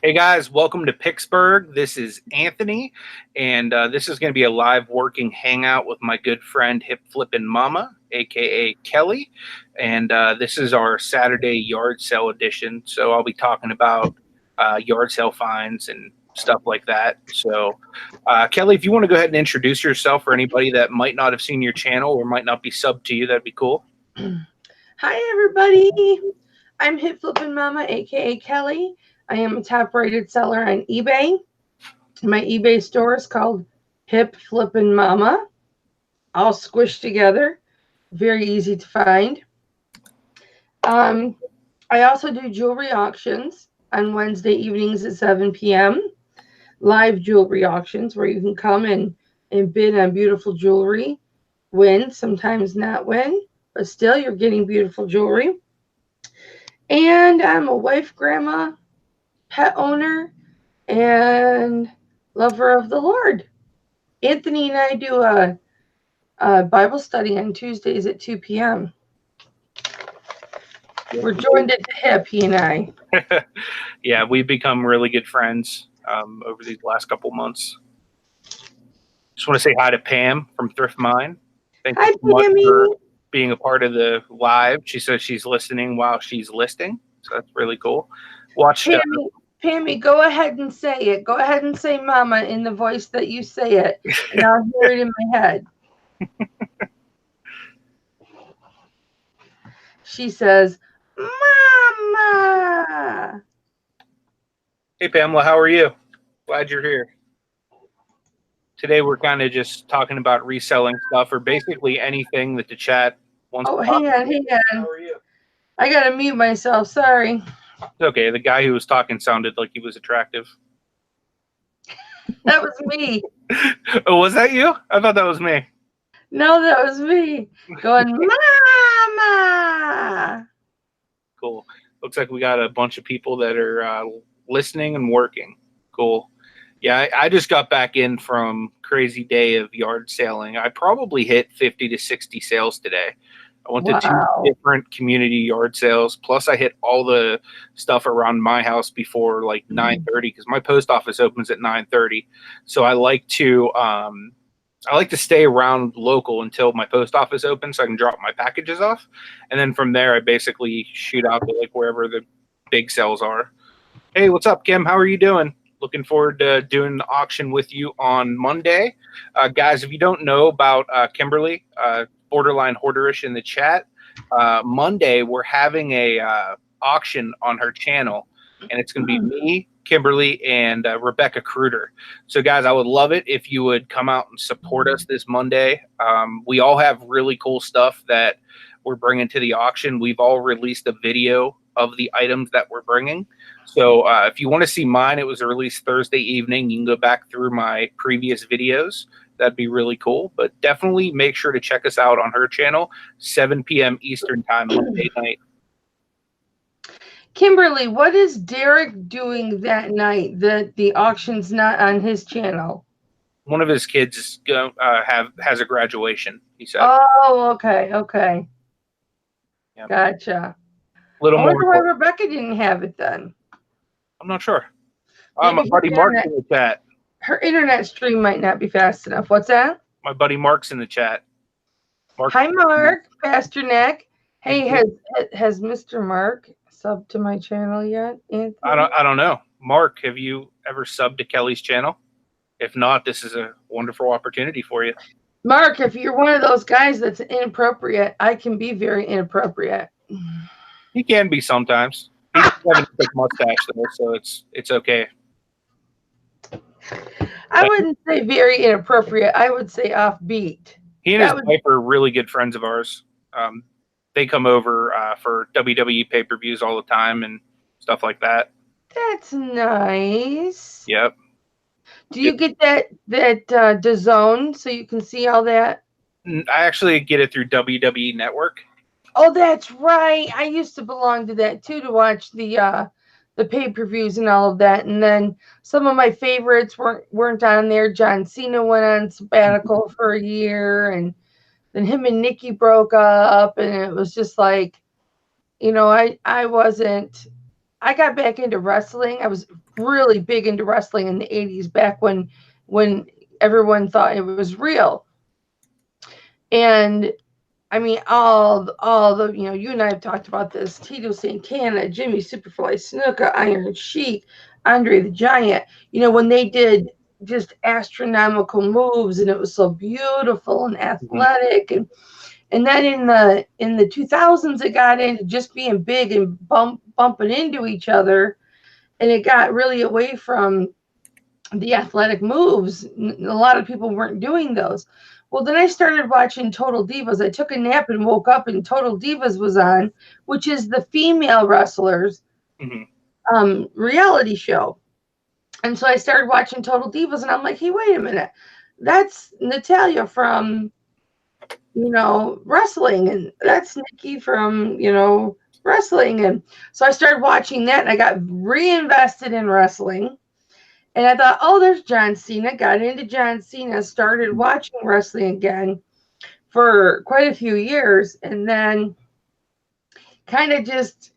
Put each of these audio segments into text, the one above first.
Hey guys, welcome to Picksburgh. This is Anthony, and this is going to be a live working hangout with my good friend Flippin Mamma, aka Kelly, and this is our Saturday yard sale edition. So I'll be talking about yard sale finds and stuff like that. So, Kelly, if you want to go ahead and introduce yourself for anybody that might not have seen your channel or might not be subbed to you, that'd be cool. Hi everybody, I'm Flippin Mamma, aka Kelly. I am a top-rated seller on eBay. My eBay store is called Flippin Mamma, all squished together, very easy to find. I also do jewelry auctions on Wednesday evenings at 7 p.m. Live jewelry auctions where you can come and bid on beautiful jewelry, win, sometimes not win, but still you're getting beautiful jewelry. And I'm a wife, grandma, pet owner, and lover of the Lord. Anthony and I do a Bible study on Tuesdays at 2 p.m. We're joined at the hip, he and I. Yeah, we've become really good friends over these last couple months. Just want to say hi to Pam from Thrift Mine. Thank you so much for being a part of the live. She says she's listening while she's listing, so that's really cool. Watch Pammy, go ahead and say it. Go ahead and say mama in the voice that you say it, and I'll hear it in my head. She says, Mama. Hey, Pamela, how are you? Glad you're here. Today we're kind of just talking about reselling stuff or basically anything that the chat wants to hang on. How are you? I got to mute myself. Sorry. It's okay. The guy who was talking sounded like he was attractive. That was me. Oh, was that you? I thought that was me. No, that was me. Going, Mama. Cool. Looks like we got a bunch of people that are listening and working. Cool. Yeah, I just got back in from crazy day of yard selling. I probably hit 50 to 60 sales today. I went to 2 different community yard sales. Plus, I hit all the stuff around my house before like 9:30 because my post office opens at 9:30. So I like to stay around local until my post office opens so I can drop my packages off, and then from there I basically shoot out to like wherever the big sales are. Hey, what's up, Kim? How are you doing? Looking forward to doing the auction with you on Monday. Guys, if you don't know about Kimberly, borderline hoarderish in the chat, Monday we're having a auction on her channel, and it's going to be me, Kimberly, and Rebecca Kruder. So, guys, I would love it if you would come out and support us this Monday. We all have really cool stuff that we're bringing to the auction. We've all released a video of the items that we're bringing. So if you want to see mine, it was released Thursday evening. You can go back through my previous videos. That'd be really cool. But definitely make sure to check us out on her channel, 7 p.m. Eastern time, Monday night. Kimberly, what is Derek doing that night that the auction's not on his channel? One of his kids has a graduation, he said. Oh, okay. Yep. Gotcha. I wonder why Rebecca didn't have it then. I'm not sure. My buddy Mark's in the chat. Her internet stream might not be fast enough. What's that? My buddy Mark's in the chat. Hi, Mark. Pastor Nick. Hey, has Mr. Mark subbed to my channel yet, Anthony? I don't know. Mark, have you ever subbed to Kelly's channel? If not, this is a wonderful opportunity for you. Mark, if you're one of those guys that's inappropriate, I can be very inappropriate. He can be sometimes. He doesn't have a big mustache though, so it's okay. I wouldn't say very inappropriate. I would say offbeat. He and his wife are really good friends of ours. They come over for WWE pay-per-views all the time and stuff like that. That's nice. Yep. Do you get that DAZN so you can see all that? I actually get it through WWE Network. Oh, that's right. I used to belong to that too, to watch the pay-per-views and all of that. And then some of my favorites weren't on there. John Cena went on sabbatical for a year, and then him and Nikki broke up, and it was just like, I wasn't I got back into wrestling. I was really big into wrestling in the 80s, back when everyone thought it was real. And I mean, all the you and I have talked about this. Tito Santana, Jimmy Superfly Snuka, Iron Sheik, Andre the Giant. When they did just astronomical moves, and it was so beautiful and athletic, and then in the 2000s, it got into just being big and bumping into each other, and it got really away from the athletic moves. A lot of people weren't doing those. Well, then I started watching Total Divas. I took a nap and woke up, and Total Divas was on, which is the female wrestlers reality show. And so I started watching Total Divas, and I'm like, hey, wait a minute. That's Natalia from, wrestling, and that's Nikki from, wrestling. And so I started watching that, and I got reinvested in wrestling. And I thought, oh, there's John Cena. Got into John Cena, started watching wrestling again for quite a few years. And then kind of just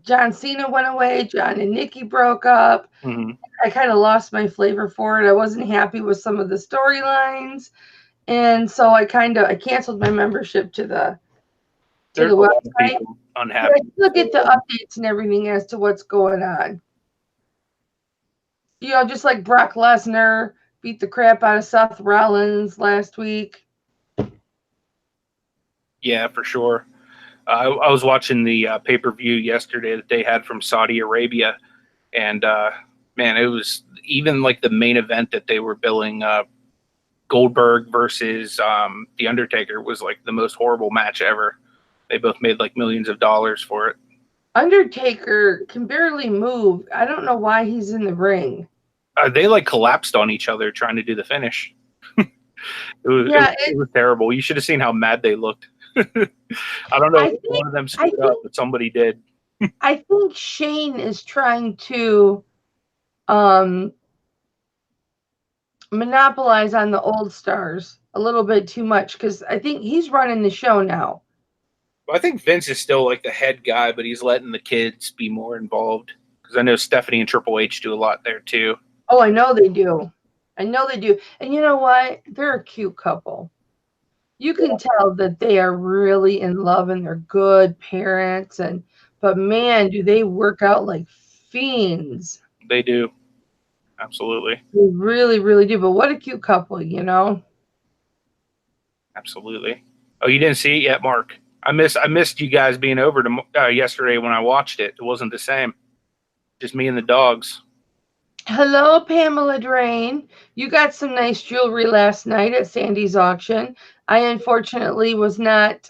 John Cena went away. John and Nikki broke up. I kind of lost my flavor for it. I wasn't happy with some of the storylines. And so I canceled my membership to the website. Unhappy. But I still get the updates and everything as to what's going on. Just like Brock Lesnar beat the crap out of Seth Rollins last week. Yeah, for sure. I was watching the pay-per-view yesterday that they had from Saudi Arabia, and man, it was even like the main event that they were billing, Goldberg versus the Undertaker, was like the most horrible match ever. They both made like millions of dollars for it. Undertaker can barely move. I don't know why he's in the ring. They like collapsed on each other trying to do the finish. It was terrible. You should have seen how mad they looked. I don't know if one of them screwed up, but somebody did. I think Shane is trying to monopolize on the old stars a little bit too much, because I think he's running the show now. Well, I think Vince is still like the head guy, but he's letting the kids be more involved, because I know Stephanie and Triple H do a lot there too. Oh, I know they do. And you know what? They're a cute couple. You can tell that they are really in love and they're good parents. But man, do they work out like fiends. They do. Absolutely. They really, really do. But what a cute couple, Absolutely. Oh, you didn't see it yet, Mark? I missed you guys being over to yesterday when I watched it. It wasn't the same. Just me and the dogs. Hello, Pamela Drain. You got some nice jewelry last night at Sandy's auction. I unfortunately was not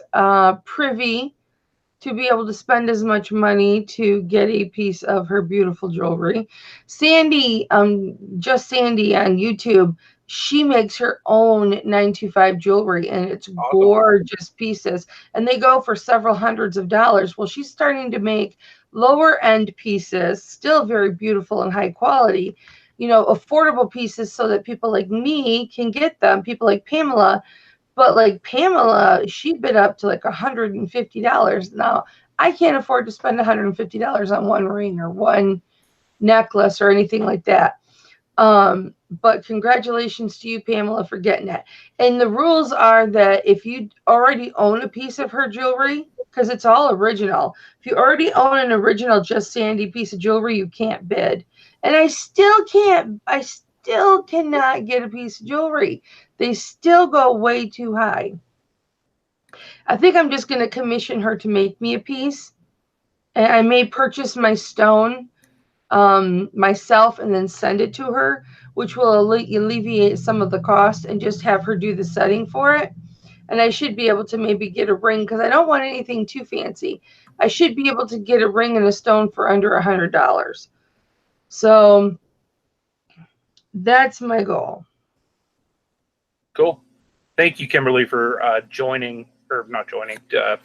privy to be able to spend as much money to get a piece of her beautiful jewelry. Sandy, just Sandy on YouTube, she makes her own 925 jewelry, and it's awesome. Gorgeous pieces, and they go for several hundreds of dollars. Well, she's starting to make lower end pieces, still very beautiful and high quality, affordable pieces, so that people like me can get them, people like Pamela. But like Pamela, she bid up to like $150. Now, I can't afford to spend $150 on one ring or one necklace or anything like that. But congratulations to you, Pamela, for getting that. And the rules are that if you already own a piece of her jewelry, because it's all original, if you already own an original Just Sandy piece of jewelry, you can't bid. And I still cannot get a piece of jewelry. They still go way too high. I think I'm just going to commission her to make me a piece. And I may purchase my stone myself and then send it to her, which will alleviate some of the cost, and just have her do the setting for it. And I should be able to maybe get a ring, because I don't want anything too fancy. I should be able to get a ring and a stone for under $100. So that's my goal. Cool. Thank you, Kimberly, for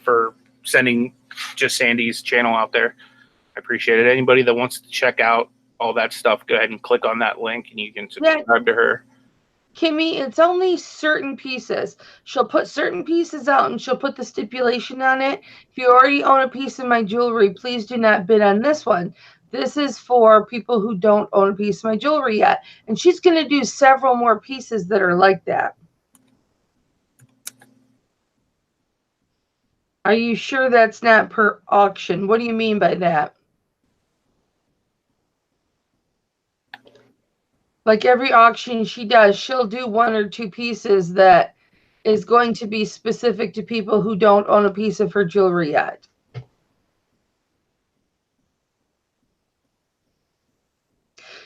for sending Just Sandy's channel out there. I appreciate it. Anybody that wants to check out all that stuff, go ahead and click on that link, and you can subscribe to her. Kimmy, it's only certain pieces. She'll put certain pieces out and she'll put the stipulation on it. If you already own a piece of my jewelry, please do not bid on this one. This is for people who don't own a piece of my jewelry yet. And she's going to do several more pieces that are like that. Are you sure that's not per auction? What do you mean by that? Like every auction she does, she'll do 1 or 2 pieces that is going to be specific to people who don't own a piece of her jewelry yet.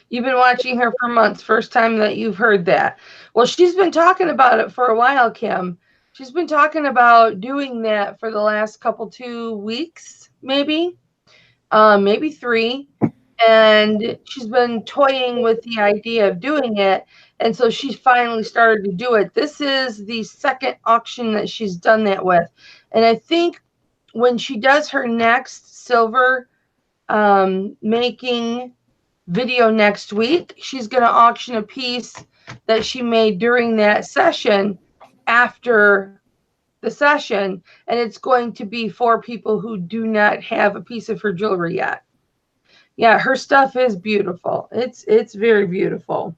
You've been watching her for months. First time that you've heard that. Well, she's been talking about it for a while, Kim. She's been talking about doing that for the last 2 weeks, maybe 3. And she's been toying with the idea of doing it. And so she finally started to do it. This is the second auction that she's done that with. And I think when she does her next silver making video next week, she's going to auction a piece that she made during that session after the session. And it's going to be for people who do not have a piece of her jewelry yet. Yeah, her stuff is beautiful. It's very beautiful.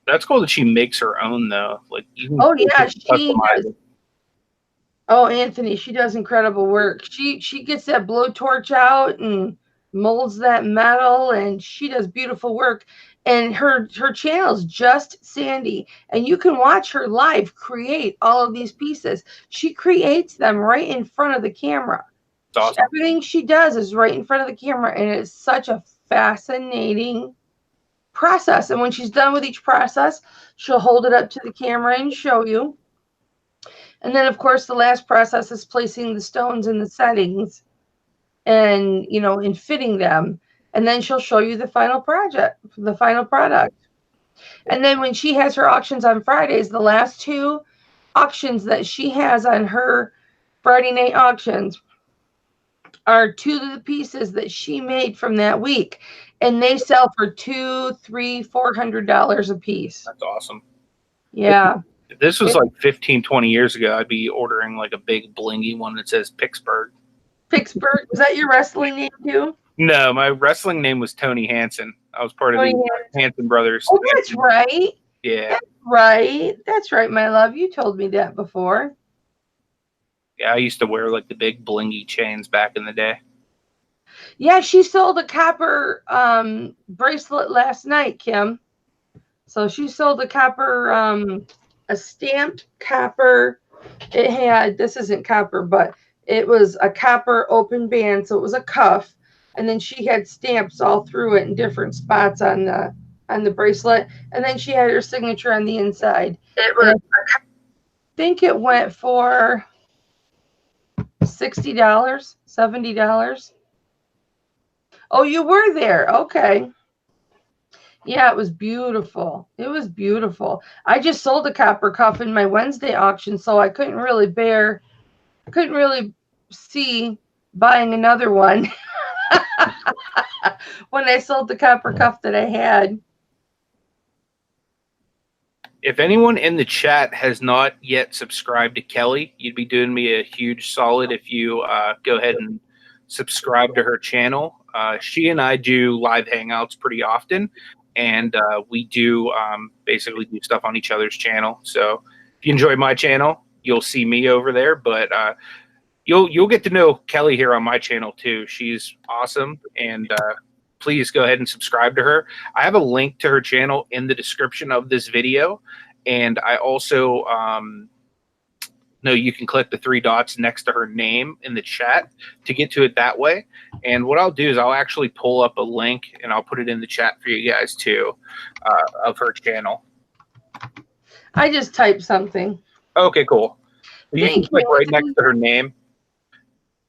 That's cool that she makes her own though. Like, oh yeah, she does. Oh, Anthony, she does incredible work. She gets that blowtorch out and molds that metal, and she does beautiful work. And her channel is just Sandy, and you can watch her live create all of these pieces. She creates them right in front of the camera. Awesome. Everything she does is right in front of the camera, and it's such a fascinating process. And when she's done with each process, she'll hold it up to the camera and show you. And then, of course, the last process is placing the stones in the settings and, and fitting them. And then she'll show you the final product. And then when she has her auctions on Fridays, the last 2 auctions that she has on her Friday night auctions are 2 of the pieces that she made from that week, and they sell for $200, $300, $400 a piece. That's awesome. Yeah. If this was like 15, 20 years ago, I'd be ordering like a big blingy one that says Picksburgh. Picksburgh? Was that your wrestling name too? No, my wrestling name was Tony Hansen. I was part of the Hansen brothers. Oh, that's right. Yeah. That's right, my love. You told me that before. Yeah, I used to wear like the big blingy chains back in the day. Yeah, she sold a copper bracelet last night, Kim. So she sold a copper, a stamped copper. It had, this isn't copper, but it was a copper open band. So it was a cuff. And then she had stamps all through it in different spots on the bracelet. And then she had her signature on the inside. I think it went for $60, $70. Oh, you were there. Okay. Yeah, it was beautiful. It was beautiful. I just sold a copper cuff in my Wednesday auction, so I couldn't really see buying another one when I sold the copper cuff that I had. If anyone in the chat has not yet subscribed to Kelly, you'd be doing me a huge solid if you go ahead and subscribe to her channel. She and I do live hangouts pretty often, and we do basically do stuff on each other's channel. So if you enjoy my channel, you'll see me over there, but you'll get to know Kelly here on my channel too. She's awesome, and please go ahead and subscribe to her. I have a link to her channel in the description of this video, and I also you can click the 3 dots next to her name in the chat to get to it that way. And what I'll do is I'll actually pull up a link and I'll put it in the chat for you guys too, of her channel. I just typed something. Okay, cool. You can click right next to her name.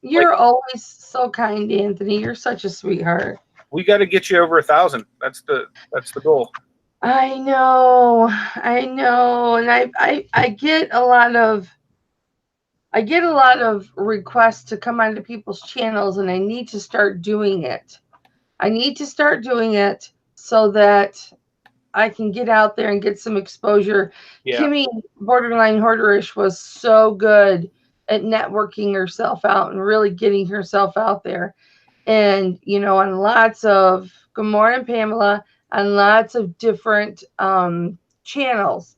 You're always so kind, Anthony. You're such a sweetheart. We got to get you over 1,000. That's the goal. I know, and I get a lot of requests to come onto people's channels, and I need to start doing it. I need to start doing it so that I can get out there and get some exposure. Yeah. Kimmy, borderline hoarderish, was so good at networking herself out and really getting herself out there. And, on lots of Good Morning Pamela, on lots of different channels.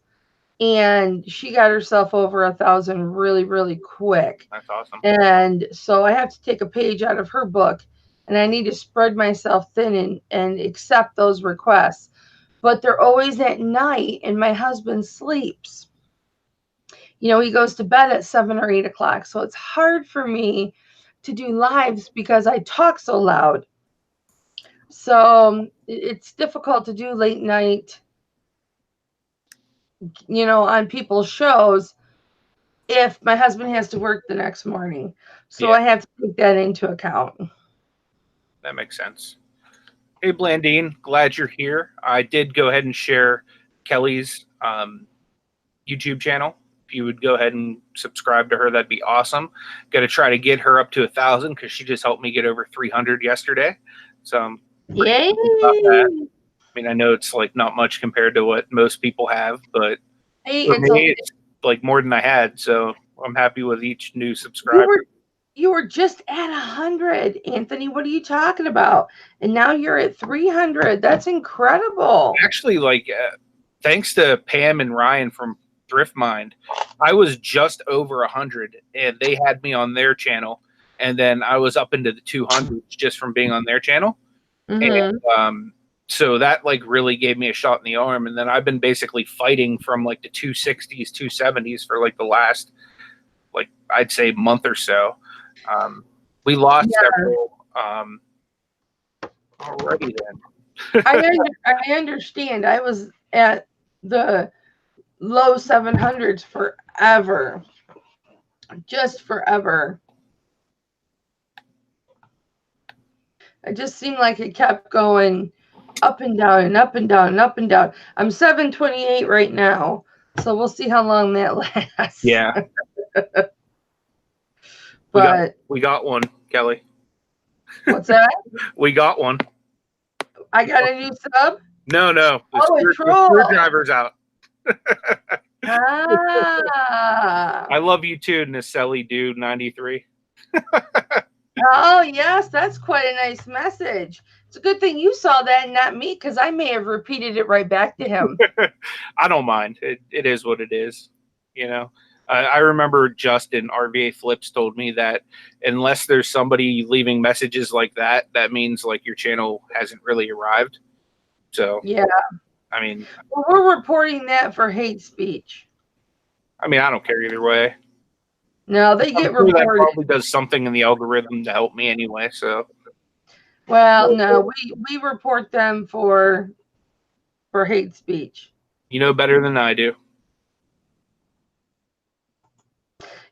And she got herself over 1,000 really, really quick. That's awesome. And so I have to take a page out of her book, and I need to spread myself thin and accept those requests. But they're always at night, and my husband sleeps. He goes to bed at 7 or 8 o'clock. So it's hard for me to do lives because I talk so loud. So it's difficult to do late night, on people's shows if my husband has to work the next morning. So I have to take that into account. That makes sense. Hey, Blandine, glad you're here. I did go ahead and share Kelly's YouTube channel. If you would go ahead and subscribe to her, that'd be awesome. Got to try to get her up to 1,000 because she just helped me get over 300 yesterday. So I'm Yay! about that. I mean, I know it's like not much compared to what most people have, but for me, it's like more than I had. So I'm happy with each new subscriber. You were just at 100, Anthony. What are you talking about? And now you're at 300. That's incredible. Actually, thanks to Pam and Ryan from Thrift Mind, I was just over 100, and they had me on their channel, and then I was up into the 200s just from being on their channel. Mm-hmm. And so that really gave me a shot in the arm, and then I've been basically fighting from the 260s, 270s for the last I'd say month or so. We lost several already then. I understand. I was at the low 700s forever. Just forever. It just seemed like it kept going up and down and up and down and up and down. I'm 728 right now, so we'll see how long that lasts. Yeah. But we got one, Kelly. What's that? We got one. I got a new sub? No. The screwdriver's out. I love you too, Naselli Dude 93. Oh, yes, that's quite a nice message. It's a good thing you saw that and not me, because I may have repeated it right back to him. I don't mind. It is what it is. I remember Justin, RVA Flips, told me that unless there's somebody leaving messages like that, that means your channel hasn't really arrived. So, yeah. I mean, well, we're reporting that for hate speech. I mean, I don't care either way. No, they get reported. That probably does something in the algorithm to help me anyway. So, well, no, we report them for hate speech. You know better than I do.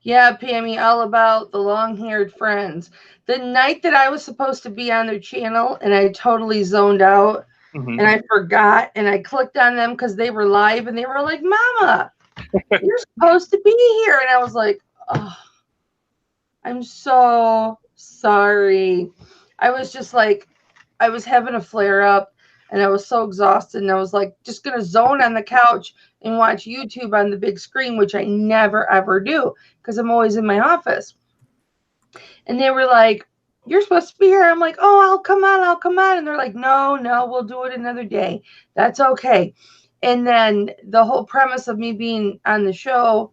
Yeah, Pammy, all about the long-haired friends. The night that I was supposed to be on their channel and I totally zoned out and I forgot and I clicked on them because they were live and they were like, Mama, you're supposed to be here. And I was like, oh, I'm so sorry. I was just I was having a flare-up and I was so exhausted and I was just going to zone on the couch and watch YouTube on the big screen, which I never, ever do because I'm always in my office. And they were like, you're supposed to be here. I'm like, oh, I'll come on. And they're like, no, we'll do it another day. That's okay. And then the whole premise of me being on the show,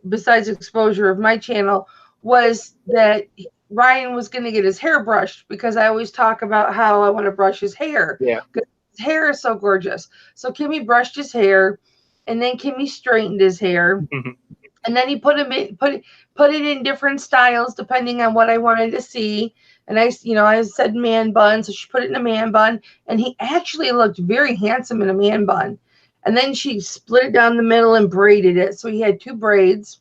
besides exposure of my channel, was that Ryan was going to get his hair brushed because I always talk about how I want to brush his hair. Yeah. Because his hair is so gorgeous. So Kimmy brushed his hair, and then Kimmy straightened his hair. And then he put it in different styles depending on what I wanted to see. And I said man bun, so she put it in a man bun, and he actually looked very handsome in a man bun. And then she split it down the middle and braided it, so he had 2 braids.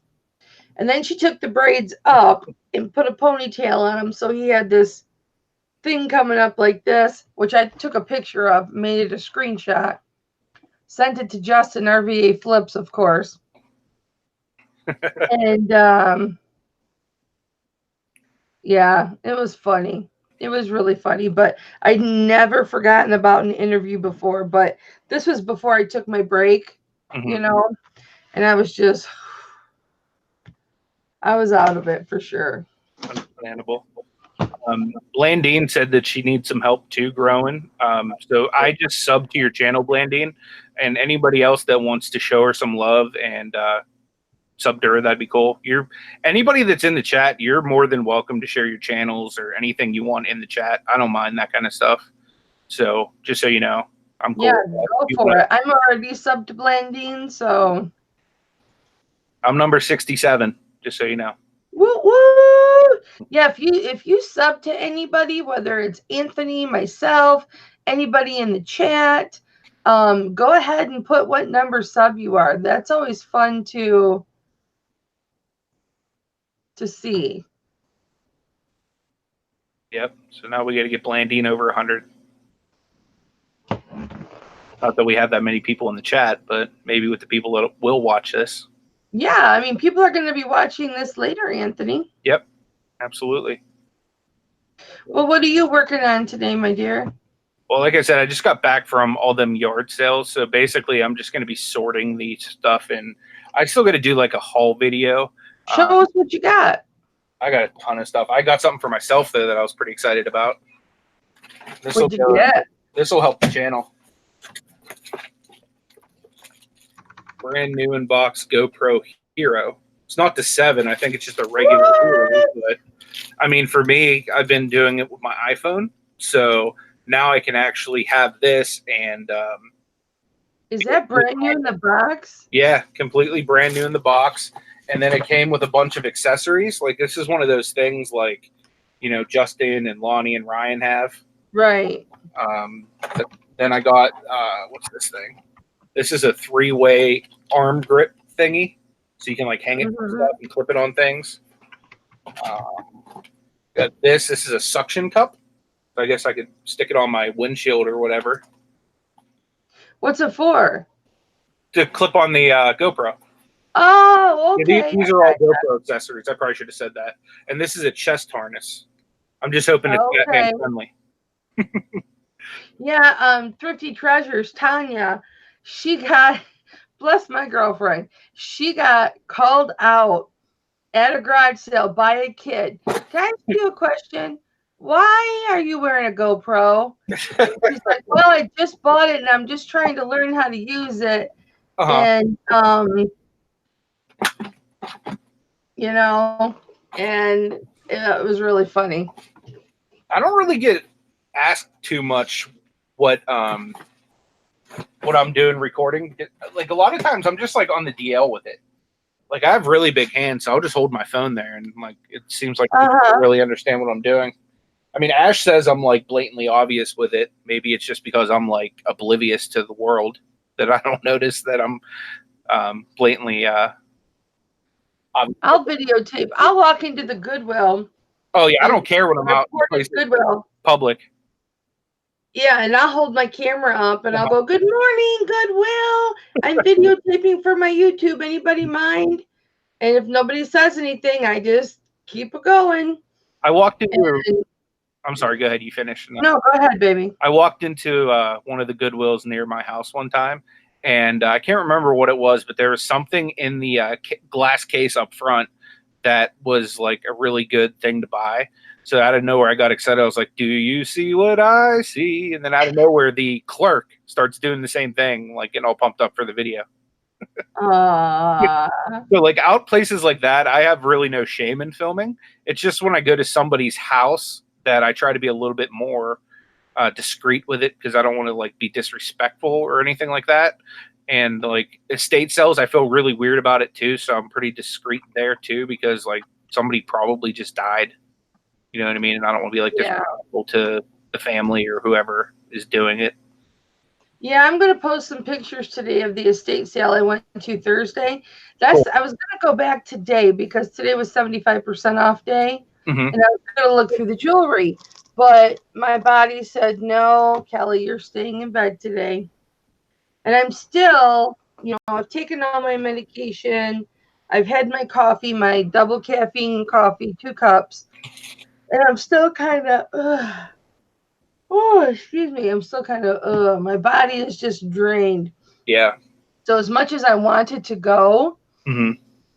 And then she took the braids up and put a ponytail on him, so he had this thing coming up like this, which I took a picture of, made it a screenshot, sent it to Justin, RVA Flips, of course. And yeah, it was funny. It was really funny, but I'd never forgotten about an interview before. But this was before I took my break, Mhm. and I was out of it for sure. Understandable. Blandine said that she needs some help too growing. So I just subbed to your channel, Blandine, and anybody else that wants to show her some love and sub to her, that'd be cool. Anybody that's in the chat, you're more than welcome to share your channels or anything you want in the chat. I don't mind that kind of stuff. So just so you know, I'm cool. Yeah, go for it. I'm already subbed to Blandine, so I'm number 67, just so you know. woo woo. Yeah, if you sub to anybody, whether it's Anthony, myself, anybody in the chat, go ahead and put what number sub you are. That's always fun to see. Yep. So now we got to get Blandine over 100. Not that we have that many people in the chat, but maybe with the people that will watch this. Yeah, I mean, people are going to be watching this later, Anthony. Yep, absolutely. Well, what are you working on today, my dear? Well, like I said, I just got back from all them yard sales. So basically, I'm just going to be sorting the stuff. And I still got to do like a haul video. Show us what you got. I got a ton of stuff. I got something for myself, though, that I was pretty excited about. What'd you get? This will help the channel. Brand new in box GoPro Hero. It's not the 7. I think it's just a regular Hero. But I mean, for me, I've been doing it with my iPhone. So now I can actually have this. And is that brand new in the box? Yeah, completely brand new in the box. And then it came with a bunch of accessories. Like, this is one of those things like, Justin and Lonnie and Ryan have. Right. Then I got, what's this thing? This is a 3-way arm grip thingy. So you can, like, hang it and stuff and clip it on things. Got this. This is a suction cup. So I guess I could stick it on my windshield or whatever. What's it for? To clip on the GoPro. Oh, okay. Yeah, these are all GoPro accessories. I probably should have said that. And this is a chest harness. I'm just hoping it's Batman friendly. Yeah, Thrifty Treasures, Tanya, she got, bless my girlfriend, she got called out at a garage sale by a kid. Can I ask you a question? Why are you wearing a GoPro? She's like, well, I just bought it and I'm just trying to learn how to use it. And, and it was really funny. I don't really get asked too much what I'm doing recording. Like, a lot of times I'm just like on the DL with it. Like, I have really big hands, so I'll just hold my phone there, and like it seems like people don't really understand what I'm doing. I mean, Ash says I'm like blatantly obvious with it. Maybe it's just because I'm like oblivious to the world that I don't notice that I'm blatantly. I'll videotape. I'll walk into the Goodwill. Oh yeah, I don't care when I'm out in Goodwill public. Yeah, and I'll hold my camera up and I'll go, good morning, Goodwill. I'm videotaping for my YouTube. Anybody mind? And if nobody says anything, I just keep it going. I walked into I'm sorry, go ahead. You finish. No, go ahead, baby. I walked into one of the Goodwills near my house one time, and I can't remember what it was, but there was something in the glass case up front that was like a really good thing to buy. So out of nowhere, I got excited. I was like, do you see what I see? And then out of nowhere, the clerk starts doing the same thing, like getting all pumped up for the video. So like out places like that, I have really no shame in filming. It's just when I go to somebody's house that I try to be a little bit more discreet with it, because I don't want to like be disrespectful or anything like that. And like estate sales, I feel really weird about it too. So I'm pretty discreet there too, because like somebody probably just died. You know what I mean? And I don't want to be like disrespectful to the family or whoever is doing it. Yeah, I'm going to post some pictures today of the estate sale I went to Thursday. I was going to go back today because today was 75% off day. And I was going to look through the jewelry. But my body said, no, Kelly, you're staying in bed today. And I'm still, I've taken all my medication. I've had my coffee, my double caffeine coffee, 2 cups. And I'm still kind of, oh, excuse me. I'm still kind of, my body is just drained. Yeah. So as much as I wanted to go, Hmm.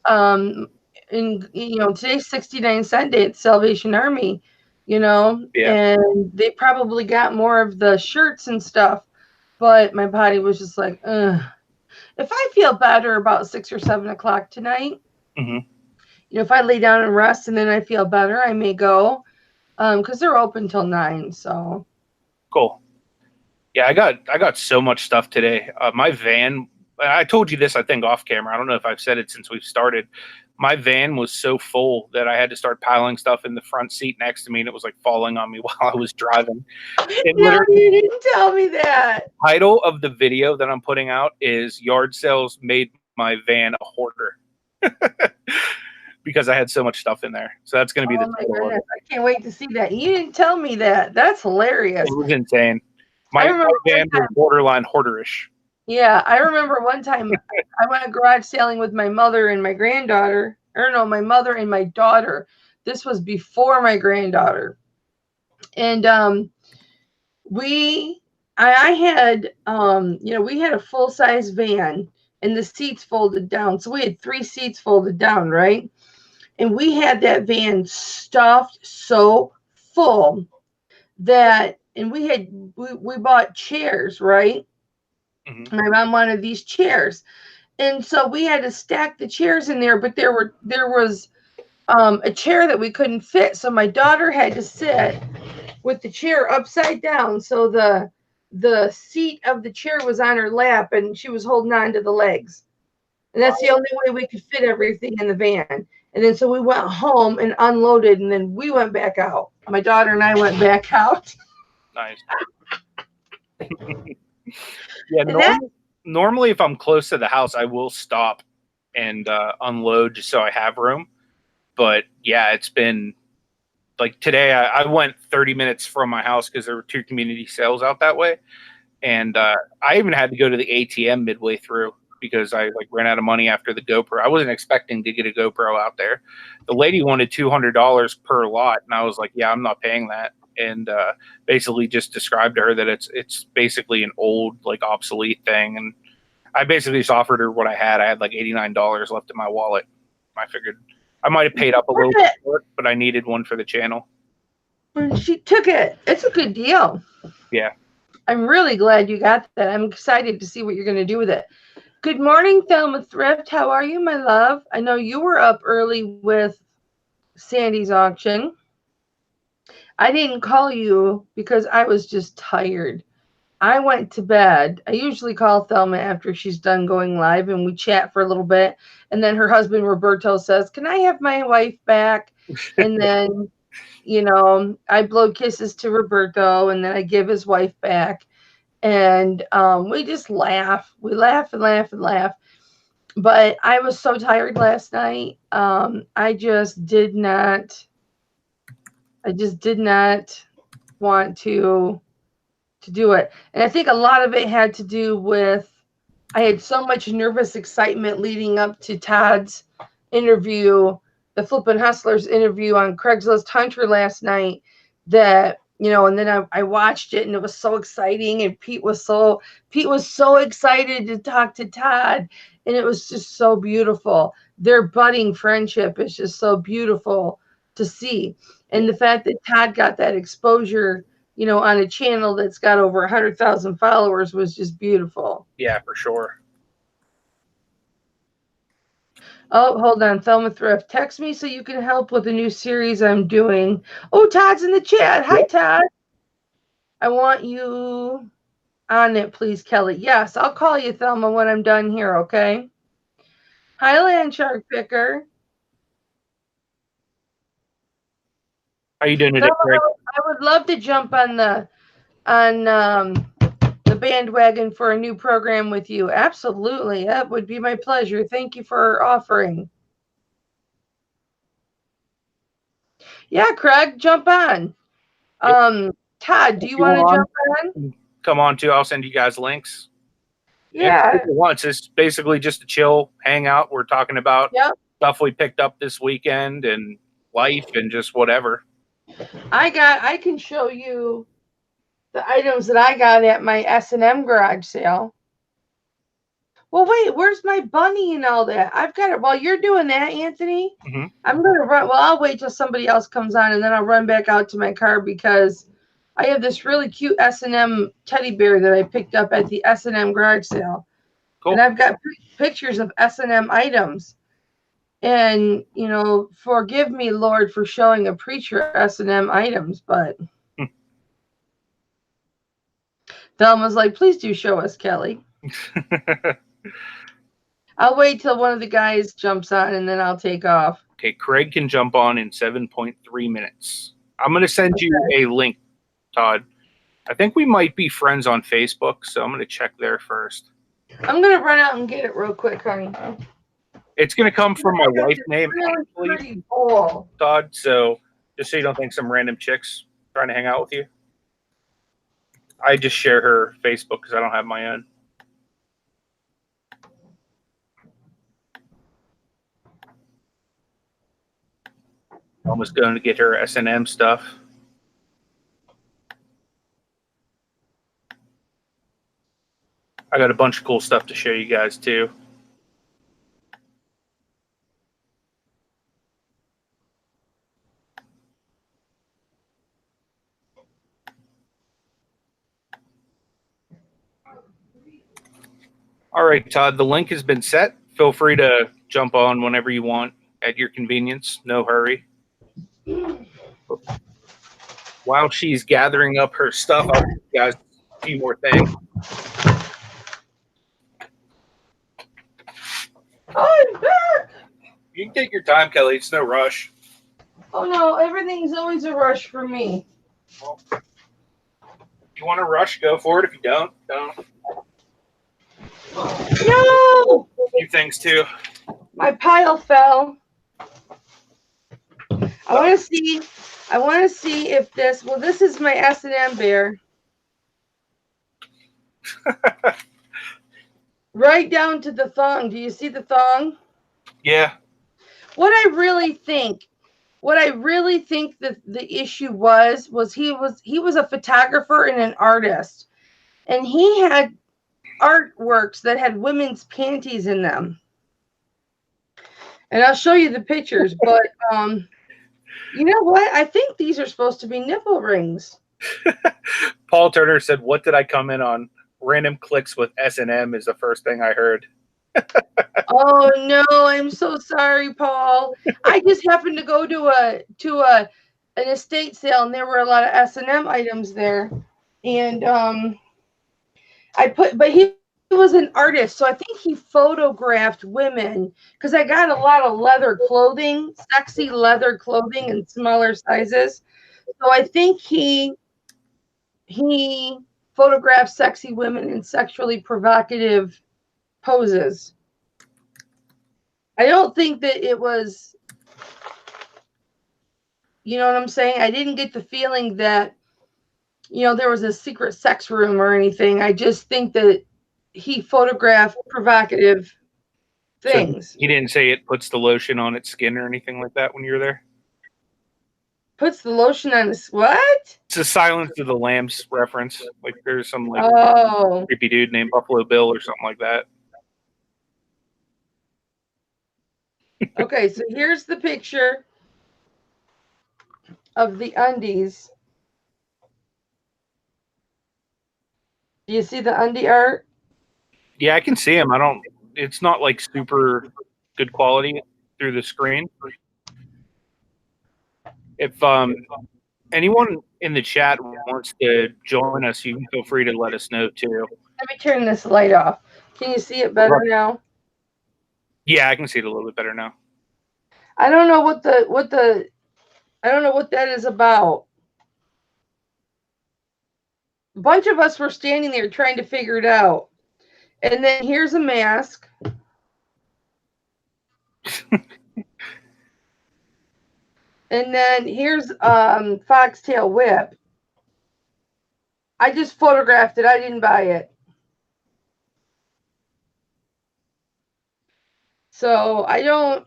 um, today's 69 Sunday at Salvation Army, Yeah. and they probably got more of the shirts and stuff, but my body was just like, ugh. If I feel better about 6 or 7 o'clock tonight, Hmm. if I lay down and rest and then I feel better, I may go, because they're open till 9. So Cool. Yeah, I got so much stuff today. My van, I told you this, I think, off camera. I don't know if I've said it since we've started. My van was so full that I had to start piling stuff in the front seat next to me, and it was like falling on me while I was driving. It no, literally, you didn't tell me that. title of the video that I'm putting out is "Yard Sales Made My Van a Hoarder," because I had so much stuff in there. So that's going to be Oh the my title of goodness, it. I can't wait to see that. You didn't tell me that. That's hilarious. It was insane. I My remember one van was time. borderline hoarderish. Yeah, I remember one time I went garage sailing with my mother and my granddaughter. Or no, my mother and my daughter. This was before my granddaughter. And we I had we had a full size van and the seats folded down. So we had 3 seats folded down, right? And we had that van stuffed so full that and we bought chairs, right? Hmm. My mom wanted these chairs. And so we had to stack the chairs in there, but there was a chair that we couldn't fit. So my daughter had to sit with the chair upside down. So the seat of the chair was on her lap and she was holding on to the legs. And that's the only way we could fit everything in the van. And then so we went home and unloaded and then we went back out. My daughter and I went back out. Nice. Yeah, And that normally if I'm close to the house, I will stop and unload just so I have room. But yeah, it's been like today. I went 30 minutes from my house because there were 2 community sales out that way, and I even had to go to the ATM midway through because I like ran out of money after the GoPro. I wasn't expecting to get a GoPro out there. The lady wanted $200 per lot, and I was like, "Yeah, I'm not paying that." And basically just described to her that it's basically an old like obsolete thing, and I basically just offered her what I had. I had like $89 left in my wallet. I figured I might have paid up a little bit for it, but I needed one for the channel. she took it. It's a good deal. Yeah. I'm really glad you got that. I'm excited to see what you're going to do with it. Good morning, Thelma Thrift. How are you, my love? I know you were up early with Sandy's auction. I didn't call you because I was just tired. I went to bed. I usually call Thelma after she's done going live and we chat for a little bit. And then her husband, Roberto, says, "Can I have my wife back?" And then, I blow kisses to Roberto and then I give his wife back. And we just laugh. We laugh and laugh and laugh. But I was so tired last night. I just did not. I just did not want to do it. And I think a lot of it had to do with I had so much nervous excitement leading up to Todd's interview, the Flippin' Hustlers interview on Craigslist Hunter last night that and then I watched it and it was so exciting and Pete was so excited to talk to Todd and it was just so beautiful. Their budding friendship is just so beautiful to see. And the fact that Todd got that exposure, on a channel that's got over 100,000 followers was just beautiful. Yeah, for sure. Oh, hold on. Thelma Thrift. Text me so you can help with a new series I'm doing. Oh, Todd's in the chat. Hi, Yep. Todd. I want you on it, please, Kelly. Yes, I'll call you, Thelma, when I'm done here, okay? Hi, Land Shark Picker. How you doing today, Thelma, Greg? I would love to jump on the bandwagon for a new program with you. Absolutely. That would be my pleasure. Thank you for offering. Yeah, Craig, jump on. Yep. Todd, do If you you want to want jump on? on, come on too. I'll send you guys links. Yeah. Once it's basically just a chill hangout. We're talking about Yep. stuff we picked up this weekend and life and just whatever. I can show you the items that I got at my S&M garage sale. Well, wait, where's my bunny and all that? I've got it. While you're doing that, Anthony, I'm going to run. Well, I'll wait till somebody else comes on, and then I'll run back out to my car because I have this really cute S&M teddy bear that I picked up at the S&M garage sale. Cool. And I've got pictures of S&M items. And, you know, forgive me, Lord, for showing a preacher S&M items, but Thelma's like, please do show us, Kelly. I'll wait till one of the guys jumps on and then I'll take off. Okay, Craig can jump on in 7.3 minutes. I'm going to send you a link, Todd. I think we might be friends on Facebook, so I'm going to check there first. I'm going to run out and get it real quick, honey. It's going to come from my wife's name, actually, Todd, so just so you don't think some random chick's trying to hang out with you. I just share her Facebook because I don't have my own. Almost going to get her S&M stuff. I got a bunch of cool stuff to show you guys too. All right, Todd, the link has been set. Feel free to jump on whenever you want at your convenience. No hurry. While she's gathering up her stuff, I'll give you guys a few more things. Oh, I'm back. You can take your time, Kelly. It's no rush. Oh, no. Everything's always a rush for me. Well, if you want to rush, go for it. If you don't, don't. No! A few things, too. My pile fell. I want to see if this, well, this is my S&M bear. Right down to the thong. Do you see the thong? Yeah. What I really think that the issue was he was a photographer and an artist, and he had artworks that had women's panties in them. And I'll show you the pictures, but you know what? I think these are supposed to be nipple rings. Paul Turner said, "What did I come in on? Random clicks with S&M is the first thing I heard." Oh no, I'm so sorry, Paul. I just happened to go to an estate sale, and there were a lot of S&M items there. And but he was an artist, so I think he photographed women, because I got a lot of leather clothing, sexy leather clothing in smaller sizes. So I think he photographed sexy women in sexually provocative poses. I don't think that it was, you know what I'm saying? I didn't get the feeling that, you know, there was a secret sex room or anything. I just think that he photographed provocative things. So he didn't say it puts the lotion on its skin or anything like that when you were there? Puts the lotion on his what? It's a Silence of the Lambs reference. Like there's some like creepy dude named Buffalo Bill or something like that. Okay, so here's the picture of the undies. Do you see the undie art? Yeah, I can see him. It's not like super good quality through the screen. If anyone in the chat wants to join us, you can feel free to let us know too. Let me turn this light off. Can you see it better now? Yeah, I can see it a little bit better now. I don't know what I don't know what that is about. A bunch of us were standing there trying to figure it out. And then here's a mask. And then here's Foxtail Whip. I just photographed it. I didn't buy it. So I don't.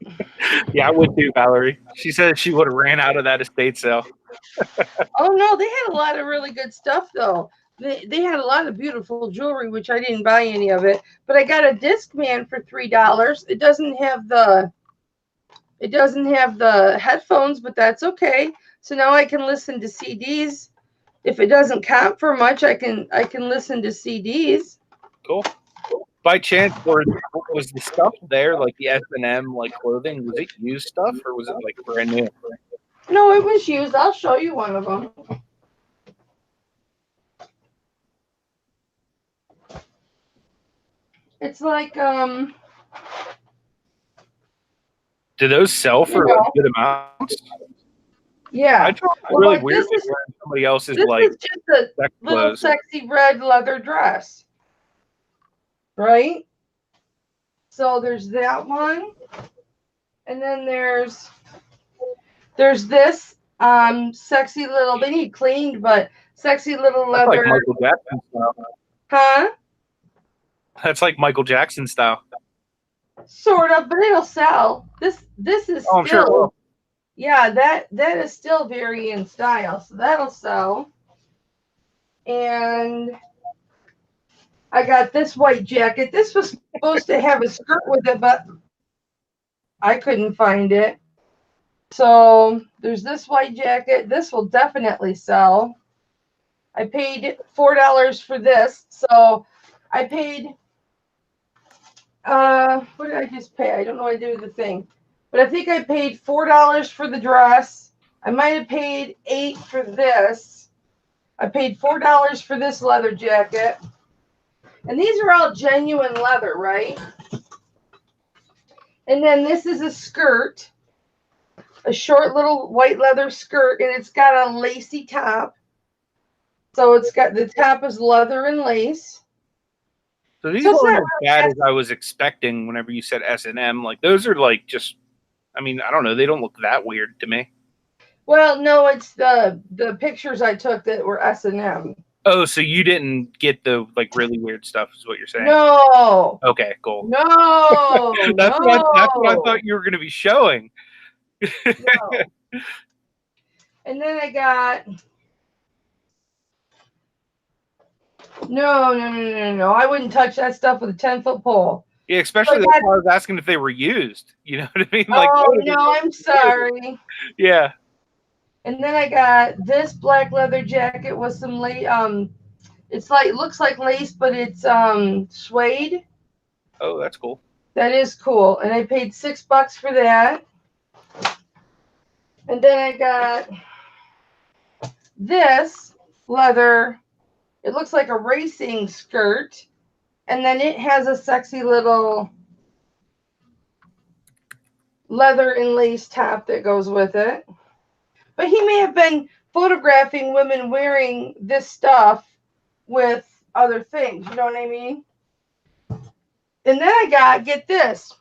Yeah, I would too, Valerie. She said she would have ran out of that estate sale. Oh no, they had a lot of really good stuff though. They had a lot of beautiful jewelry, which I didn't buy any of it. But I got a Discman for $3. It doesn't have the headphones, but that's okay. So now I can listen to CDs. If it doesn't comp for much, I can listen to CDs. Cool. By chance, was the stuff there, like the S&M like clothing, was it used stuff or was it like brand new? No, it was used. I'll show you one of them. It's like Do those sell for like good amounts? Yeah. I felt really weird wearing somebody else's like. This is just a little sexy red leather dress, right? So there's that one, and then there's this sexy little. They need cleaned, but sexy little leather. That's like Michael Jackson style. Huh? That's like Michael Jackson style. Sort of, but it'll sell. This is I'm sure it will. Yeah, that is still very in style, so that'll sell. And I got this white jacket. This was supposed to have a skirt with it, but I couldn't find it. So there's this white jacket. This will definitely sell. I paid $4 for this. So I paid, what did I just pay? I don't know what I did with the thing. But I think I paid $4 for the dress. I might have paid $8 for this. I paid $4 for this leather jacket. And these are all genuine leather, right? And then this is a skirt. A short little white leather skirt, and it's got a lacy top. So it's got, the top is leather and lace. So these aren't as bad as I was expecting whenever you said S&M. Like, those are like just, I mean, I don't know. They don't look that weird to me. Well, no, it's the pictures I took that were S&M. Oh, so you didn't get the like really weird stuff is what you're saying? No. Okay, cool. No. That's what I thought you were going to be showing. No. And then I got no. I wouldn't touch that stuff with a 10-foot pole. Yeah, especially that's why I was asking if they were used. You know what I mean? Like, oh no, I'm sorry. Yeah. And then I got this black leather jacket with some it's like, looks like lace, but it's suede. Oh, that's cool. That is cool. And I paid $6 for that. And then I got this leather. It looks like a racing skirt. And then it has a sexy little leather and lace top that goes with it. But he may have been photographing women wearing this stuff with other things. You know what I mean? And then I got, get this,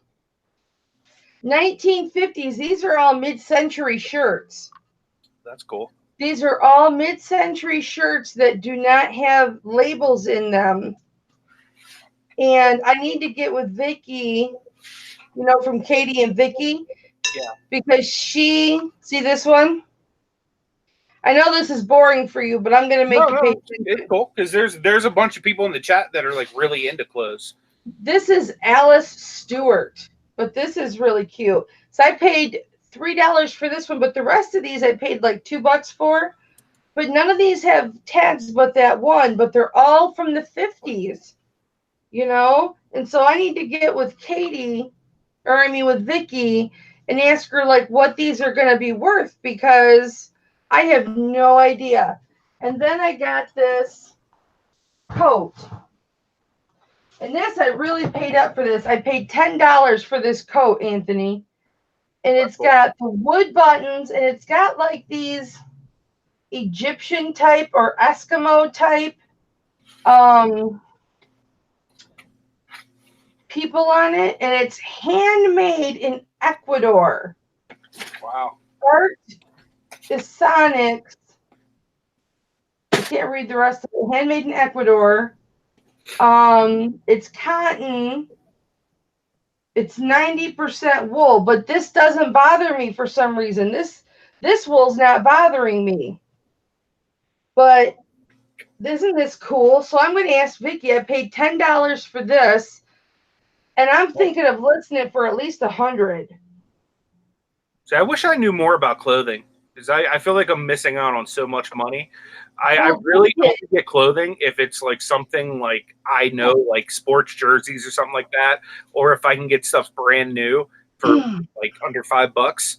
1950s. These are all mid-century shirts. That's cool. These are all mid-century shirts that do not have labels in them. And I need to get with Vicky, you know, from Katie and Vicky. Yeah. Because see this one? I know this is boring for you, but I'm going to make you pay attention. It's cool because there's a bunch of people in the chat that are like really into clothes. This is Alice Stewart, but this is really cute. So I paid $3 for this one, but the rest of these I paid like $2 for. But none of these have tags but that one, but they're all from the 50s, you know? And so I need to get with Katie, with Vicky, and ask her like what these are going to be worth because I have no idea. And then I got this coat. And this, I really paid up for this. I paid $10 for this coat, Anthony. And it's got the wood buttons, and it's got like these Egyptian type or Eskimo type people on it. And it's handmade in Ecuador. Wow. Art is Sonics. I can't read the rest of it. Handmade in Ecuador. It's cotton. It's 90% wool, but this doesn't bother me for some reason. This wool's not bothering me. But isn't this cool? So I'm going to ask Vicky. I paid $10 for this, and I'm thinking of listing it for at least $100. So I wish I knew more about clothing, because I feel like I'm missing out on so much money. I really only get clothing if it's like something like I know, like sports jerseys or something like that, or if I can get stuff brand new for like under $5.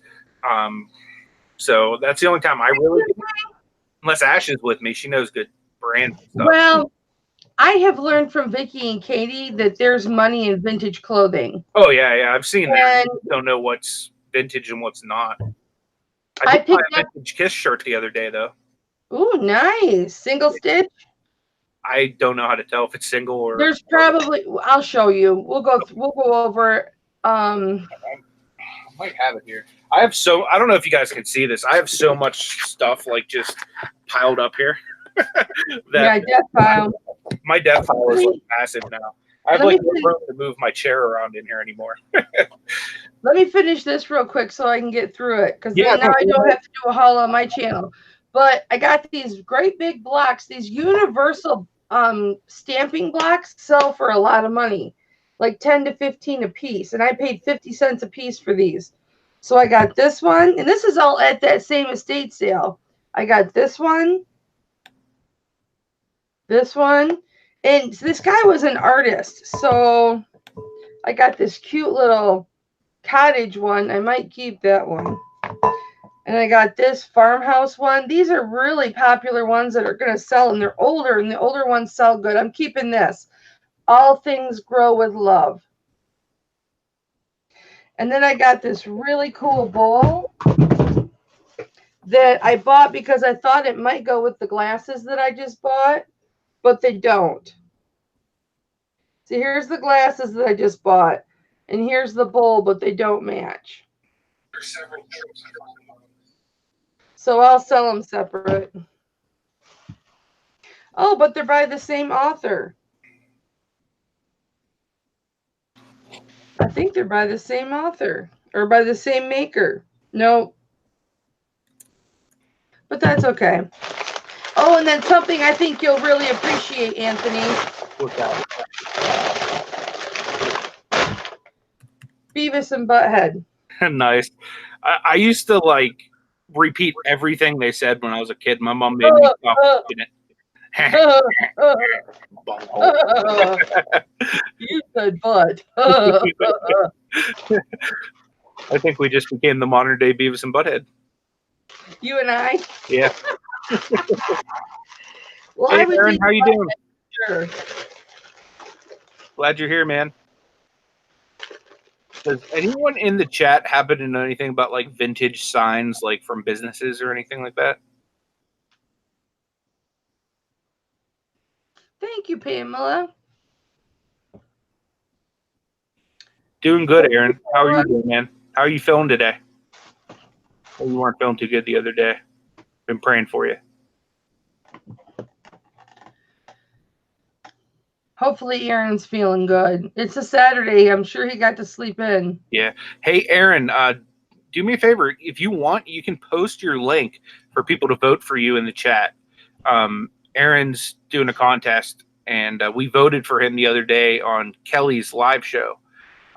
So that's the only time I really get, unless Ash is with me. She knows good brand stuff. Well, I have learned from Vicky and Katie that there's money in vintage clothing. Oh yeah, I've seen that. I don't know what's vintage and what's not. I did buy a vintage Kiss shirt the other day though. Ooh, nice. Single stitch? I don't know how to tell if it's single or. There's probably. I'll show you. We'll go over. I might have it here. I don't know if you guys can see this. I have so much stuff like just piled up here. Death pile. My death pile is like massive now. I have like no room to move my chair around in here anymore. Let me finish this real quick so I can get through it, because now I don't have to do a haul on my channel. But I got these great big blocks. These universal stamping blocks sell for a lot of money, like 10 to 15 a piece, and I paid 50 cents a piece for these. So I got this one, and this is all at that same estate sale. I got this one, and this guy was an artist, so I got this cute little cottage one. I might keep that one. And I got this farmhouse one. These are really popular ones that are going to sell, and they're older, and the older ones sell good. I'm keeping this. All things grow with love. And then I got this really cool bowl that I bought because I thought it might go with the glasses that I just bought, but they don't. So here's the glasses that I just bought, and here's the bowl, but they don't match. So I'll sell them separate. Oh, but they're by the same author. I think they're by the same author or by the same maker. No. But that's okay. Oh, and then something I think you'll really appreciate, Anthony. What's that? Beavis and Butthead. Nice. I used to like repeat everything they said when I was a kid. My mom made me stop watching it. You said butt. I think we just became the modern day Beavis and Butthead. You and I? Yeah. Well, hey, Aaron, how you doing? Sure. Glad you're here, man. Does anyone in the chat happen to know anything about like vintage signs, like from businesses or anything like that? Thank you, Pamela. Doing good, Aaron. How are you doing, man? How are you feeling today? Oh, you weren't feeling too good the other day. Been praying for you. Hopefully Aaron's feeling good. It's a Saturday. I'm sure he got to sleep in. Yeah. Hey, Aaron, do me a favor. If you want, you can post your link for people to vote for you in the chat. Aaron's doing a contest, and we voted for him the other day on Kelly's live show.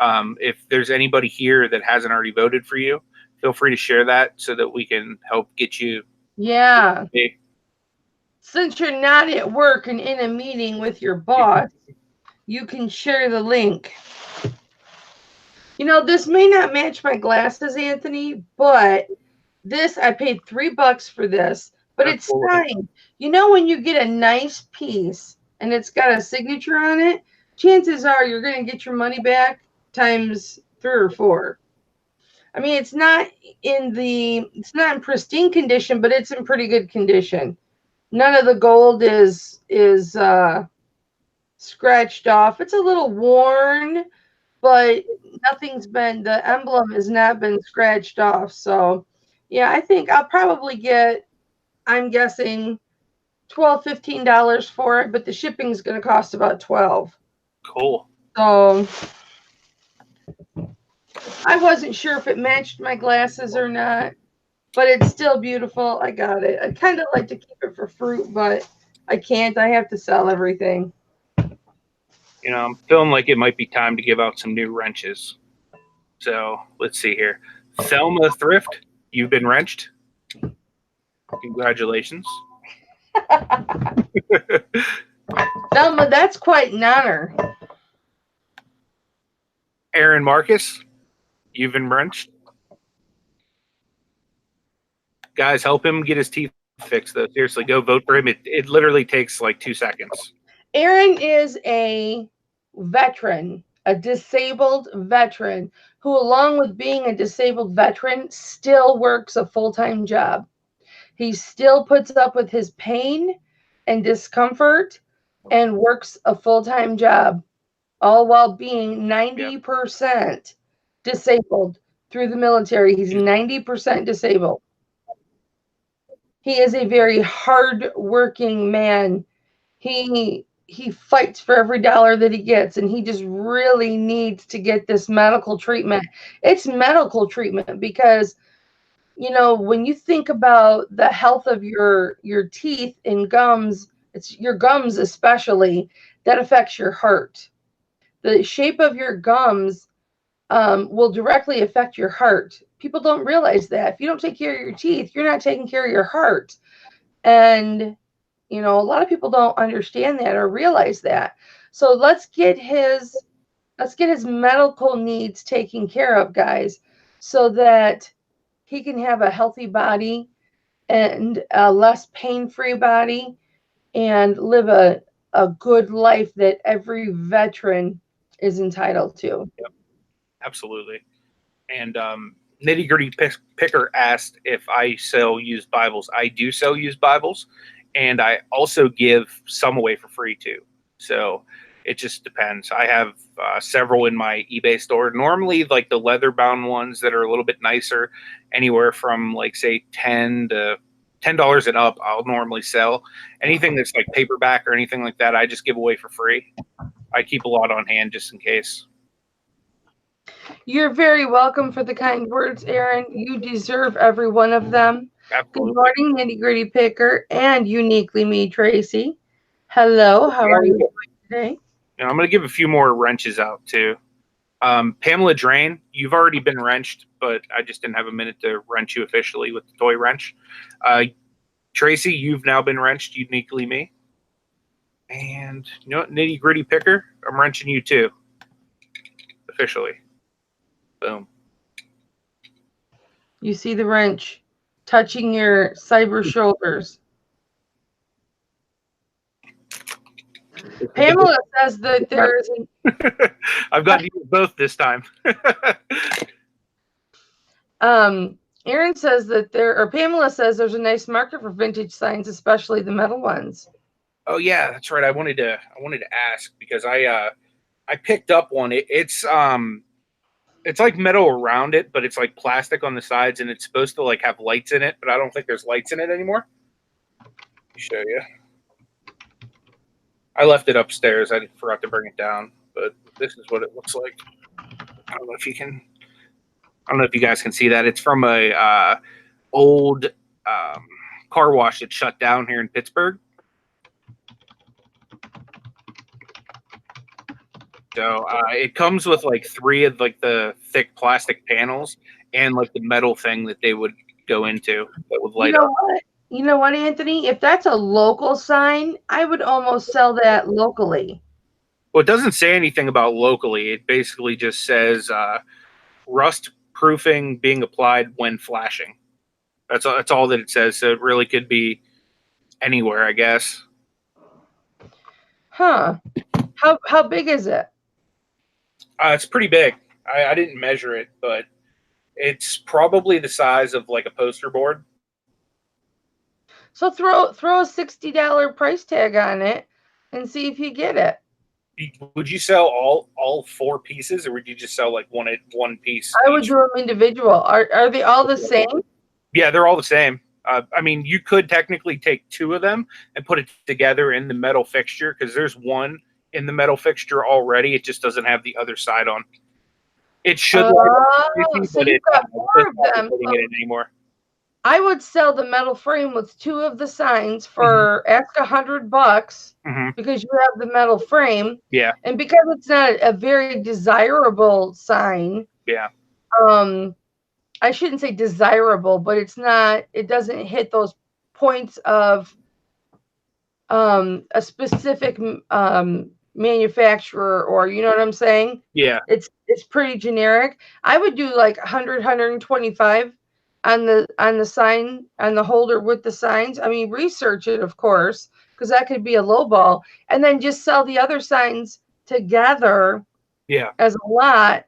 If there's anybody here that hasn't already voted for you, feel free to share that so that we can help get you. Yeah. Since you're not at work and in a meeting with your boss, you can share the link. You know, this may not match my glasses, Anthony, but this, I paid $3 for this, but it's fine. You know, when you get a nice piece and it's got a signature on it, chances are you're going to get your money back times 3 or 4. I mean, it's not in pristine condition, but it's in pretty good condition. None of the gold is scratched off. It's a little worn, but the emblem has not been scratched off. So, yeah, I think I'll probably get, I'm guessing, $12, $15 for it, but the shipping is going to cost about $12. Cool. So, I wasn't sure if it matched my glasses or not, but it's still beautiful. I got it. I kind of like to keep it for fruit, but I can't. I have to sell everything. You know, I'm feeling like it might be time to give out some new wrenches. So let's see here. Thelma Thrift, you've been wrenched. Congratulations. Thelma, that's quite an honor. Aaron Marcus, you've been wrenched. Guys, help him get his teeth fixed, though. Seriously, go vote for him. It literally takes like 2 seconds. Aaron is a veteran, a disabled veteran who, along with being a disabled veteran, still works a full-time job. He still puts up with his pain and discomfort and works a full-time job, all while being 90% disabled through the military. He's 90% disabled. He is a very hard-working man. He fights for every dollar that he gets, and he just really needs to get this medical treatment. It's medical treatment because, you know, when you think about the health of your teeth and gums, it's your gums especially, that affects your heart. The shape of your gums will directly affect your heart. People don't realize that. If you don't take care of your teeth, you're not taking care of your heart. And you know, a lot of people don't understand that or realize that. So let's get his medical needs taken care of, guys, so that he can have a healthy body and a less pain-free body and live a good life that every veteran is entitled to. Yep, absolutely. And Nitty Gritty Picker asked if I sell used Bibles. I do sell used Bibles, and I also give some away for free too. So it just depends. I have several in my eBay store. Normally, like the leather-bound ones that are a little bit nicer, anywhere from like say $10 and up, I'll normally sell. Anything that's like paperback or anything like that, I just give away for free. I keep a lot on hand just in case. You're very welcome for the kind words, Aaron. You deserve every one of them. Absolutely. Good morning, Nitty Gritty Picker, and uniquely me, Tracy. Hello, how are you doing today? You know, I'm going to give a few more wrenches out too. Pamela Drain, you've already been wrenched, but I just didn't have a minute to wrench you officially with the toy wrench. Tracy, you've now been wrenched, uniquely me. And you know what, Nitty Gritty Picker, I'm wrenching you too, officially. Boom. You see the wrench touching your cyber shoulders. Pamela says that there's I've got you both this time. Aaron says that Pamela says there's a nice market for vintage signs, especially the metal ones. Oh yeah, that's right. I wanted to ask because I picked up one. It's like metal around it, but it's like plastic on the sides, and it's supposed to like have lights in it, but I don't think there's lights in it anymore. Let me show you. I left it upstairs. I forgot to bring it down, but this is what it looks like. I don't know if you guys can see that. It's from a old car wash that shut down here in Pittsburgh. So it comes with like 3 of like the thick plastic panels and like the metal thing that they would go into that would light up. You know what, Anthony? If that's a local sign, I would almost sell that locally. Well, it doesn't say anything about locally. It basically just says rust proofing being applied when flashing. That's all that it says. So it really could be anywhere, I guess. Huh. How big is it? It's pretty big. I didn't measure it, but it's probably the size of like a poster board. So throw a $60 price tag on it and see if you get it. Would you sell all 4 pieces, or would you just sell like one piece? I would do them individual. Are they all the same? Yeah, they're all the same. I mean, you could technically take 2 of them and put it together in the metal fixture because there's one in the metal fixture already. It just doesn't have the other side on. It should look Oh, so but you've it got 4 does of not them. putting So it in anymore. I would sell the metal frame with 2 of the signs for ask $100 because you have the metal frame. Yeah. And because it's not a very desirable sign. Yeah. I shouldn't say desirable, but it's not, it doesn't hit those points of a specific manufacturer, or you know what I'm saying? Yeah. It's pretty generic. I would do like 100, 125 on the sign, on the holder with the signs. I mean, research it, of course, because that could be a low ball, and then just sell the other signs together. Yeah. As a lot,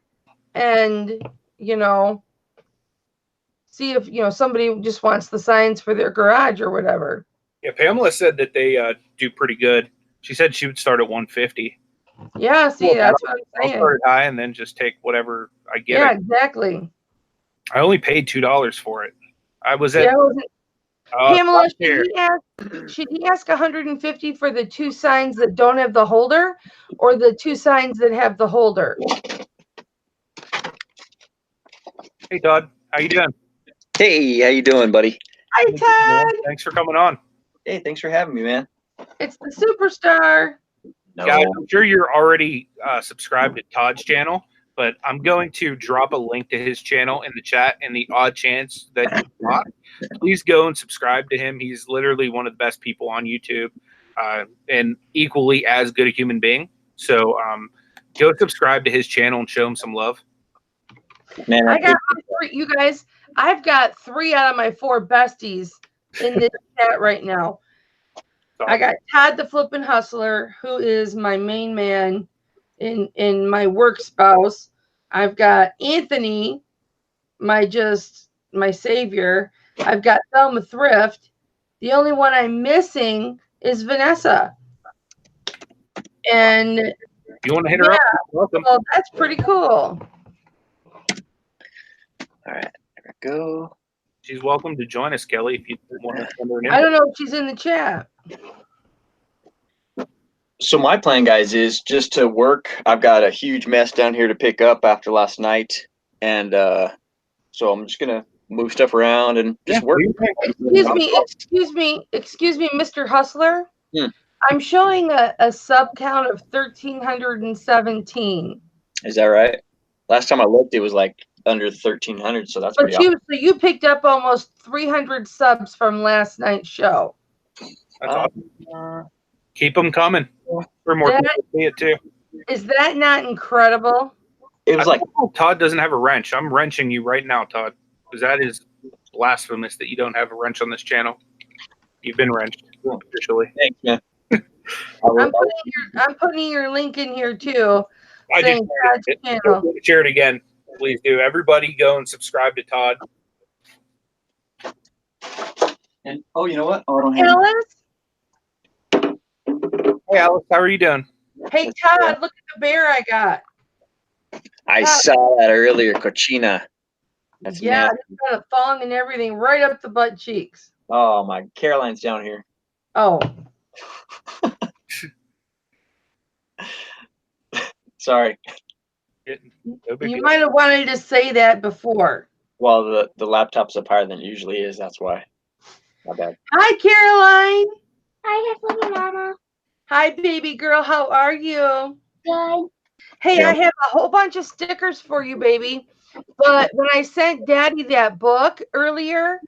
and see if somebody just wants the signs for their garage or whatever. Yeah, Pamela said that they do pretty good. She said she would start at 150. Yeah, see, that's what I'm I'll saying. start high and then just take whatever I get. Yeah, exactly. I only paid $2 for it. I was at Pamela, should he ask 150 for the 2 signs that don't have the holder, or the 2 signs that have the holder? Hey, Todd, how you doing? Hey, how you doing, buddy? Hi, Todd. Thanks for coming on. Hey, thanks for having me, man. It's the superstar. No. Guys, I'm sure you're already subscribed to Todd's channel, but I'm going to drop a link to his channel in the chat, and the odd chance that you're not, please go and subscribe to him. He's literally one of the best people on YouTube, and equally as good a human being. So go subscribe to his channel and show him some love. Man, you guys, I've got 3 out of my 4 besties in this chat right now. I got Todd the Flippin' Hustler, who is my main man in my work spouse. I've got Anthony, my savior. I've got Thelma Thrift. The only one I'm missing is Vanessa. And you want to hit her up? Welcome. Well, that's pretty cool. All right, there we go. She's welcome to join us, Kelly, if you want to send her an I don't know if she's in the chat. So my plan, guys, is just to work. I've got a huge mess down here to pick up after last night, and so I'm just gonna move stuff around and just work. Excuse me, Mr. Hustler. I'm showing a sub count of 1,317. Is that right? Last time I looked, it was like under 1,300, so that's pretty awesome. So you picked up almost 300 subs from last night's show. That's awesome. Keep them coming. For more people to see it too. Is that not incredible? It was like Todd doesn't have a wrench. I'm wrenching you right now, Todd, because that is blasphemous that you don't have a wrench on this channel. You've been wrenched officially. Thanks, man. I'm putting your link in here too. I just share it again. Please do. Everybody go and subscribe to Todd. And you know what? Oh, I don't have Alice? Hey, Alice, how are you doing? Hey, Todd, look at the bear I got. I saw that earlier, Cochina. That's it's got a thong and everything right up the butt cheeks. Oh, my Caroline's down here. Oh. Sorry. You might have wanted to say that before. Well, the laptop's up higher than it usually is. That's why. My bad. Hi, Caroline. Hi, Flippin Mamma. Hi, baby girl. How are you? Good. Hey, I have a whole bunch of stickers for you, baby. But when I sent Daddy that book earlier,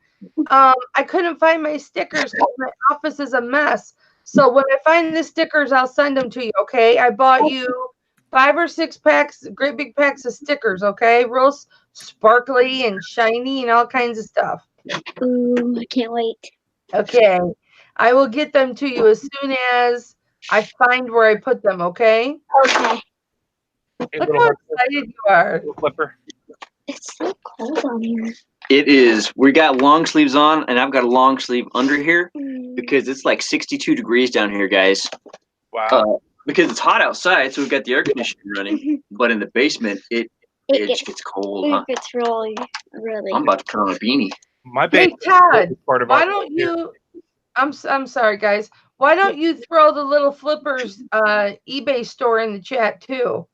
I couldn't find my stickers because my office is a mess. So when I find the stickers, I'll send them to you, okay? I bought you 5 or 6 packs, great big packs of stickers, okay? Real sparkly and shiny and all kinds of stuff. Ooh, I can't wait. Okay. I will get them to you as soon as I find where I put them, okay? Okay. Look how excited you are. Flipper. It's so cold on here. It is. We got long sleeves on, and I've got a long sleeve under here because it's like 62 degrees down here, guys. Wow. Because it's hot outside, so we've got the air conditioning running. But in the basement, it gets cold. It gets really. I'm about to put on a beanie. Hey, Todd, why don't you... I'm sorry, guys. Why don't you throw the Little Flippers eBay store in the chat, too?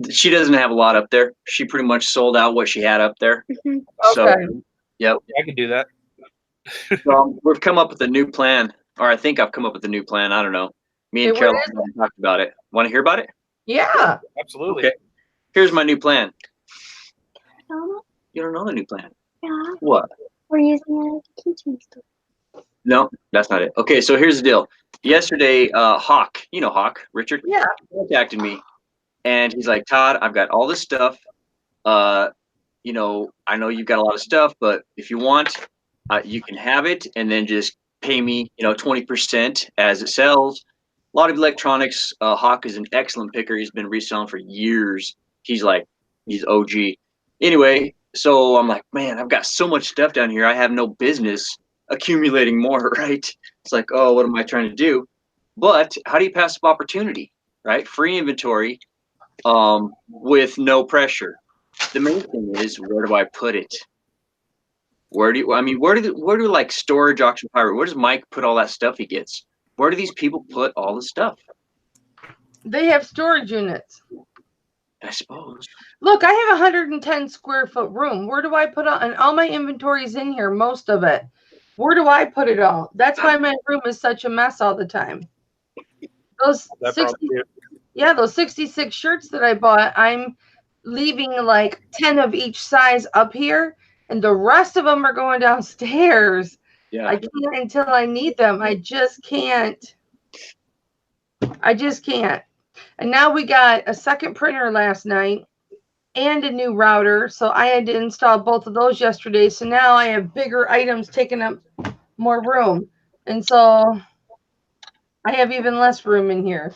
She doesn't have a lot up there. She pretty much sold out what she had up there. Mhm. So, Okay. yep. Yeah, I could do that. We've come up with a new plan, or I think I've come up with a new plan. I don't know. Me and Okay, what Caroline talked about it. Want to hear about it? Yeah. Absolutely. Okay. Here's my new plan. Mama, You don't know the new plan. yeah, What? we're using a kitchen store. No, that's not it. Okay, so here's the deal. Yesterday, Hawk, you know Hawk, Richard, Yeah. contacted me, and he's like, Todd, I've got all this stuff. You know, I know you've got a lot of stuff, but if you want, you can have it, and then just pay me, 20% as it sells. A lot of electronics. Hawk is an excellent picker. He's been reselling for years. He's OG. Anyway, so I'm like, man, I've got so much stuff down here. I have no business accumulating more, right? It's like, oh, what am I trying to do? But how do you pass up opportunity, right? Free inventory, with no pressure. The main thing is, where do I put it? Where do like storage auction pirate? Where does Mike put all that stuff he gets? Where do these people put all the stuff? They have storage units. I suppose. Look, I have 110 square foot room. Where do I put and all my inventory's in here, most of it. Where do I put it all? That's why my room is such a mess all the time. Those That 60, probably those 66 shirts that I bought, I'm leaving like 10 of each size up here, and the rest of them are going downstairs. Yeah. I can't until I need them. I just can't. And now we got a second printer last night and a new router. So I had to install both of those yesterday. So now I have bigger items taking up more room. And so I have even less room in here.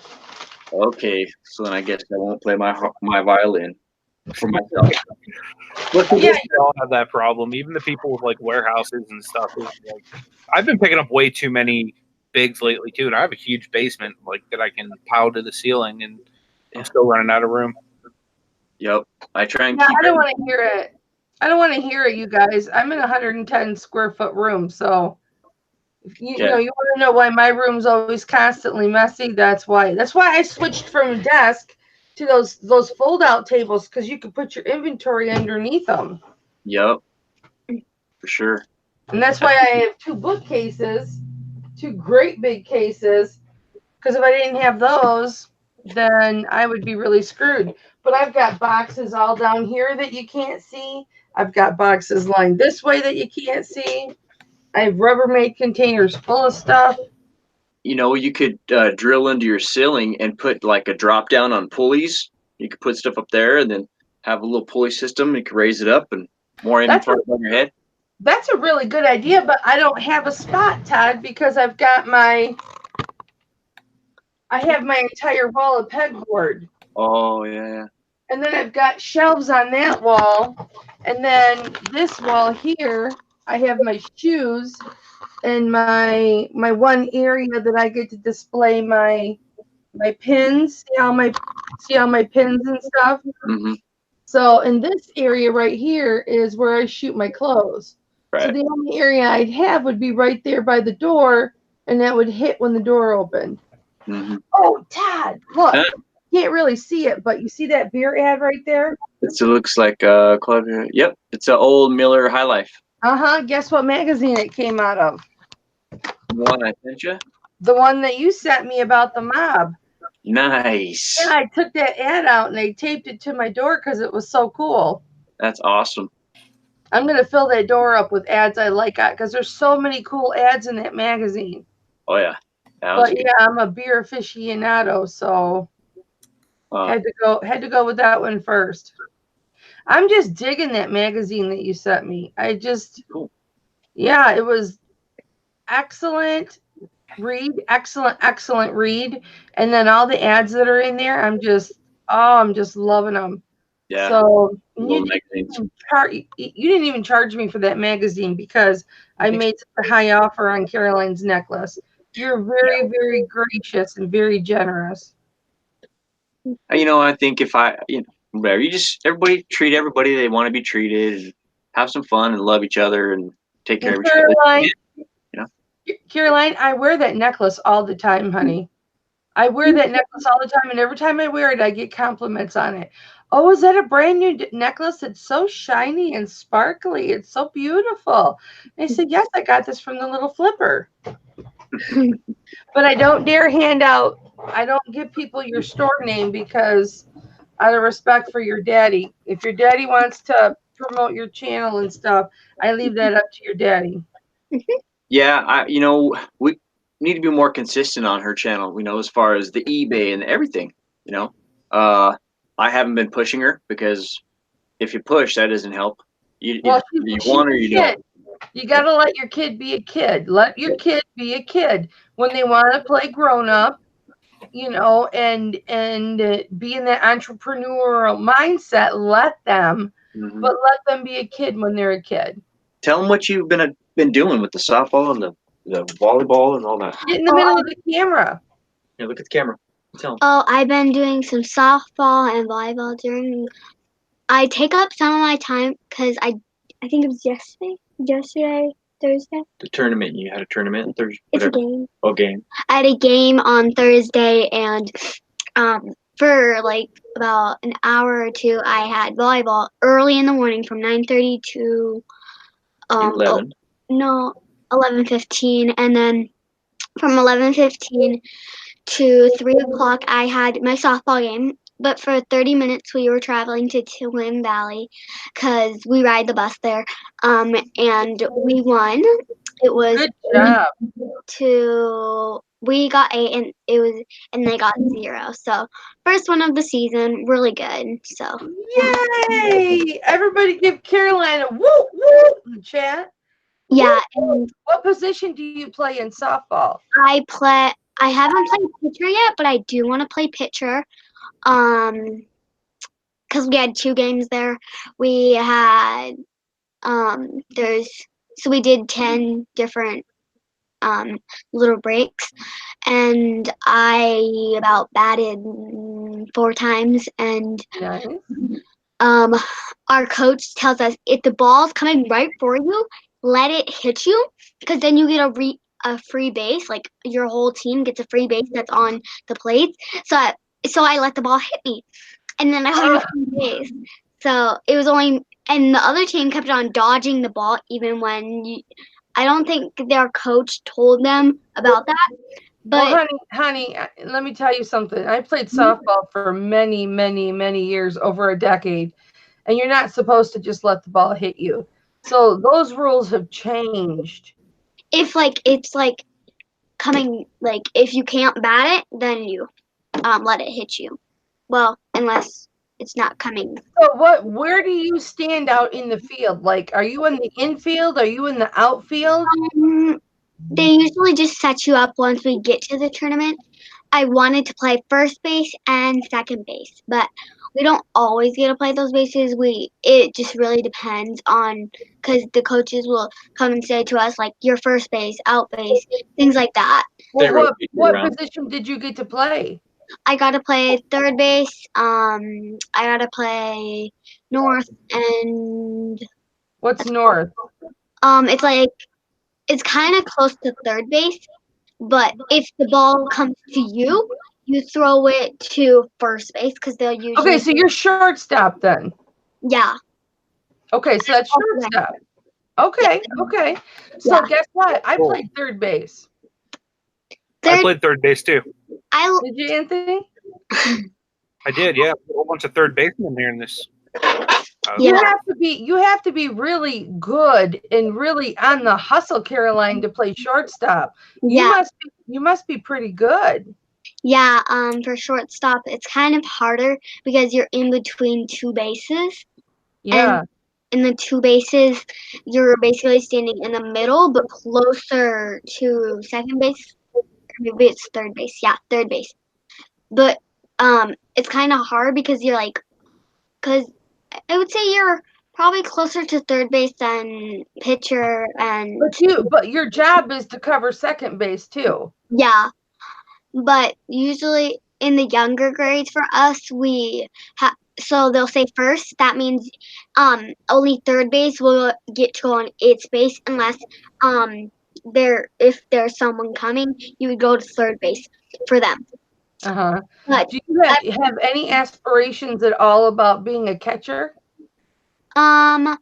Okay, so then I guess I won't play my violin for myself. Yeah. we all have that problem. Even the people with like warehouses and stuff. Like, I've been picking up way too many bigs lately too, and I have a huge basement like that I can pile to the ceiling, and I'm still running out of room. Yep, I try and Yeah, keep. I don't want to hear it. I don't want to hear it, you guys. I'm in a 110 square foot room, so if you want to know why my room's always constantly messy. That's why. That's why I switched from a desk to those fold out tables, because you can put your inventory underneath them. Yep, for sure. And that's why I have two bookcases, two great big cases, because if I didn't have those, then I would be really screwed. But I've got boxes all down here that you can't see. I've got boxes lined this way that you can't see. I have Rubbermaid containers full of stuff. You could drill into your ceiling and put like a drop down on pulleys. You could put stuff up there and then have a little pulley system. You could raise it up and more inventory on your head. That's a really good idea, but I don't have a spot, Todd, because I have my entire wall of pegboard. Oh yeah. And then I've got shelves on that wall. And then this wall here, I have my shoes and my one area that I get to display my pins. See all my pins and stuff. Mm-hmm. So in this area right here is where I shoot my clothes. Right. So the only area I'd have would be right there by the door, and that would hit when the door opened. Mm-hmm. Oh, Todd, look. Can't really see it, but you see that beer ad right there? It looks like a club. Yep, it's an old Miller High Life. Guess what magazine it came out of? The one I sent you? The one that you sent me about the mob. Nice. And I took that ad out and I taped it to my door because it was so cool. That's awesome. I'm going to fill that door up with ads I like, because there's so many cool ads in that magazine. Oh, yeah. But yeah, I'm a beer aficionado, so had to go with that one first. I'm just digging that magazine that you sent me. Cool. Yeah, it was excellent read, excellent read. And then all the ads that are in there, I'm just loving them. Yeah. So you didn't even charge me for that magazine because I made such a high offer on Caroline's necklace. You're very, very gracious and very generous. I think if whatever, everybody treat everybody they want to be treated, and have some fun and love each other and take care of each other. Caroline, I wear that necklace all the time, honey. I wear that necklace all the time, and every time I wear it, I get compliments on it. Oh, is that a brand new necklace? It's so shiny and sparkly. It's so beautiful. And I said, yes, I got this from the little flipper. But I don't dare hand out. I don't give people your store name because out of respect for your daddy. If your daddy wants to promote your channel and stuff, I leave that up to your daddy. Yeah, we need to be more consistent on her channel, as far as the eBay and everything, I haven't been pushing her because if you push, that doesn't help. You want or you don't. You got to let your kid be a kid. Let your kid be a kid when they want to play grown up, and be in that entrepreneurial mindset. Let them, but let them be a kid when they're a kid. Tell them what you've been doing with the softball and the volleyball and all that. Get in the middle of the camera. Yeah, look at the camera. Tell them. Oh, I've been doing some softball and volleyball I take up some of my time because I think it was yesterday, Thursday. The tournament. You had a tournament on Thursday? It's a game. Oh, game. I had a game on Thursday, and for like about an hour or two, I had volleyball early in the morning from 9:30 to 11. 11:15, and then from 11:15 to 3 o'clock, I had my softball game. But for 30 minutes, we were traveling to Tulane Valley because we ride the bus there, and we won. It was good job. We got 8, and they got 0. So first one of the season, really good. So yay! Everybody give Caroline a whoop whoop in the chat. yeah. And what position do you play in softball? I haven't played pitcher yet, but I do want to play pitcher. Because we had 2 games there. We had so we did 10 different little breaks, and I about batted 4 times, and nice. Our coach tells us if the ball's coming right for you, let it hit you, because then you get a free base, like your whole team gets a free base that's on the plates. So I let the ball hit me, and then I got a free base. So it was only, and the other team kept on dodging the ball, even when I don't think their coach told them about that. But well, honey, let me tell you something. I played softball for many, many, many years, over a decade, and you're not supposed to just let the ball hit you. So those rules have changed. If it's coming, if you can't bat it, then you let it hit you. Well, unless it's not coming. So where do you stand out in the field? Like, are you in the infield? Are you in the outfield? They usually just set you up once we get to the tournament. I wanted to play first base and second base, but we don't always get to play those bases. It just really depends on, because the coaches will come and say to us, like, your first base, out base, things like that. Well, what position did you get to play? I got to play third base. I got to play north, and what's north? It's kind of close to third base, but if the ball comes to you, you throw it to first base, because they'll usually. Okay, so you're shortstop then. Yeah. Okay, so that's shortstop. Okay, okay. So guess what? I played third base. I played third base too. Did you, Anthony? I did, yeah. A whole bunch of third basemen here in this. You have to be really good and really on the hustle, Caroline, to play shortstop. Yeah. You must be pretty good. Yeah, for shortstop, it's kind of harder because you're in between 2 bases. Yeah. And in the 2 bases, you're basically standing in the middle, but closer to second base. Maybe it's third base. Yeah, third base. But it's kind of hard because because I would say you're probably closer to third base than pitcher, and. But your job is to cover second base too. Yeah, but usually in the younger grades for us, so they'll say first. That means only third base will get to go on its base unless if there's someone coming, you would go to third base for them. But Do you have any aspirations at all about being a catcher? I've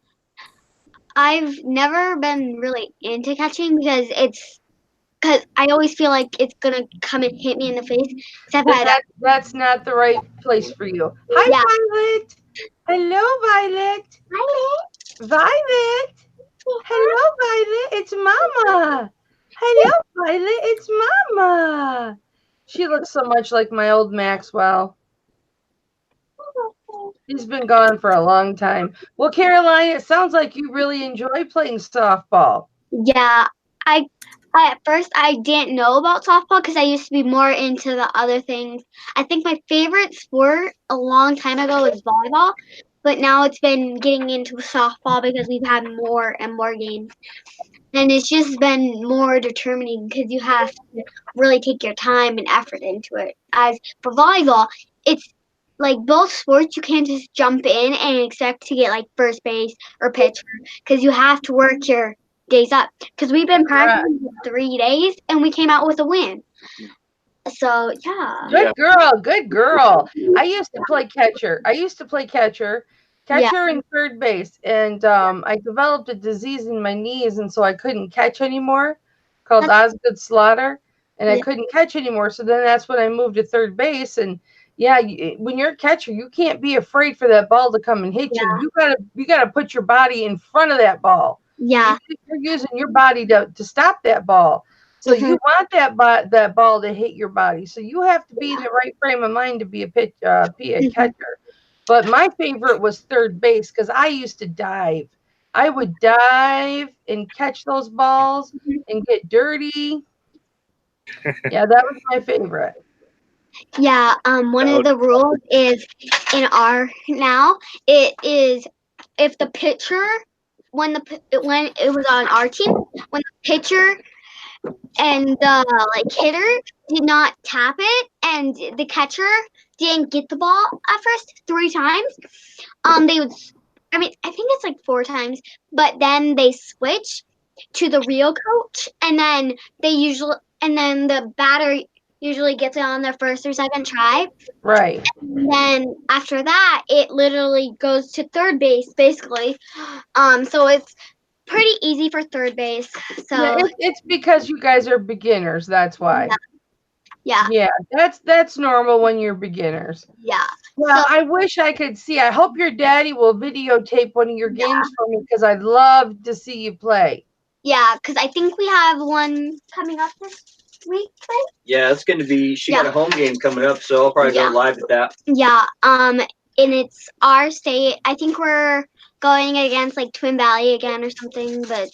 never been really into catching because I always feel like it's gonna come and hit me in the face. 'Cause I've had That's not the right place for you. Hi, Yeah. Violet. Hello, Violet. Violet. Hello, Violet. It's Mama. Hello, Violet. It's Mama. She looks so much like my old Maxwell. He's been gone for a long time. Well, Caroline, it sounds like you really enjoy playing softball. Yeah, I at first I didn't know about softball because I used to be more into the other things. I think my favorite sport a long time ago was volleyball, but now it's been getting into softball because we've had more and more games. And it's just been more determining because you have to really take your time and effort into it. As for volleyball, it's like both sports, you can't just jump in and expect to get like first base or pitcher because you have to work your days up. Because we've been practicing for 3 days and we came out with a win. So yeah. Good girl, good girl. I used to play catcher. Catcher and third base, and I developed a disease in my knees, and so I couldn't catch anymore, called Osgood Slaughter, and I couldn't catch anymore. So then that's when I moved to third base, and yeah, when you're a catcher, you can't be afraid for that ball to come and hit you. You gotta put your body in front of that ball. Yeah. You're using your body to stop that ball. So you want that ball to hit your body. So you have to be in the right frame of mind to be a catcher. But my favorite was third base because I used to dive. I would dive and catch those balls and get dirty. Yeah, that was my favorite. Yeah, one of the rules is in our now it is if the pitcher when it was on our team when the pitcher and the like hitter did not tap it and the catcher didn't get the ball at first 3 times, they would I mean I think it's like 4 times, but then they switch to the real coach and then the batter usually gets it on their first or second try. Right. And then after that, it literally goes to third base, basically. So it's pretty easy for third base. So yeah, it's because you guys are beginners. That's why. Yeah. Yeah, that's normal when you're beginners. Yeah. Well, I wish I could see. I hope your daddy will videotape one of your games for me because I'd love to see you play. Yeah, because I think we have one coming up this week, right? Yeah, it's going to be. She got a home game coming up, so I'll probably go live at that. Yeah. And it's our state. I think we're going against like Twin Valley again or something. But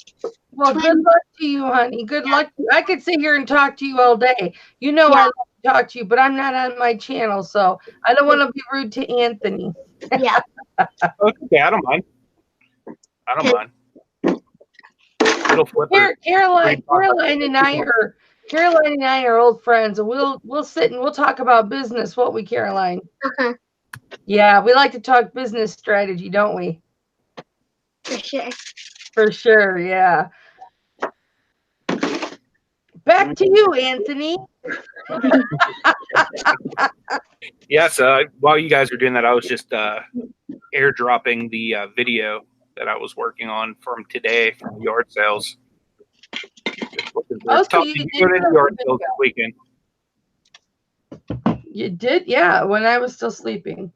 well, good luck to you, honey. Good luck. I could sit here and talk to you all day. You know I love to talk to you, but I'm not on my channel, so I don't want to be rude to Anthony. Yeah. Okay, I don't mind. Little flipper. Caroline and I are old friends, and we'll sit and we'll talk about business, won't we, Caroline? Uh-huh. Yeah, we like to talk business strategy, don't we? For sure. For sure, yeah. Back to you, Anthony. Yes, while you guys were doing that, I was just airdropping the video that I was working on from today from yard sales. So you did yard sales this weekend. You did? Yeah, when I was still sleeping.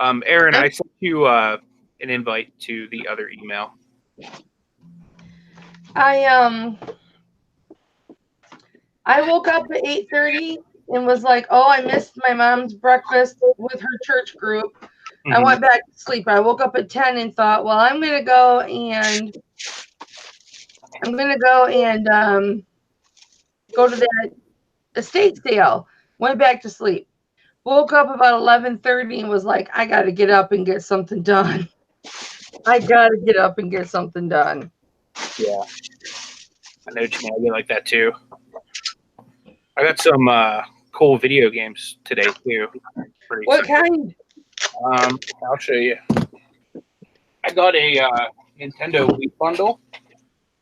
Aaron, I sent you an invite to the other email. I woke up at 8:30 and was like, oh, I missed my mom's breakfast with her church group. I went back to sleep. I woke up at 10 and thought, well, I'm gonna go and go to that estate sale. Went back to sleep. Woke up about 11:30 and was like, I got to get up and get something done. I got to get up and get something done. Yeah. I know you might be like that too. I got some cool video games today too. What kind? I'll show you. I got a Nintendo Wii bundle.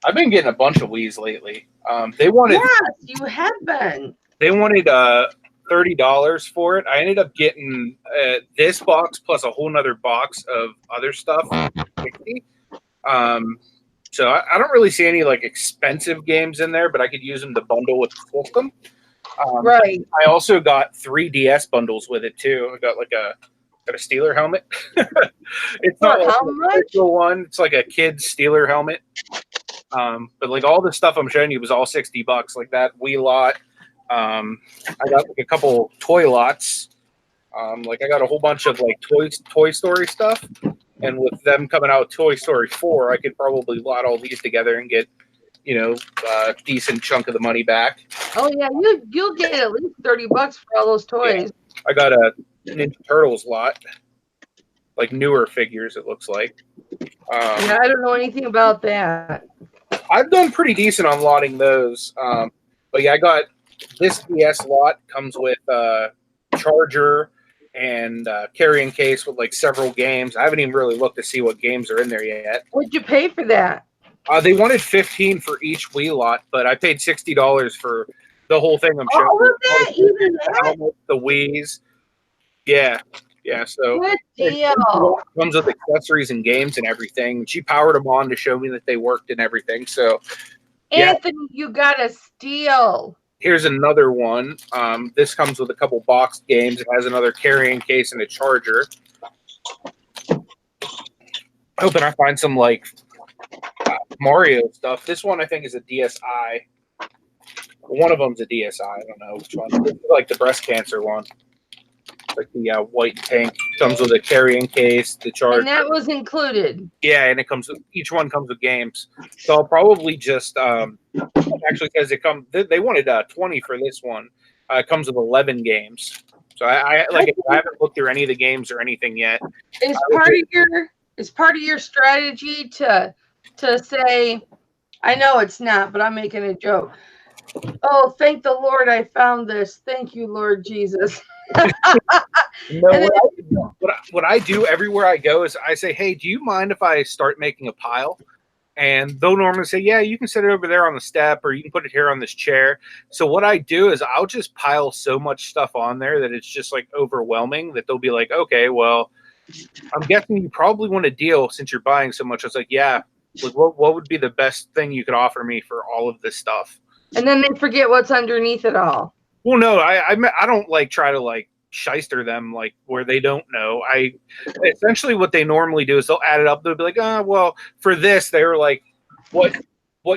I've been getting a bunch of Wiis lately. They wanted Yes, you have been. They wanted $30 for it. I ended up getting this box plus a whole nother box of other stuff for $60. So I don't really see any like expensive games in there, but I could use them to bundle with the system. Right. I also got 3 DS bundles with it too. I got like a Steeler helmet. It's not like how an much? official one. It's like a kid's Steeler helmet. But like all the stuff I'm showing you was all $60. Like that Wii lot. I got like a couple toy lots. Like I got a whole bunch of like Toy Story stuff. And with them coming out with Toy Story 4, I could probably lot all these together and get, a decent chunk of the money back. Oh yeah, you'll get at least $30 for all those toys. Yeah. I got a Ninja Turtles lot, like newer figures. It looks like. Yeah, I don't know anything about that. I've done pretty decent on lotting those. But yeah, I got this DS lot comes with charger and carrying case with like several games. I haven't even really looked to see what games are in there yet. What'd you pay for that? They wanted $15 for each Wii lot, but I paid $60 for the whole thing. I'm showing All of that, even that? the Wii's. Yeah. So Good deal. it comes with accessories and games and everything. She powered them on to show me that they worked and everything. So, yeah. Anthony, you got a steal. Here's another one. This comes with a couple boxed games. It has another carrying case and a charger. Hoping I find some like Mario stuff. This one I think is a DSi. One of them's a DSi. I don't know which one. It's like the breast cancer one. Like the white tank. Comes with a carrying case, the charger. And that was included. Yeah, and it comes with each one comes with games. So I'll probably just actually says it come. They wanted 20 for this one. It comes with 11 games. So I haven't looked through any of the games or anything yet. Is part of your strategy to say, I know it's not, but I'm making a joke. Oh, thank the Lord I found this. Thank you, Lord Jesus. What I do everywhere I go is I say, hey, do you mind if I start making a pile? And they'll normally say, yeah, you can set it over there on the step or you can put it here on this chair. So what I do is I'll just pile so much stuff on there that it's just like overwhelming that they'll be like, okay, well, I'm guessing you probably want a deal since you're buying so much. I was like, yeah, like what would be the best thing you could offer me for all of this stuff? And then they forget what's underneath it all. Well, no, I don't like try to like shyster them like where they don't know. I essentially what they normally do is they'll add it up. They'll be like, oh, well, for this, they were like, what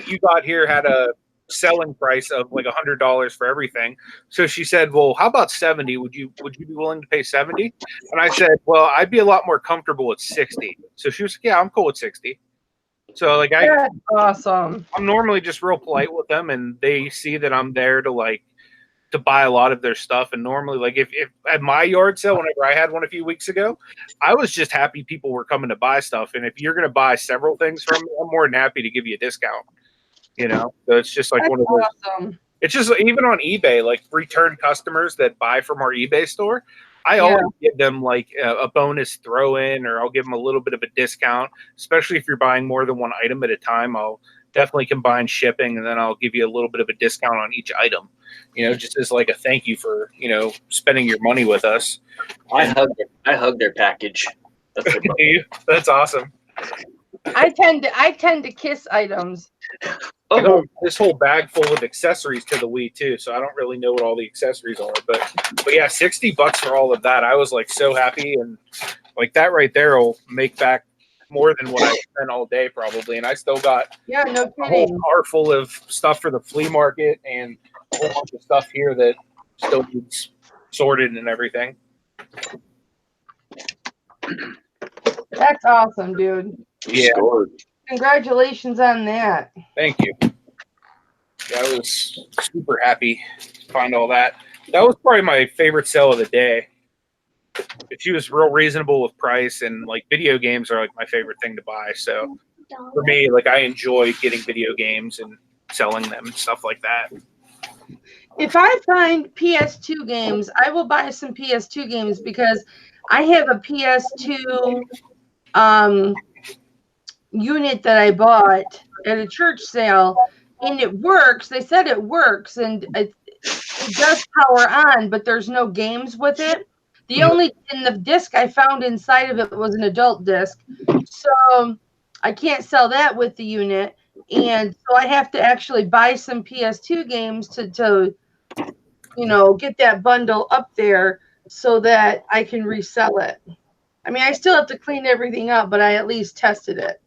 you got here had a selling price of like $100 for everything. So she said, well, how about 70? Would you be willing to pay 70? And I said, well, I'd be a lot more comfortable with 60. So she was like, yeah, I'm cool with 60. So like That's awesome. I'm normally just real polite with them, and they see that I'm there to buy a lot of their stuff. And normally, like if at my yard sale, whenever I had one a few weeks ago, I was just happy people were coming to buy stuff. And if you're going to buy several things from me, I'm more than happy to give you a discount. So it's just like That's one of those. awesome. It's just even on eBay, like return customers that buy from our eBay store, I always give them like a bonus throw in, or I'll give them a little bit of a discount, especially if you're buying more than one item at a time. I'll definitely combine shipping, and then I'll give you a little bit of a discount on each item, just as like a thank you for, spending your money with us. I hug their package. That's awesome. I tend to kiss items. This whole bag full of accessories to the Wii too, so I don't really know what all the accessories are, but yeah, $60 for all of that. I was like so happy, and like that right there will make back more than what I spent all day probably, and I still got no a kidding. whole car full of stuff for the flea market and a whole bunch of stuff here that still needs sorted and everything. That's awesome, dude. Yeah. Congratulations on that. Thank you. I was super happy to find all that. That was probably my favorite sale of the day. She was real reasonable with price, and like video games are like my favorite thing to buy. So for me, like I enjoy getting video games and selling them and stuff like that. If I find PS2 games, I will buy some PS2 games because I have a PS2 unit that I bought at a church sale, and it works. They said it works, and it does power on, but there's no games with it. The only in the disc I found inside of it was an adult disc, so I can't sell that with the unit, and so I have to actually buy some PS2 games to get that bundle up there so that I can resell it. I mean, I still have to clean everything up, but I at least tested it.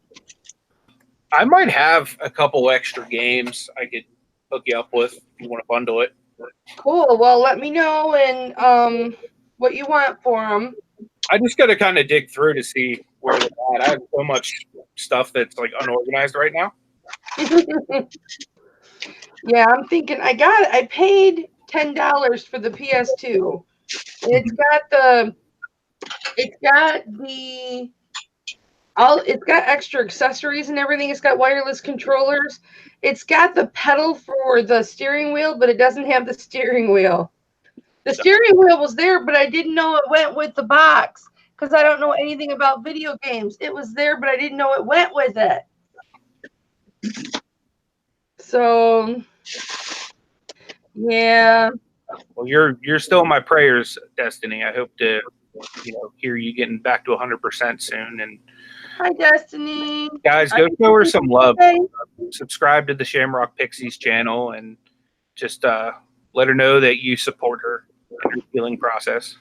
I might have a couple extra games I could hook you up with if you want to bundle it. Cool. Well, let me know and what you want for them. I just got to kind of dig through to see where they're at. I have so much stuff that's like unorganized right now. Yeah, I'm thinking I paid $10 for the PS2. And it's got extra accessories and everything. It's got wireless controllers. It's got the pedal for the steering wheel, but it doesn't have the steering wheel. The steering wheel was there, but I didn't know it went with the box because I don't know anything about video games. It was there, but I didn't know it went with it. So, yeah. Well, you're still in my prayers, Destiny. I hope to hear you getting back to 100% soon. And Hi, Destiny. guys, go show her some love. Subscribe to the Shamrock Pixies channel and just let her know that you support her in her healing process.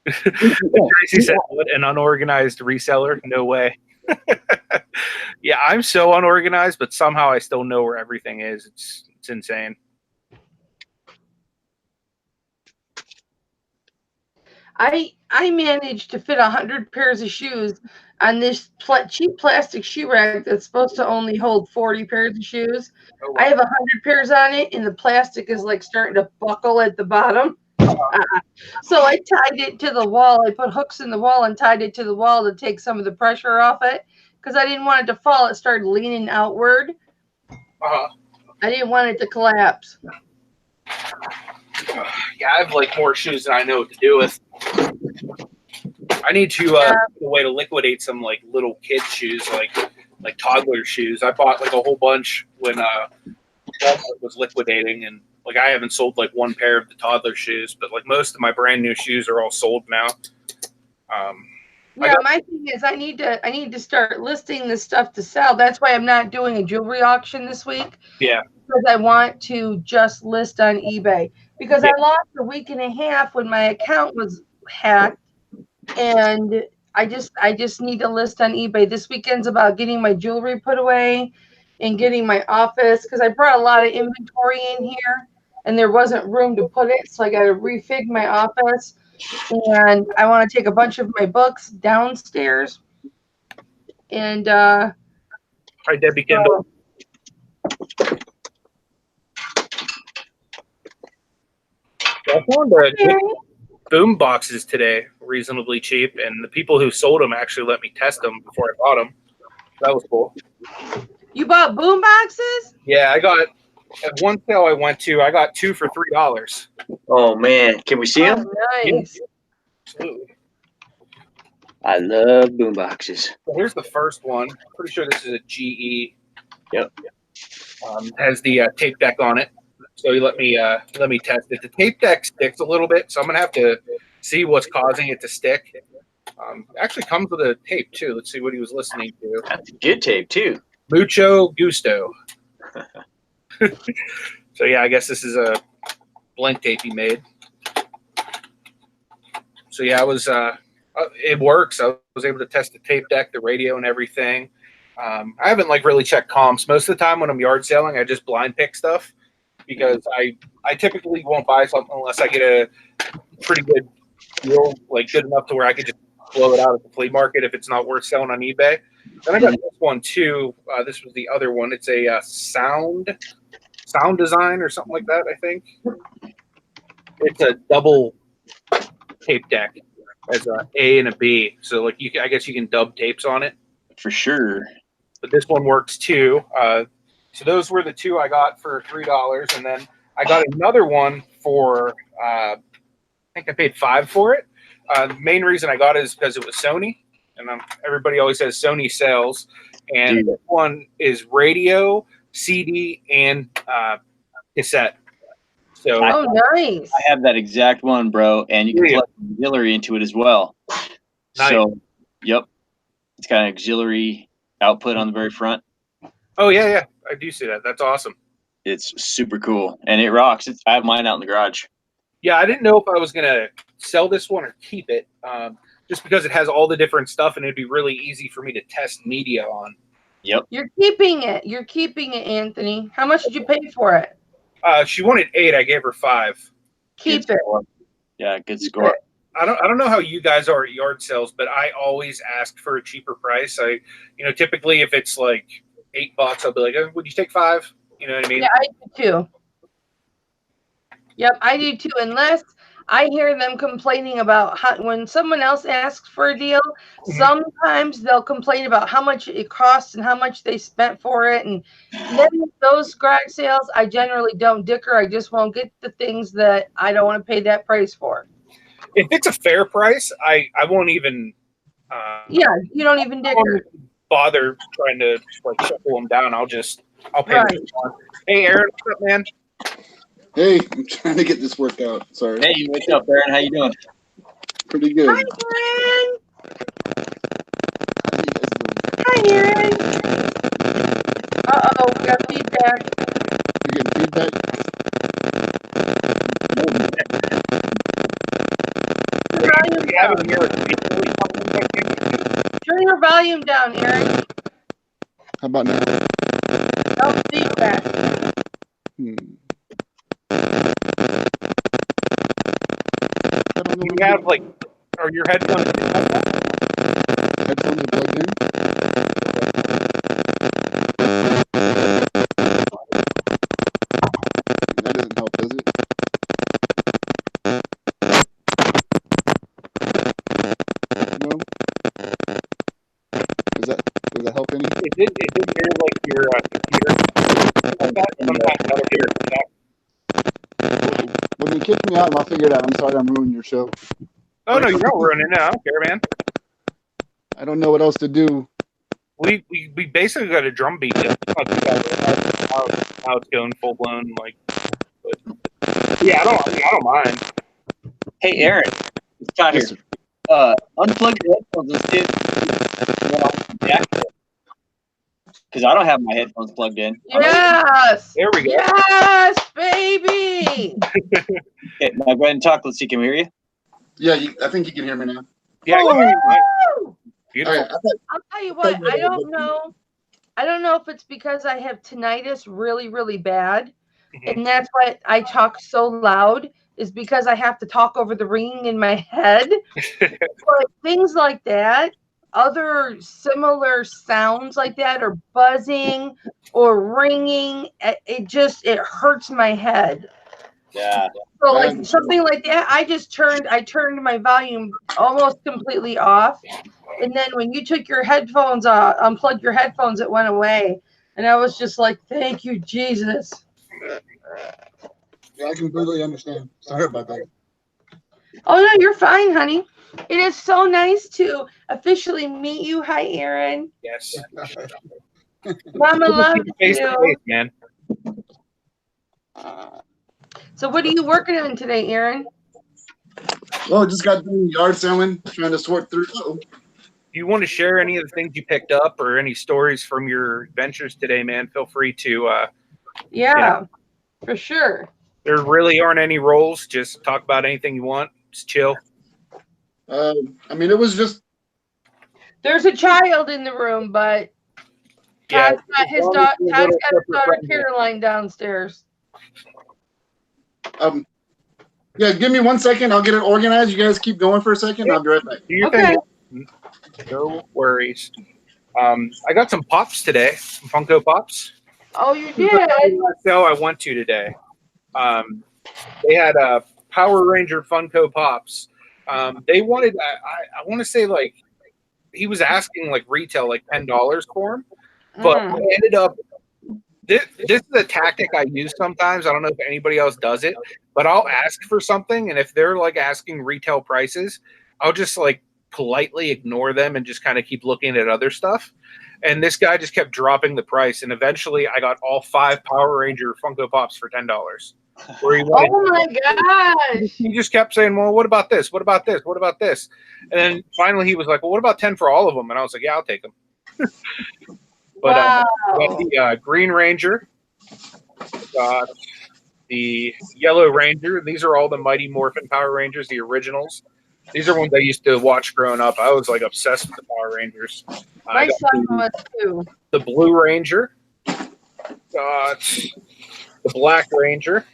Tracy said, "What, an unorganized reseller? No way." Yeah, I'm so unorganized, but somehow I still know where everything is. It's insane. I managed to fit 100 pairs of shoes on this cheap plastic shoe rack that's supposed to only hold 40 pairs of shoes. Oh, wow. I have 100 pairs on it, and the plastic is like starting to buckle at the bottom. So I tied it to the wall. I put hooks in the wall and tied it to the wall to take some of the pressure off it because I didn't want it to fall. It started leaning outward. I didn't want it to collapse. Yeah, I have like more shoes than I know what to do with. I need to find a way to liquidate some like little kid shoes, like toddler shoes. I bought like a whole bunch when Walmart was liquidating, and like I haven't sold like one pair of the toddler shoes, but like most of my brand new shoes are all sold now. My thing is I need to start listing this stuff to sell. That's why I'm not doing a jewelry auction this week. Yeah. Because I want to just list on eBay. Because I lost a week and a half when my account was hacked, and I just need to list on eBay. This weekend's about getting my jewelry put away and getting my office, because I brought a lot of inventory in here and there wasn't room to put it, so I got to refig my office. And I want to take a bunch of my books downstairs. And hi, Debbie Kendall. I found boom boxes today, reasonably cheap, and the people who sold them actually let me test them before I bought them. That was cool. You bought boom boxes? Yeah, I got at one sale I went to. I got 2 for $3. Oh man, can we see them? Nice. Absolutely. I love boom boxes. So here's the first one. Pretty sure this is a GE. Yep. Has the tape deck on it. So you let me test it. The tape deck sticks a little bit, so I'm gonna have to see what's causing it to stick. Actually comes with a tape too. Let's see what he was listening to. That's a good tape too. Mucho gusto. So yeah, I guess this is a blank tape he made. So yeah, it works. I was able to test the tape deck, the radio, and everything. I haven't like really checked comps. Most of the time when I'm yard selling, I just blind pick stuff because I typically won't buy something unless I get a pretty good deal, like good enough to where I could just blow it out at the flea market if it's not worth selling on eBay. Then I got this one too. This was the other one. It's a sound design or something like that, I think. It's a double tape deck as a A and a B. So like I guess you can dub tapes on it. For sure. But this one works too. So those were the two I got for $3, and then I got another one for I think I paid $5 for it. The main reason I got it is because it was Sony, and everybody always says Sony sells. And this one is radio, CD, and cassette. So Oh, nice. I have that exact one, bro, and you can Yeah. plug auxiliary into it as well. Nice. So, yep, it's got an auxiliary output on the very front. Oh yeah, I do see that. That's awesome. It's super cool, and it rocks. I have mine out in the garage. Yeah, I didn't know if I was gonna sell this one or keep it, just because it has all the different stuff, and it'd be really easy for me to test media on. Yep. You're keeping it. You're keeping it, Anthony. How much did you pay for it? She wanted 8. I gave her 5. Keep Good it. score. Yeah, good score. I don't know how you guys are at yard sales, but I always ask for a cheaper price. Typically if it's like $8, I'll be like, oh, would you take 5? You know what I mean? Yeah, I do too. Yep, I do too. Unless I hear them complaining about when someone else asks for a deal, sometimes they'll complain about how much it costs and how much they spent for it. And then those garage sales, I generally don't dicker. I just won't get the things that I don't want to pay that price for. If it's a fair price, I won't even. Yeah, you don't even I won't dicker. even bother trying to like shuffle them down. I'll pay. Right. Them. Hey, Aaron, what's up, man? Hey, I'm trying to get this worked out. Sorry. Hey, what's up, Aaron? How you doing? Pretty good. Hi, Aaron. Hi, Aaron. Uh-oh, we got feedback. You getting feedback? Turn your volume down, Aaron. How about now? Oh, feedback. I don't know. You have like, are your headphones? Headphones are plugged in. That doesn't help, does it? No. Does that help any? It did hear like your computer. Well, then kick me out and I'll figure it out. I'm sorry I'm ruining your show. Oh no, you're not ruining it. I don't care, man. I don't know what else to do. We basically got a drum beat. How it's going full blown like. But, yeah, I don't mind. Hey, Aaron, it's Todd Yes, here. sir. Unplug your headphones and see because I don't have my headphones plugged in. Yes. There we go. Yes, baby. Okay, now go ahead and talk. Let's see. Can we hear you? Yeah, I think you can hear me now. Yeah, Woo! beautiful. All right, I'll tell you what, I don't know if it's because I have tinnitus really, really bad. Mhm. And that's why I talk so loud, is because I have to talk over the ringing in my head. But things like that, other similar sounds like that, or buzzing or ringing, it hurts my head. Yeah. So like something like that, I turned my volume almost completely off. And then when you took your headphones off, unplugged your headphones, it went away. And I was just like, thank you, Jesus. Yeah, I completely understand. Sorry about that. Oh no, you're fine, honey. It is so nice to officially meet you. Hi, Aaron. Yes. Mama loves Face to you. face, man. So what are you working on today, Aaron? Well, just got done yard selling, trying to sort through. Do you want to share any of the things you picked up or any stories from your adventures today, man? Feel free to. Yeah, for sure. There really aren't any roles. Just talk about anything you want. Just chill. I mean, it was just. There's a child in the room, but Yeah, Todd's got his daughter Caroline downstairs. Yeah, give me 1 second. I'll get it organized. You guys keep going for a second. I'll be right back. do your Okay. thing. No worries. I got some pops today, some Funko Pops. Oh, you did? Show I went to today. They had a Power Ranger Funko Pops. They wanted, I want to say like, he was asking like retail like $10 for them, but I ended up. This is a tactic I use sometimes. I don't know if anybody else does it, but I'll ask for something, and if they're like asking retail prices, I'll just like politely ignore them and just kind of keep looking at other stuff. And this guy just kept dropping the price, and eventually I got all 5 Power Ranger Funko Pops for $10. Where he wanted, Oh my gosh! he just kept saying, "Well, what about this? What about this? What about this?" And then finally he was like, "Well, what about 10 for all of them?" And I was like, "Yeah, I'll take them." But Wow. I got the Green Ranger, got the Yellow Ranger. These are all the Mighty Morphin Power Rangers, the originals. These are ones I used to watch growing up. I was like obsessed with the Power Rangers. I My got son was too. the Blue Ranger, got the Black Ranger,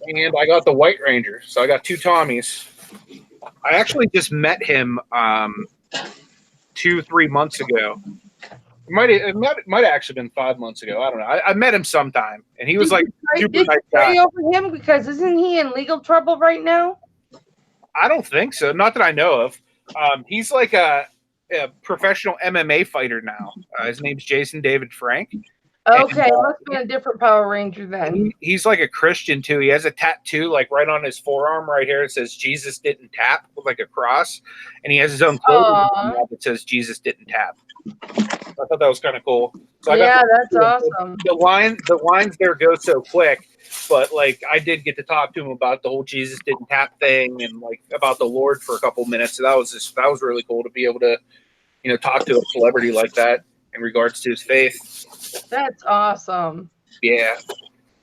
and I got the White Ranger. So I got 2 Tommies. I actually just met him 2-3 months ago. It might have actually been 5 months ago. I don't know. I met him sometime, and he was like super Did nice you pray guy. over him because isn't he in legal trouble right now? I don't think so. Not that I know of. He's like a professional MMA fighter now. His name's Jason David Frank. Okay, must have been a different Power Ranger then. He's like a Christian too. He has a tattoo like right on his forearm right here. It says Jesus didn't tap with like a cross, and he has his own clothing that says Jesus didn't tap. I thought that was kind of cool. So That's awesome. The lines there go so quick, but like I did get to talk to him about the whole Jesus didn't tap thing and like about the Lord for a couple minutes. So that was really cool to be able to, talk to a celebrity like that in regards to his faith. That's awesome. Yeah,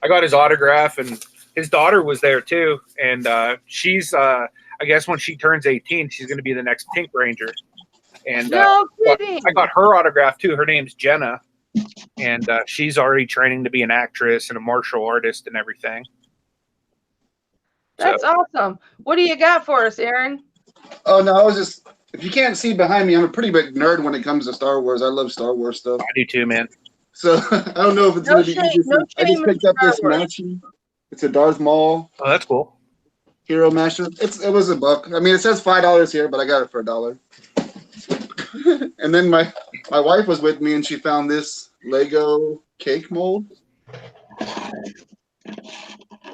I got his autograph, and his daughter was there too. And she's, I guess, when she turns 18, she's going to be the next Pink Ranger. And No kidding. I got her autograph too. Her name's Jenna, and she's already training to be an actress and a martial artist and everything. That's awesome. What do you got for us, Aaron? Oh no, I was just. If you can't see behind me, I'm a pretty big nerd when it comes to Star Wars. I love Star Wars stuff. I do too, man. So I don't know if it's going to be easy. I just picked up this matchy. It's a Darth Maul. Oh, that's cool. Hero Master. It was $1. I mean, it says $5 here, but I got it for $1. And then my wife was with me, and she found this Lego cake mold. And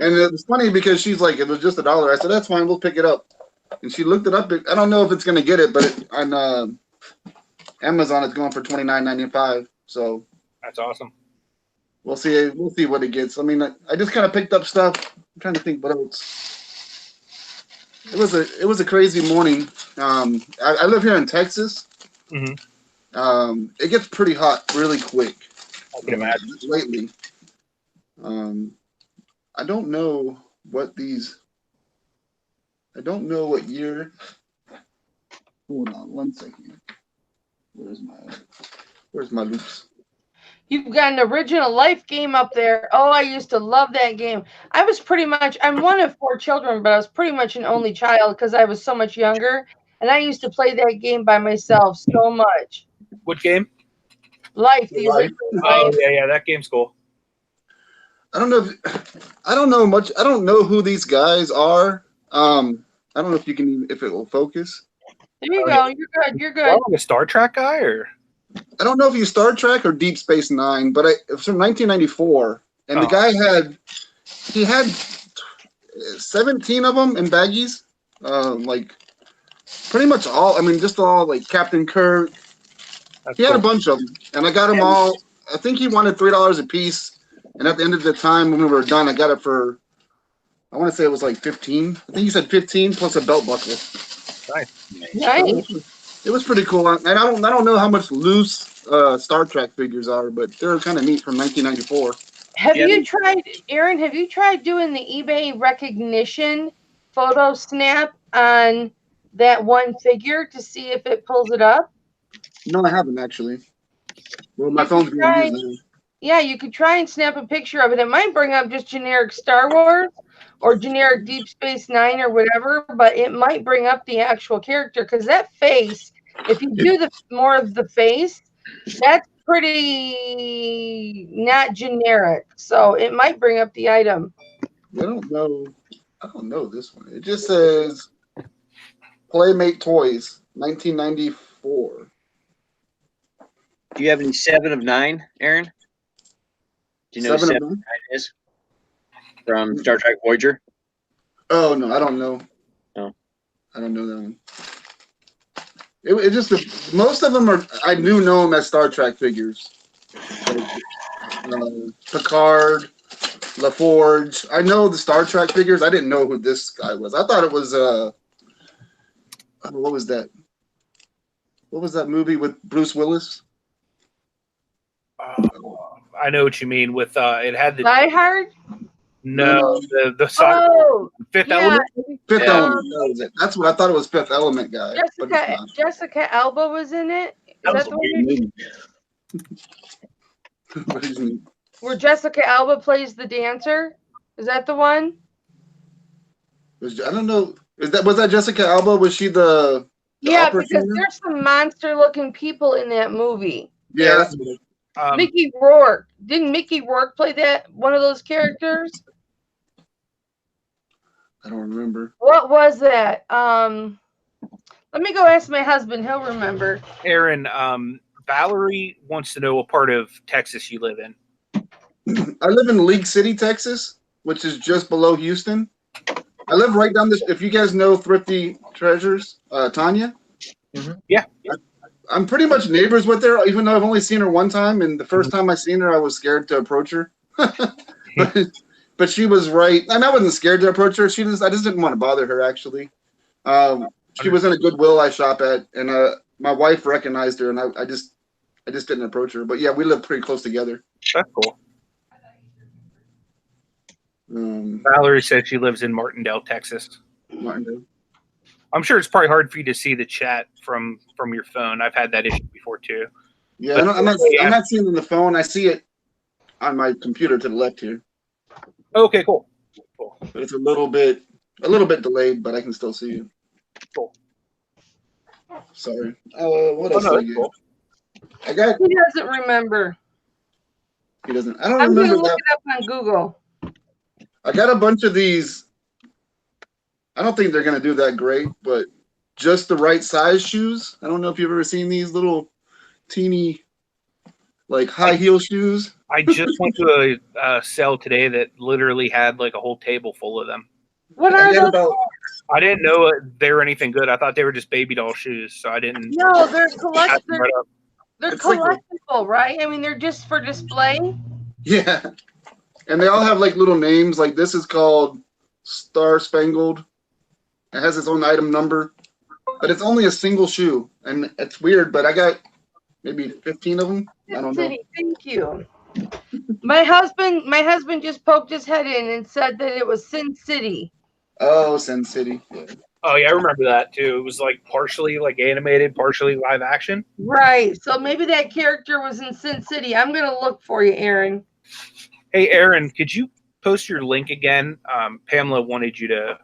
it was funny because she's like, it was just $1. I said, that's fine, we'll pick it up. And she looked it up. I don't know if it's going to get it, but on Amazon it's going for $29.95. So that's awesome. We'll see. We'll see what it gets. I mean, I just kind of picked up stuff. I'm trying to think what else. It was a crazy morning. I live here in Texas. Mm-hmm. It gets pretty hot really quick. I can imagine. Lately. I don't know what these. I don't know what year. Hold on 1 second. Where's my loops? You've got an original life game up there. Oh, I used to love that game. I'm one of 4 children, but I was pretty much an only child because I was so much younger. And I used to play that game by myself so much. What game? Life. The original Oh, Life. yeah, that game's cool. I don't know much. I don't know who these guys are. I don't know if it will focus. There you go. You're good. You're good. Are you a Star Trek guy or? I don't know if he's Star Trek or Deep Space Nine, but it's from 1994, and the guy had 17 of them in baggies, like pretty much all. I mean, just all like Captain Kirk. He had a bunch of them, and I got them all. I think he wanted $3 a piece, and at the end of the time when we were done, I got it for. I want to say it was like 15. I think he said 15 plus a belt buckle. Nice. It was pretty cool, and I don't know how much loose Star Trek figures are, but they're kind of neat from 1994. Aaron? Have you tried doing the eBay recognition photo snap on that one figure to see if it pulls it up? No, I haven't actually. Well, my phone's being used now. Yeah, you could try and snap a picture of it. It might bring up just generic Star Wars or generic Deep Space Nine or whatever, but it might bring up the actual character because that face, if you do more of the face, that's pretty not generic. So it might bring up the item. I don't know this one. It just says Playmate Toys, 1994. Do you have any 7 of 9, Aaron? Do you know 7 of 9 is? From Star Trek Voyager? Oh, no, I don't know. Oh. I don't know that one. It just most of them are. I knew know them as Star Trek figures. Like, Picard, LaForge. I know the Star Trek figures. I didn't know who this guy was. I thought it was what was that? What was that movie with Bruce Willis? I know what you mean. With it had the Die Hard? no the soccer Fifth Element. Fifth Element. That was it. That's what I thought it was. Fifth Element guy. Jessica Alba was in it. Is that the one? What do you mean? Where Jessica Alba plays the dancer? Is that the one? I don't know. Was that Jessica Alba? Was she the yeah, because there's some monster-looking people in that movie. Yeah, that's Mickey Rourke. Didn't Mickey Rourke play that one of those characters? I don't remember. What was that? Let me go ask my husband. He'll remember. Aaron, Valerie wants to know what part of Texas you live in. I live in League City, Texas, which is just below Houston. I live right down this. If you guys know Thrifty Treasures, Tanya. Mm-hmm. Yeah. I'm pretty much neighbors with her, even though I've only seen her one time. And the first time I seen her, I was scared to approach her. but she was right. And I wasn't scared to approach her. I just didn't want to bother her, actually. She was in a Goodwill I shop at, and my wife recognized her, and I just didn't approach her. But yeah, we live pretty close together. That's cool. Valerie says she lives in Martindale, Texas. Martindale. I'm sure it's probably hard for you to see the chat from your phone. I've had that issue before too. Yeah, I'm not seeing it on the phone. I see it on my computer to the left here. Okay, cool. But it's a little bit delayed, but I can still see you. Cool. Sorry. What else? Cool. He doesn't remember. He doesn't. I don't remember that. I'm gonna look it up on Google. I got a bunch of these. I don't think they're going to do that great, but just the right size shoes. I don't know if you've ever seen these little teeny, like high heel shoes. I just went to a sale today that literally had like a whole table full of them. What are those? I didn't know they were anything good. I thought they were just baby doll shoes, so I didn't. No, they're collectible. They're collectible, right? I mean, they're just for display. Yeah. And they all have like little names. Like this is called Star Spangled. It has its own item number, but it's only a single shoe, and it's weird. But I got maybe 15 of them. I don't know. Thank you. My husband just poked his head in and said that it was Sin City. Oh, Sin City. Yeah. Oh yeah, I remember that too. It was like partially like animated, partially live action. Right. So maybe that character was in Sin City. I'm gonna look for you, Aaron. Hey, Aaron, could you post your link again? Pamela wanted you to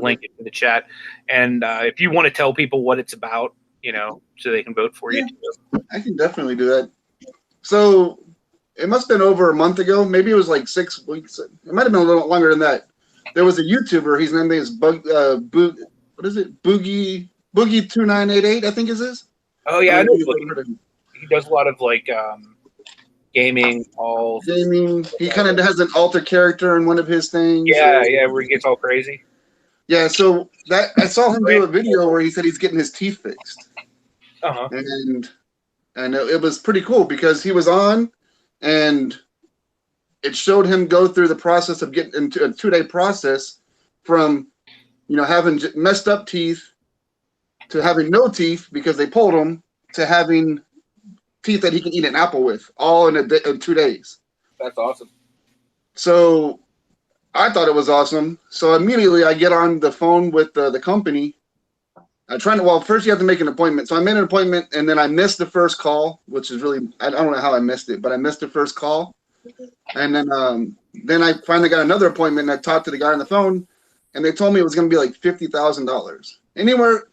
link it to the chat. And if you want to tell people what it's about, so they can vote for you. Too. I can definitely do that. So it must have been over a month ago. Maybe it was like 6 weeks. It might have been a little longer than that. There was a YouTuber. His name is what is it? Boogie 2988, I think is his. Oh, yeah. I know. He does a lot of like gaming. He kind of has an alter character in one of his things. Yeah, where he gets all crazy. Yeah, so that I saw him do a video where he said he's getting his teeth fixed. Uh-huh. And it was pretty cool because he was on and it showed him go through the process of getting into a 2-day process from, having messed up teeth to having no teeth because they pulled them to having teeth that he can eat an apple with, all in 2 days. That's awesome. So I thought it was awesome. So immediately I get on the phone with the company. First you have to make an appointment. So I made an appointment and then I missed the first call, which is really, I don't know how I missed it, but I missed the first call. And then I finally got another appointment and I talked to the guy on the phone and they told me it was going to be like $50,000. Anywhere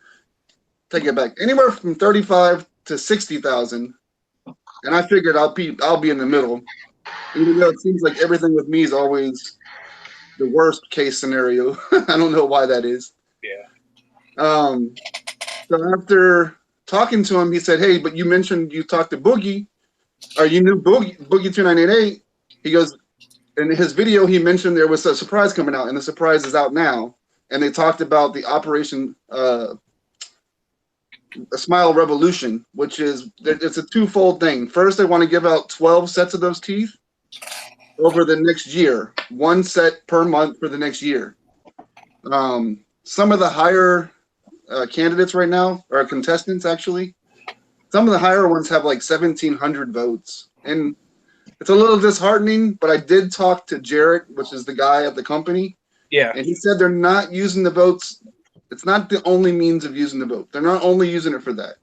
from 35 to 60,000. And I figured I'll be in the middle. Even though it seems like everything with me is always the worst case scenario. I don't know why that is. Yeah. So after talking to him, he said, "Hey, but you mentioned you talked to Boogie, or you knew Boogie 2988." He goes, in his video, he mentioned there was a surprise coming out, and the surprise is out now. And they talked about the Operation a Smile Revolution, which is it's a twofold thing. First, they want to give out 12 sets of those teeth over the next year, 1 set per month for the next year. Some of the higher candidates right now, or contestants actually, some of the higher ones have like 1,700 votes. And it's a little disheartening, but I did talk to Jarrett, which is the guy at the company. Yeah. And he said they're not using the votes. It's not the only means of using the vote. They're not only using it for that.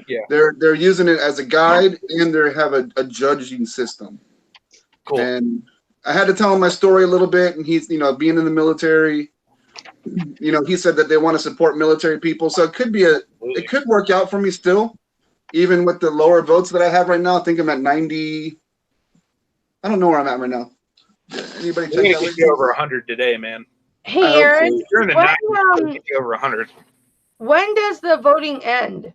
Yeah. They're using it as a guide, and they have a judging system. Cool. And I had to tell him my story a little bit, and he's, being in the military, he said that they want to support military people. So it could work out for me still, even with the lower votes that I have right now. I think I'm at 90. I don't know where I'm at right now. Anybody We're check gonna that? get you over 100 today, man. Hey, I hope so. Aaron, You're in the when, 90s, we'll get you over 100. when does the voting end?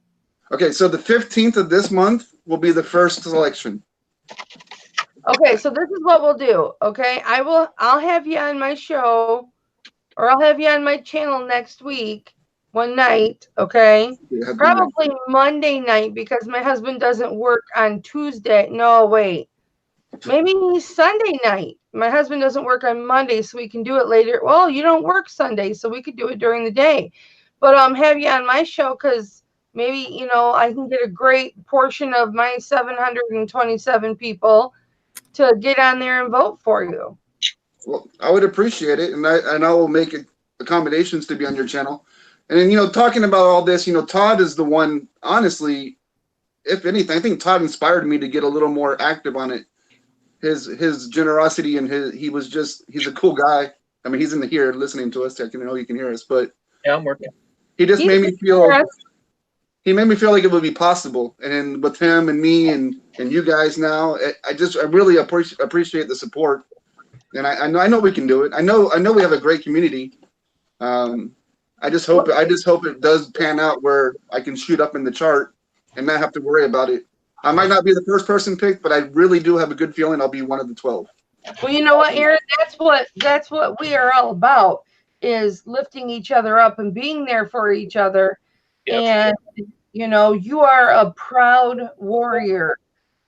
Okay, so the 15th of this month will be the first selection. Okay, so this is what we'll do. Okay, I'll have you on my show, or I'll have you on my channel next week, one night. Okay, probably Monday night, because my husband doesn't work on Tuesday. No, wait, maybe Sunday night. My husband doesn't work on Monday, so we can do it later. Well, you don't work Sunday, so we could do it during the day. But have you on my show, because maybe I can get a great portion of my 727 people to get on there and vote for you. Well, I would appreciate it, and I will make accommodations to be on your channel. And then, talking about all this, Todd is the one, honestly, if anything, I think Todd inspired me to get a little more active on it. His generosity and he's a cool guy. I mean, he's in here listening to us. I know he can hear us, but Yeah, I'm working. he just made me feel like it would be possible. And then with him and me and you guys now, I really appreciate the support. And I know we can do it. I know we have a great community. I just hope it does pan out where I can shoot up in the chart and not have to worry about it. I might not be the first person picked, but I really do have a good feeling I'll be one of the 12. Well, you know what, Aaron? That's what we are all about, is lifting each other up and being there for each other. Yep. And you are a proud warrior,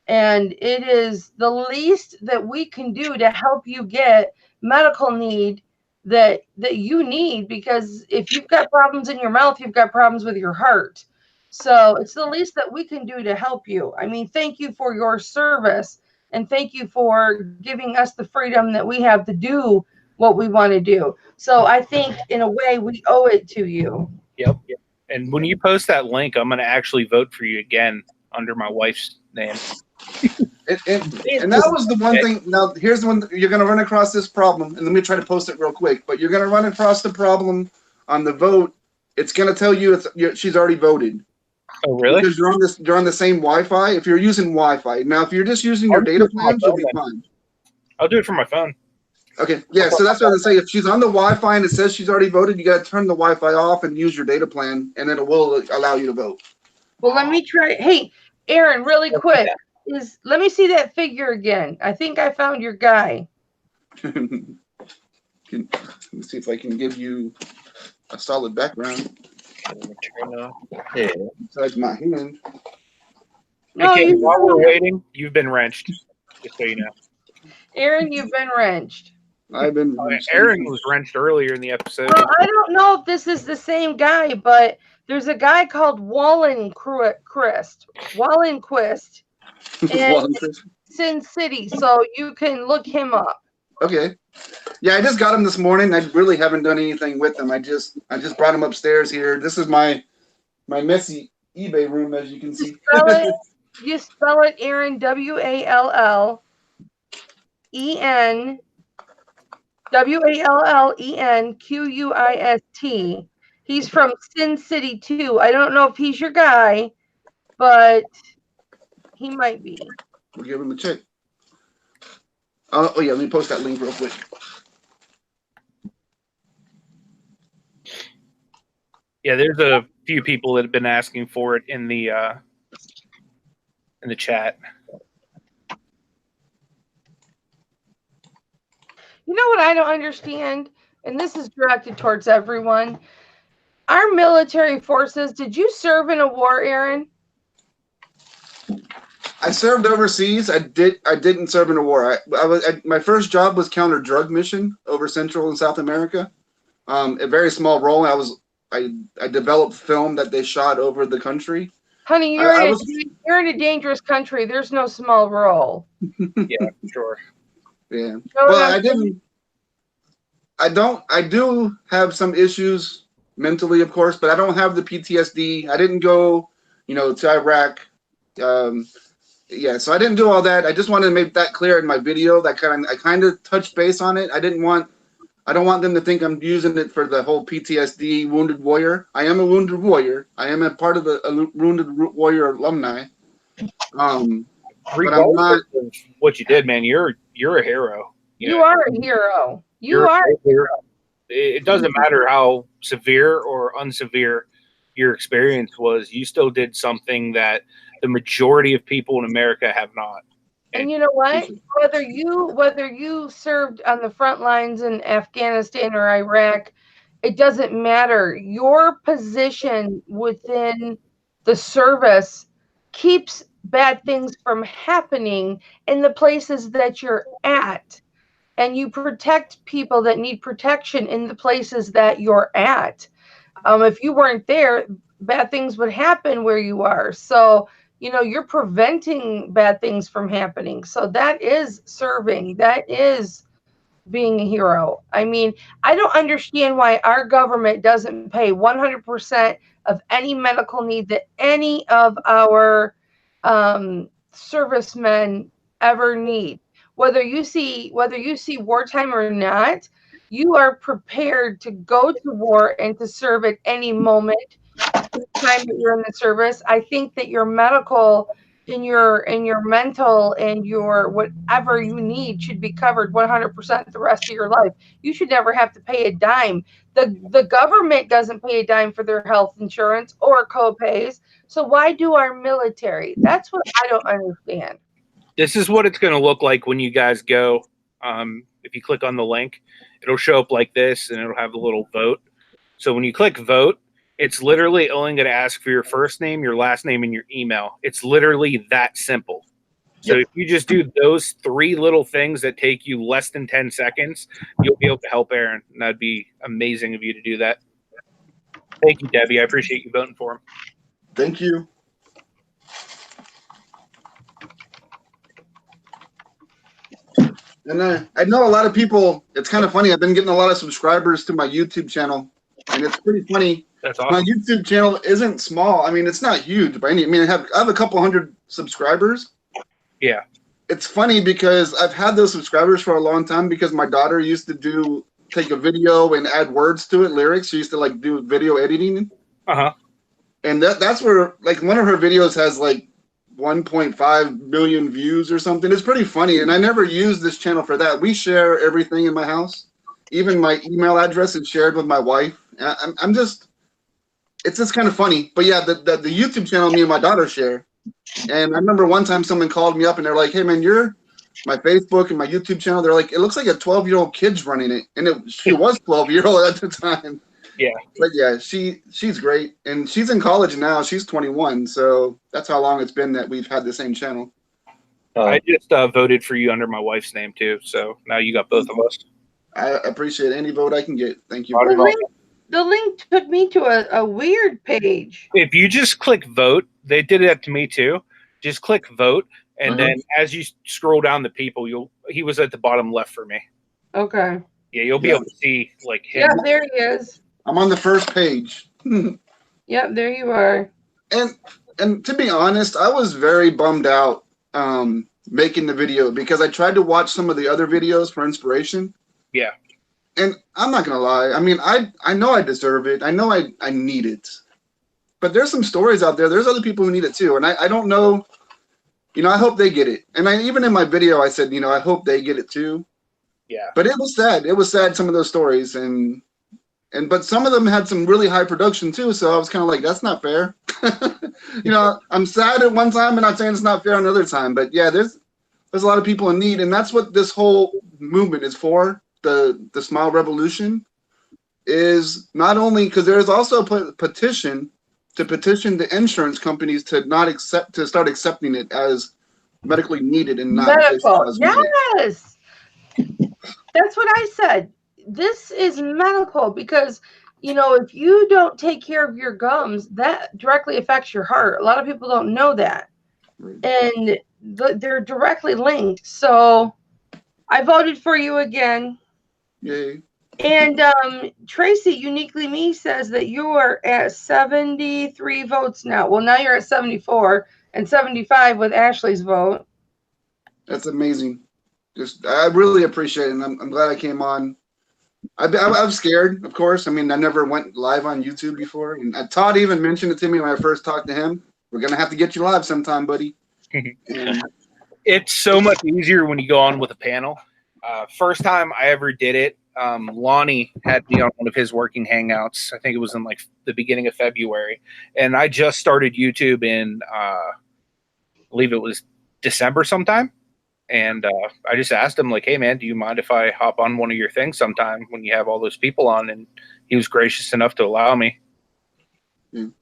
and it is the least that we can do to help you get medical need that you need, because if you've got problems in your mouth, you've got problems with your heart. So it's the least that we can do to help you. I mean, thank you for your service, and thank you for giving us the freedom that we have to do what we want to do. So I think in a way we owe it to you. Yep. And when you post that link, I'm going to actually vote for you again under my wife's name. And that was the one thing. Now, here's the one. You're going to run across this problem, and let me try to post it real quick. But you're going to run across the problem on the vote. It's going to tell you she's already voted. Oh, really? Because you're on the same Wi-Fi. If you're using Wi-Fi, now if you're just using your data plan, you'll be fine. I'll do it from my phone. Okay, yeah. So that's what I was gonna say. If she's on the Wi-Fi and it says she's already voted, you got to turn the Wi-Fi off and use your data plan, and then it will allow you to vote. Well, let me try. Hey, Aaron, really quick. Let me see that figure again. I think I found your guy. Let me see if I can give you a solid background. Besides my hand. No, okay, while we're waiting, you've been wrenched. Just so you know. Aaron, you've been wrenched. I've been. Aaron was wrenched earlier in the episode. Well, I don't know if this is the same guy, but there's a guy called Wallenquist in Sin City, so you can look him up. Okay. Yeah, I just got him this morning. I really haven't done anything with him. I just brought him upstairs here. This is my messy eBay room, as you can see. You spell it, Aaron, Wallen Wallenquist. He's from Sin City too. I don't know if he's your guy, but he might be. We'll give him a check. Oh yeah, let me post that link real quick. Yeah, there's a few people that have been asking for it in the chat. You know what I don't understand, and this is directed towards everyone. our military forces, did you serve in a war, Aaron? I served overseas. I didn't serve in a war. My first job was counter drug mission over Central and South America. A very small role. I developed film that they shot over the country. Honey, you're in a dangerous country. There's no small role. Yeah, sure. Yeah. No, Well, I do have some issues mentally, of course, but I don't have the PTSD. I didn't go, to Iraq. Yeah, so I didn't do all that. I just wanted to make that clear in my video. I kind of touched base on it. I don't want them to think I'm using it for the whole PTSD wounded warrior. I am a wounded warrior. I am a part of a wounded warrior alumni. But I'm not. What you did, man, you're a hero. You are a hero. You're a hero. It doesn't matter how severe or unsevere your experience was. You still did something that the majority of people in America have not. And you know what? Whether you served on the front lines in Afghanistan or Iraq, it doesn't matter. Your position within the service keeps bad things from happening in the places that you're at. And you protect people that need protection in the places that you're at. If you weren't there, bad things would happen where you are. So, you're preventing bad things from happening. So that is serving. That is being a hero. I mean, I don't understand why our government doesn't pay 100% of any medical need that any of our servicemen ever need. Whether you see wartime or not, you are prepared to go to war and to serve at any moment. The time that you're in the service, I think that your medical and your mental and your whatever you need should be covered 100% the rest of your life. You should never have to pay a dime. The government doesn't pay a dime for their health insurance or co-pays. So why do our military? That's what I don't understand. This is what it's going to look like when you guys go. If you click on the link, it'll show up like this, and it'll have a little vote. So when you click vote, it's literally only going to ask for your first name, your last name, and your email. It's literally that simple. So if you just do those 3 little things that take you less than 10 seconds, you'll be able to help Aaron. And that'd be amazing of you to do that. Thank you, Debbie. I appreciate you voting for him. Thank you. And I know a lot of people, it's kind of funny. I've been getting a lot of subscribers to my YouTube channel, and it's pretty funny. That's awesome. My YouTube channel isn't small. I mean, it's not huge by any. I have a couple hundred subscribers. Yeah. It's funny because I've had those subscribers for a long time because my daughter used to take a video and add words to it, lyrics. She used to do video editing. Uh-huh. And that's where one of her videos has 1.5 million views or something. It's pretty funny. And I never use this channel for that. We share everything in my house. Even my email address is shared with my wife. It's just kind of funny. But yeah, the YouTube channel me and my daughter share. And I remember one time someone called me up and they're like, "Hey man, you're my Facebook and my YouTube channel." They're like, "It looks like a 12-year-old kid's running it." And she was 12-year-old at the time. Yeah. But yeah, she's great. And she's in college now. She's 21. So that's how long it's been that we've had the same channel. I just voted for you under my wife's name too. So now you got both of us. I appreciate any vote I can get. Thank you. The link took me to a weird page. If you just click vote, they did that to me too. Just click vote, and then as you scroll down the people, he was at the bottom left for me. Okay. Yeah, you'll be able to see him. Yeah, there he is. I'm on the first page. Yep, there you are. And to be honest, I was very bummed out making the video because I tried to watch some of the other videos for inspiration. Yeah. And I'm not going to lie. I mean, I know I deserve it. I know I need it. But there's some stories out there. There's other people who need it too. And I don't know. I hope they get it. And even in my video, I said, I hope they get it too. Yeah. But it was sad. It was sad, some of those stories. But some of them had some really high production too. So I was kind of like, that's not fair. I'm sad at one time and I'm saying it's not fair another time. But yeah, there's a lot of people in need. And that's what this whole movement is for. The Smile Revolution. is not only because there is also a petition to petition the insurance companies to start accepting it as medically needed and not just medical. cosmetic. Yes, that's what I said. This is medical because, you know, if you don't take care of your gums, that directly affects your heart. A lot of people don't know that. Right. And they're directly linked. So I voted for you again. Yay. And Tracy, Uniquely Me, says that you are at 73 votes now. Well, now you're at 74 and 75 with Ashley's vote. That's amazing. I really appreciate it, and I'm glad I came on. I'm scared, of course. I mean, I never went live on YouTube before. And Todd even mentioned it to me when I first talked to him. We're going to have to get you live sometime, buddy. And it's so much easier when you go on with a panel. First time I ever did it, Lonnie had me on one of his working hangouts. I think it was in like the beginning of February. And I just started YouTube in, I believe it was December sometime. And I just asked him, like, hey, man, do you mind if I hop on one of your things sometime when you have all those people on? And he was gracious enough to allow me. And,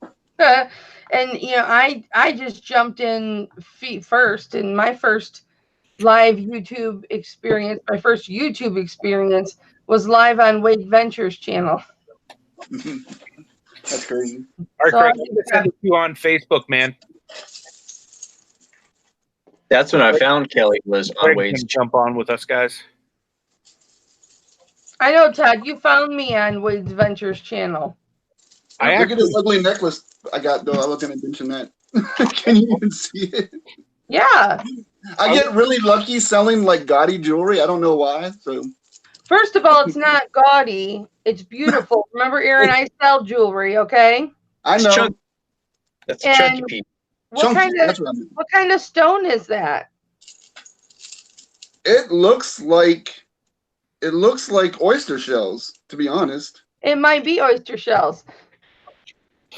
you know, I just jumped in feet first. And my first live YouTube experience, my first YouTube experience was live on Wade Ventures channel. that's crazy. All right, So Craig, I'm going to send it to you on Facebook, man. That's when I found Kelly was on Craig Wade's. can jump on with us, guys. I know, Todd, you found me on Wade Ventures channel. Look at this ugly necklace I got, though. I was going to mention that. Can you even see it? Yeah. I get really lucky selling like gaudy jewelry. I don't know why. So First of all, it's not gaudy. It's beautiful. Remember, Aaron, I sell jewelry, okay? I know. That's a chunky And piece. what That's what I mean. kind of stone is that? It looks like oyster shells, to be honest. It might be oyster shells.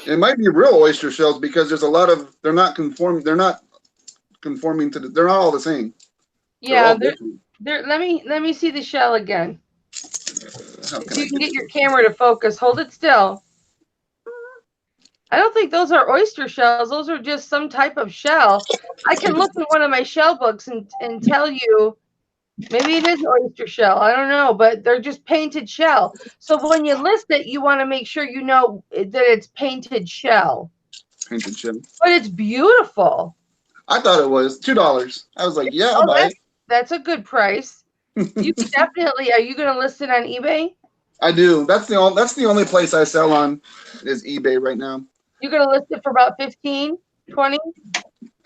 It might be real oyster shells because there's a lot of they're not conforming to they're not all the same. Yeah, let me see the shell again. If you can get your camera to focus, hold it still. I don't think those are oyster shells. Those are just some type of shell. I can look in one of my shell books and tell you maybe it is oyster shell. I don't know, but they're just painted shell. So when you list it, you want to make sure you know that it's painted shell. Painted shell. But it's beautiful. I thought it was $2. I was like, yeah, I'll buy it. That's a good price. You can definitely. Are you going to list it on eBay? I do. That's the only place I sell on is eBay right now. You're going to list it for about 15, 20?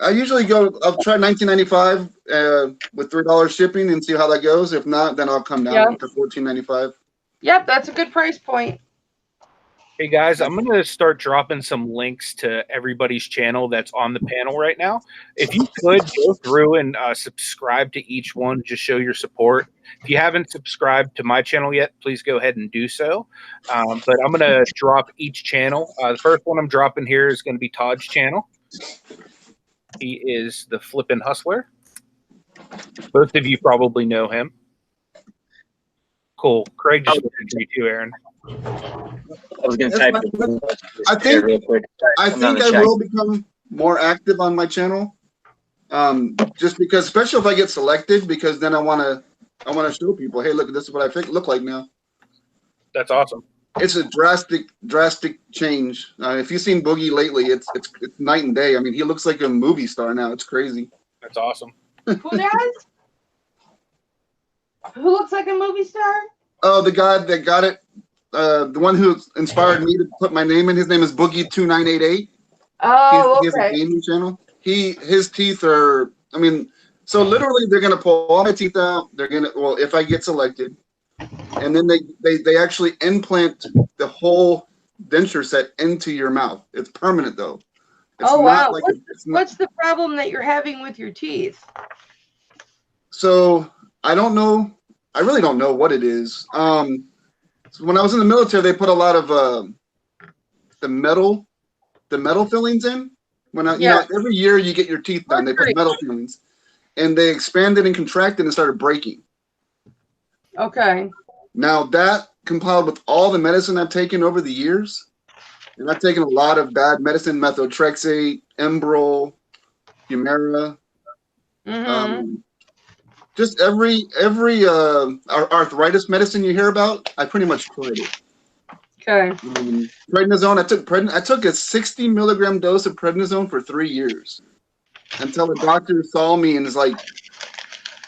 I usually I'll try $19.95 with $3 shipping and see how that goes. If not, then I'll come down to $14.95. Yep, that's a good price point. Hey guys, I'm going to start dropping some links to everybody's channel that's on the panel right now. If you could go through and subscribe to each one, just show your support. If you haven't subscribed to my channel yet, please go ahead and do so. But I'm going to drop each channel. The first one I'm dropping here is going to be Todd's channel. He is the Flippin' Hustler. Most of you probably know him. Cool. Craig just looked at you too, Aaron. I was going to type I think real quick. I will become more active on my channel. Just because, especially if I get selected, because then I want to show people, hey, look, this is what I look like now. That's awesome. It's a drastic change. If you've seen Boogie lately, it's night and day. I mean, he looks like a movie star now. It's crazy. That's awesome. Who does? Who looks like a movie star? Oh, the guy that got it. The one who inspired me to put my name in. His name is Boogie2988. Oh, he has a gaming channel. His teeth are. I mean, so literally, they're gonna pull all my teeth out. They're gonna. Well, if I get selected, and then they actually implant the whole denture set into your mouth. It's permanent though. It's wow! Like what's the problem that you're having with your teeth? So I don't know. I really don't know what it is. So when I was in the military, they put a lot of the metal fillings in. You know, every year you get your teeth done, they put metal fillings, and they expanded and contracted and started breaking. Okay. Now that compiled with all the medicine I've taken over the years, and I've taken a lot of bad medicine, methotrexate, Enbrel, Humira, just every arthritis medicine you hear about, I pretty much tried it. Okay. Prednisone, I took a 60 milligram dose of prednisone for 3 years until the doctor saw me and was like,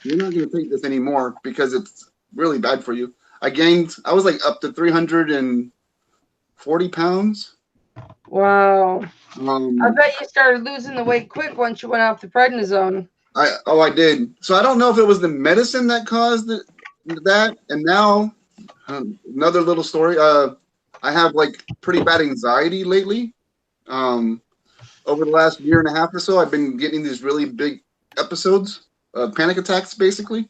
"You're not going to take this anymore because it's really bad for you." I was like up to 340 pounds. Wow. I bet you started losing the weight quick once you went off the prednisone. I did. So I don't know if it was the medicine that caused that. And now, another little story. I have like pretty bad anxiety lately. Over the last year and a half or so, I've been getting these really big episodes, panic attacks, basically.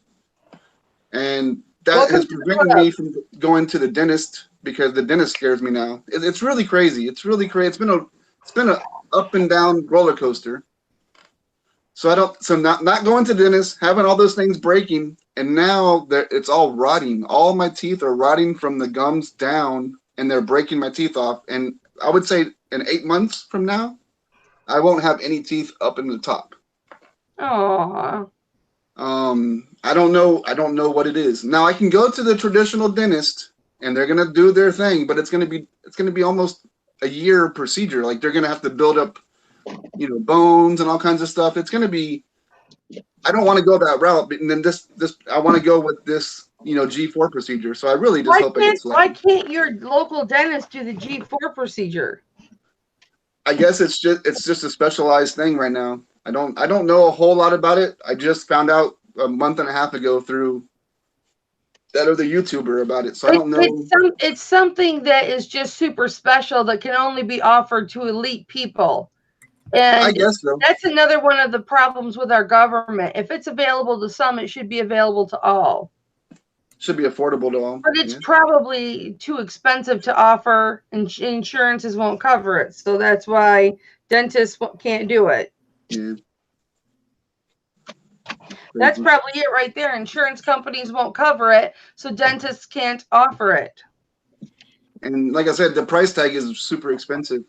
And that has prevented me from going to the dentist because the dentist scares me now. It's really crazy. It's really crazy. It's been a up and down roller coaster. So not going to the dentist, having all those things breaking, and now it's all rotting. All my teeth are rotting from the gums down, and they're breaking my teeth off. And I would say in 8 months from now, I won't have any teeth up in the top. Oh. I don't know what it is. Now I can go to the traditional dentist, and they're gonna do their thing, but it's gonna be almost a year procedure. Like they're gonna have to build up, bones and all kinds of stuff. It's gonna be. I don't want to go that route, but then this I want to go with this, G4 procedure. So I really just hope I get selected. Why can't your local dentist do the G4 procedure? I guess it's just a specialized thing right now. I don't know a whole lot about it. I just found out a month and a half ago through that other YouTuber about it. So I don't know. It's something that is just super special that can only be offered to elite people. And I guess so. That's another one of the problems with our government. If it's available to some, it should be available to all. Should be affordable to all. But it's probably too expensive to offer, and insurances won't cover it. So that's why dentists can't do it. Yeah. That's probably it right there. Insurance companies won't cover it, so dentists can't offer it. And like I said, the price tag is super expensive.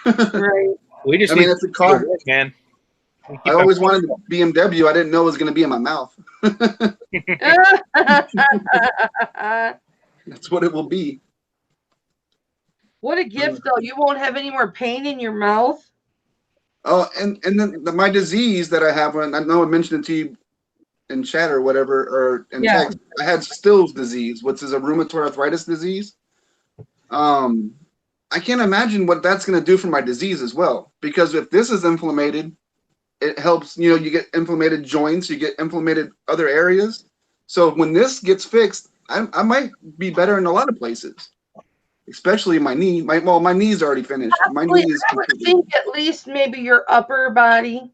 Right. It's a car, man. I always wanted a BMW. I didn't know it was going to be in my mouth. That's what it will be. What a gift, though. You won't have any more pain in your mouth. Oh, and then my disease that I have, I know I mentioned it to you in chat or whatever, or in text. I had Still's disease, which is a rheumatoid arthritis disease. I can't imagine what that's going to do for my disease as well. Because if this is inflamed, it helps, you get inflamed joints, you get inflamed other areas. So when this gets fixed, I might be better in a lot of places, especially my knee. My knee's already finished. My knee is I would think at least maybe your upper body,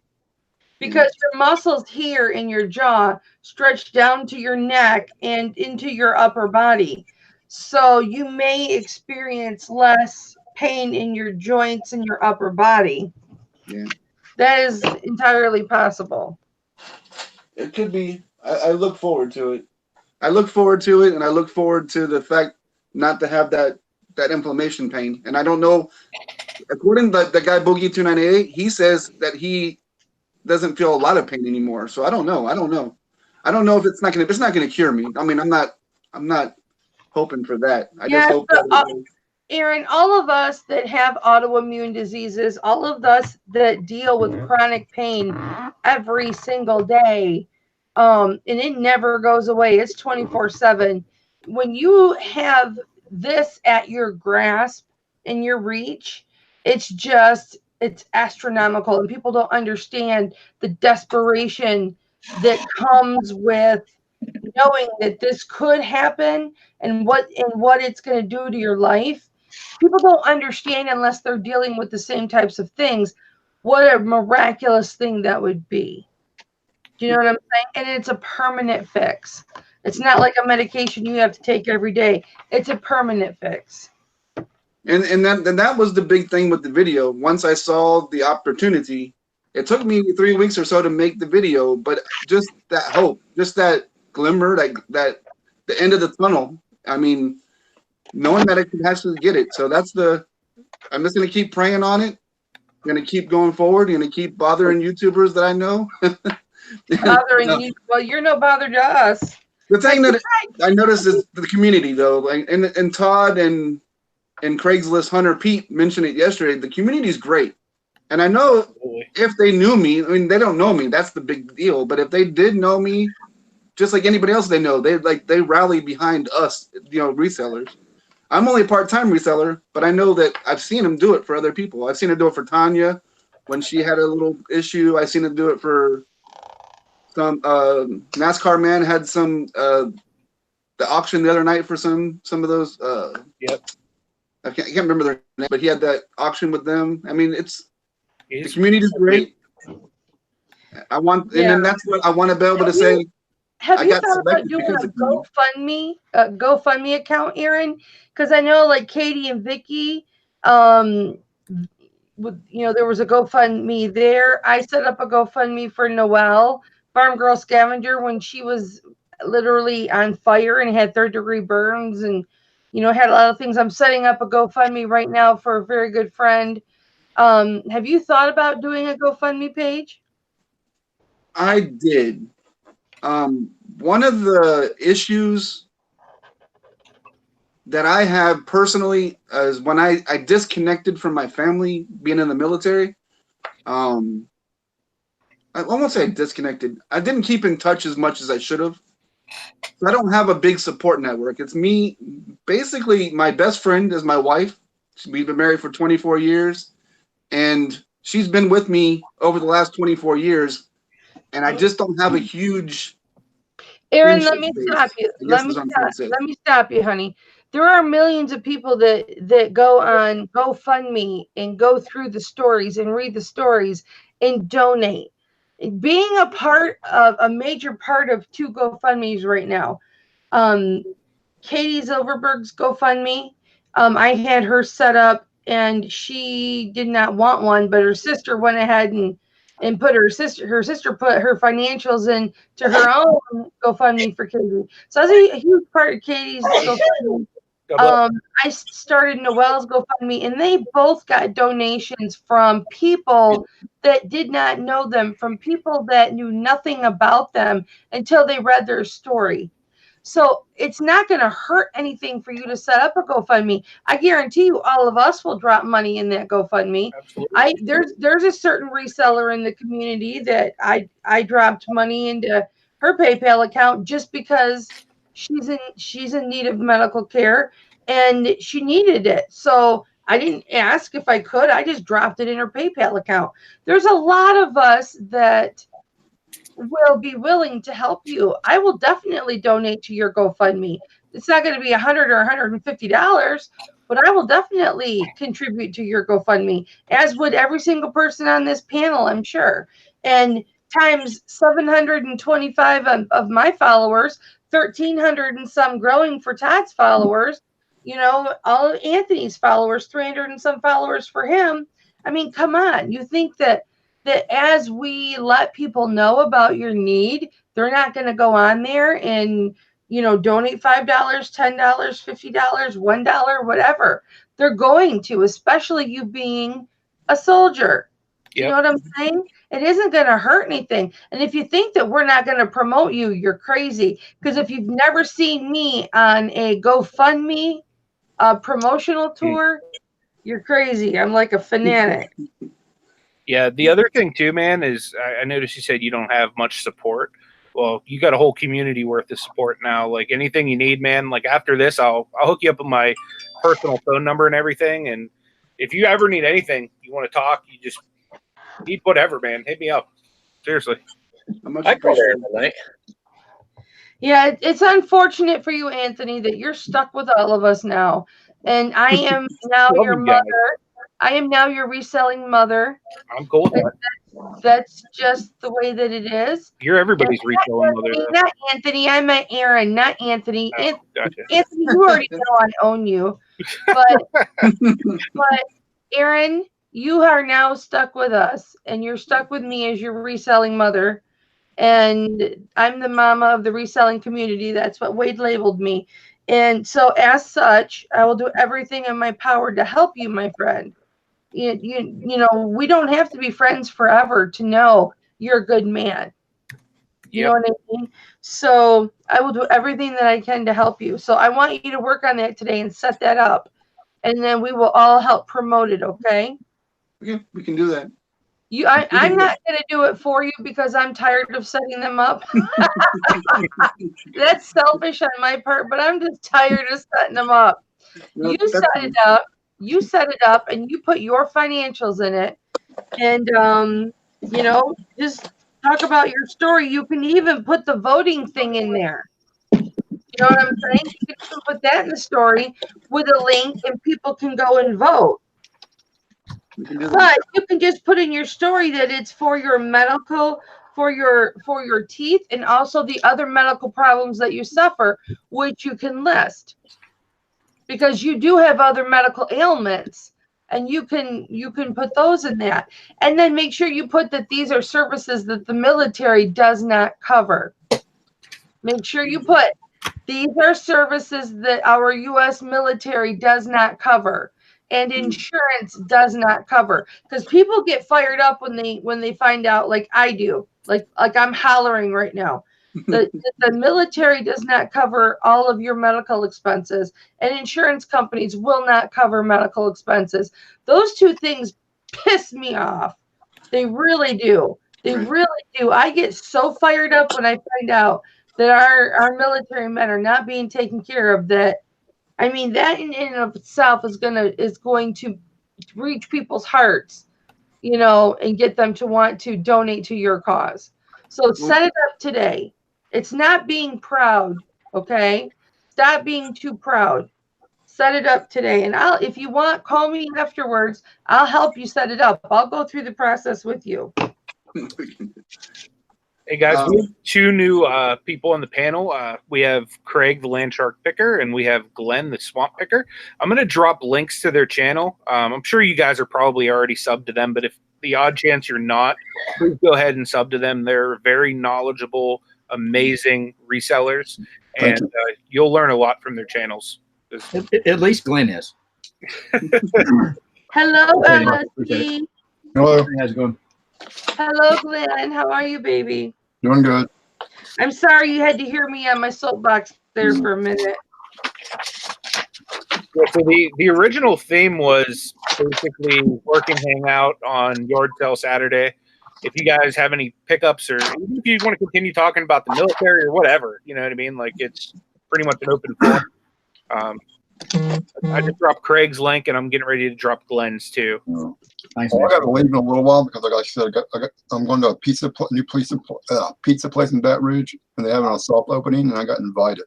because your muscles here in your jaw stretch down to your neck and into your upper body. So you may experience less pain in your joints and your upper body. Yeah. That is entirely possible. It could be. I look forward to it. I look forward to it, and I look forward to the fact not to have that inflammation pain. And I don't know. According to the guy Boogie298, he says that he doesn't feel a lot of pain anymore. So I don't know. I don't know if it's not gonna cure me. I mean, I'm not hoping for that. I just hope that Aaron, all of us that have autoimmune diseases, all of us that deal with chronic pain every single day, and it never goes away. It's 24/7. When you have this at your grasp and your reach, it's astronomical, and people don't understand the desperation that comes with knowing that this could happen and what it's going to do to your life. People don't understand unless they're dealing with the same types of things, what a miraculous thing that would be. Do you know what I'm saying? And it's a permanent fix. It's not like a medication you have to take every day. It's a permanent fix. And that was the big thing with the video. Once I saw the opportunity, it took me 3 weeks or so to make the video, but just that hope, just that glimmer, that the end of the tunnel, I mean, knowing that I could actually get it. So I'm just going to keep praying on it. I'm going to keep going forward. I'm going to keep bothering YouTubers that I know. Bothering you? Well, you're no bother to us. The thing that I noticed is the community, though, like, and Todd and Craigslist Hunter Pete mentioned it yesterday. The community is great. And I know if they knew me, I mean, they don't know me. That's the big deal. But if they did know me, just like anybody else they know, they rally behind us, resellers. I'm only a part-time reseller, but I know that I've seen them do it for other people. I've seen them do it for Tanya when she had a little issue. I've seen them do it for some NASCAR man had some the auction the other night for some of those. Yep. I can't remember their name, but he had that auction with them. I mean, the community's great. And then that's what I want to be able to say. Have you thought about doing a GoFundMe account, Aaron? Because I know, like Katie and Vicky, there was a GoFundMe there. I set up a GoFundMe for Noelle, Farm Girl Scavenger, when she was literally on fire and had third-degree burns, and had a lot of things. I'm setting up a GoFundMe right now for a very good friend. Have you thought about doing a GoFundMe page? I did. One of the issues that I have personally is when I disconnected from my family being in the military. I won't say disconnected. I didn't keep in touch as much as I should have. I don't have a big support network. It's me. Basically, my best friend is my wife. We've been married for 24 years, and she's been with me over the last 24 years, and I just don't have a huge... Aaron, let me stop you. Let me stop you, honey. There are millions of people that go on GoFundMe and go through the stories and read the stories and donate. Being a major part of two GoFundMes right now. Katie Zilverberg's GoFundMe. I had her set up and she did not want one, but her sister went ahead and put her sister put her financials in to her own GoFundMe for Katie. So that's a huge part of Katie's GoFundMe. I started Noelle's GoFundMe, and they both got donations from people that did not know them, from people that knew nothing about them until they read their story. So it's not going to hurt anything for you to set up a GoFundMe. I guarantee you, all of us will drop money in that GoFundMe. Absolutely. There's a certain reseller in the community that I dropped money into her PayPal account just because she's in need of medical care and she needed it. So I didn't ask if I could. I just dropped it in her PayPal account. There's a lot of us that will be willing to help you. I will definitely donate to your GoFundMe. It's not going to be $100 or $150, but I will definitely contribute to your GoFundMe, as would every single person on this panel, I'm sure. And times 725 of my followers, 1,300 and some growing for Todd's followers, all of Anthony's followers, 300 and some followers for him. I mean, come on. You think that as we let people know about your need, they're not going to go on there and, donate $5, $10, $50, $1, whatever. They're going to, especially you being a soldier. Yep. You know what I'm saying? It isn't going to hurt anything. And if you think that we're not going to promote you, you're crazy. Because if you've never seen me on a GoFundMe promotional tour, you're crazy. I'm like a fanatic. Yeah, the other thing too, man, is I noticed you said you don't have much support. Well, you got a whole community worth of support now. Like anything you need, man. Like after this, I'll hook you up with my personal phone number and everything. And if you ever need anything, you want to talk, you just need whatever, man. Hit me up. Seriously. I call there tonight. Yeah, it's unfortunate for you, Anthony, that you're stuck with all of us now. And I am now your mother. I am now your reselling mother. I'm cool with that. That's just the way that it is. You're everybody's reselling mother. Not Anthony. I meant Aaron, not Anthony. Oh, gotcha. Anthony, you already know I own you. But Aaron, you are now stuck with us. And you're stuck with me as your reselling mother. And I'm the mama of the reselling community. That's what Wade labeled me. And so as such, I will do everything in my power to help you, my friend. You know, we don't have to be friends forever to know you're a good man. You know what I mean? So I will do everything that I can to help you. So I want you to work on that today and set that up. And then we will all help promote it, okay? Okay, we can do that. I'm not going to do it for you because I'm tired of setting them up. That's selfish on my part, but I'm just tired of setting them up. No, You set it up. You set it up, and you put your financials in it. And, you know, just talk about your story. You can even put the voting thing in there. You know what I'm saying? You can even put that in the story with a link, and people can go and vote. But you can just put in your story that it's for your medical, for your teeth, and also the other medical problems that you suffer, which you can list. Because you do have other medical ailments, and you can put those in that. And then make sure you put that these are services that the military does not cover. Make sure you put these are services that our U.S. military does not cover. And insurance does not cover, because people get fired up when they find out, like I do, like I'm hollering right now. The military does not cover all of your medical expenses, and insurance companies will not cover medical expenses. Those two things piss me off. They really do. They really do. I get so fired up when I find out that our military men are not being taken care of. That, I mean, that in and of itself is going to reach people's hearts, you know, and get them to want to donate to your cause. So set it up today. It's not being proud, okay? Stop being too proud. Set it up today. And if you want, call me afterwards. I'll help you set it up. I'll go through the process with you. Hey guys, we have two new people on the panel. We have Craig, the land shark picker, and we have Glenn, the swamp picker. I'm going to drop links to their channel. I'm sure you guys are probably already subbed to them, but if the odd chance you're not, please go ahead and sub to them. They're very knowledgeable, amazing resellers, and you'll learn a lot from their channels. At least Glenn is. Hello, LSP. Hello. How's it going? Hello, Glenn. How are you, baby? Doing good. I'm sorry you had to hear me on my soapbox there for a minute. Yeah, so the original theme was basically working hangout on Yard Sale Saturday. If you guys have any pickups, or even if you want to continue talking about the military or whatever, you know what I mean? Like, it's pretty much an open forum. I just dropped Craig's link, and I'm getting ready to drop Glenn's too. Thanks, I got to leave in a little while because, like I said, I'm going to a new pizza place in Baton Rouge, and they're having a soft opening, and I got invited.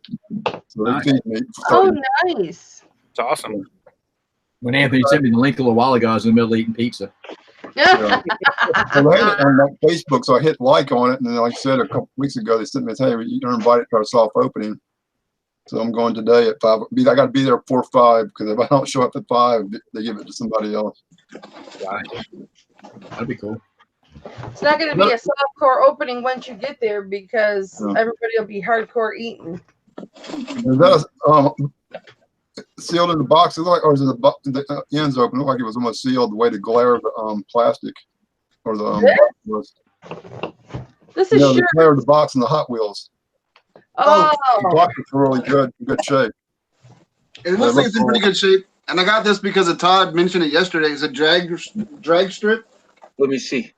So they feed me. Oh, nice. It's awesome. When Anthony sent me the link a little while ago, I was in the middle of eating pizza. Yeah. Well, they had it on Facebook, so I hit like on it, and then, like I said, a couple weeks ago, they sent me, "Hey, you're invited to our soft opening." So I'm going today at 5. I got to be there before 5 because if I don't show up at 5, they give it to somebody else. That'd be cool. It's not going to be a softcore opening once you get there because everybody will be hardcore eating. That's sealed in the box. It looked like, or is it the ends open? It looked like it was almost sealed the way the glare of the plastic or the box was. This is the sure. glare of the box and the Hot Wheels. Oh, The box is really good shape. It looks like it's in pretty good shape. And I got this because Todd mentioned it yesterday. It's a drag strip. Let me see.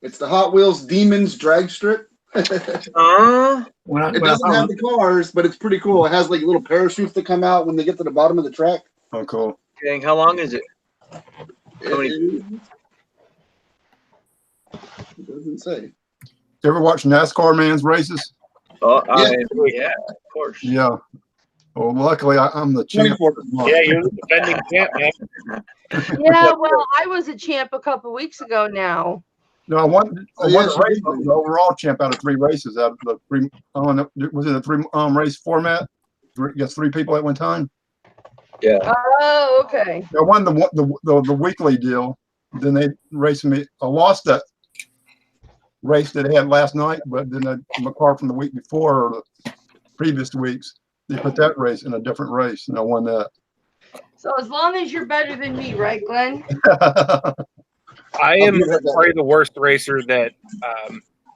It's the Hot Wheels Demons drag strip. It doesn't have the cars, but it's pretty cool. It has like little parachutes that come out when they get to the bottom of the track. Oh, cool. Dang, how long is it? It doesn't say. You ever watch NASCAR man's races? Oh, yeah, of course. Yeah. Well, luckily, I'm the champ. Yeah, you're the defending champ, man. yeah. Well, I was a champ a couple weeks ago now. No, I won the overall champ out of 3 races. Out of the 3, was it a 3 race format? Against 3 people at one time. Yeah. Oh, okay. I won the weekly deal. Then they raced me. I lost that race that I had last night, but then my car from the week before or the previous weeks, they put that race in a different race, and I won that. So as long as you're better than me, right, Glenn? I am probably the worst racer that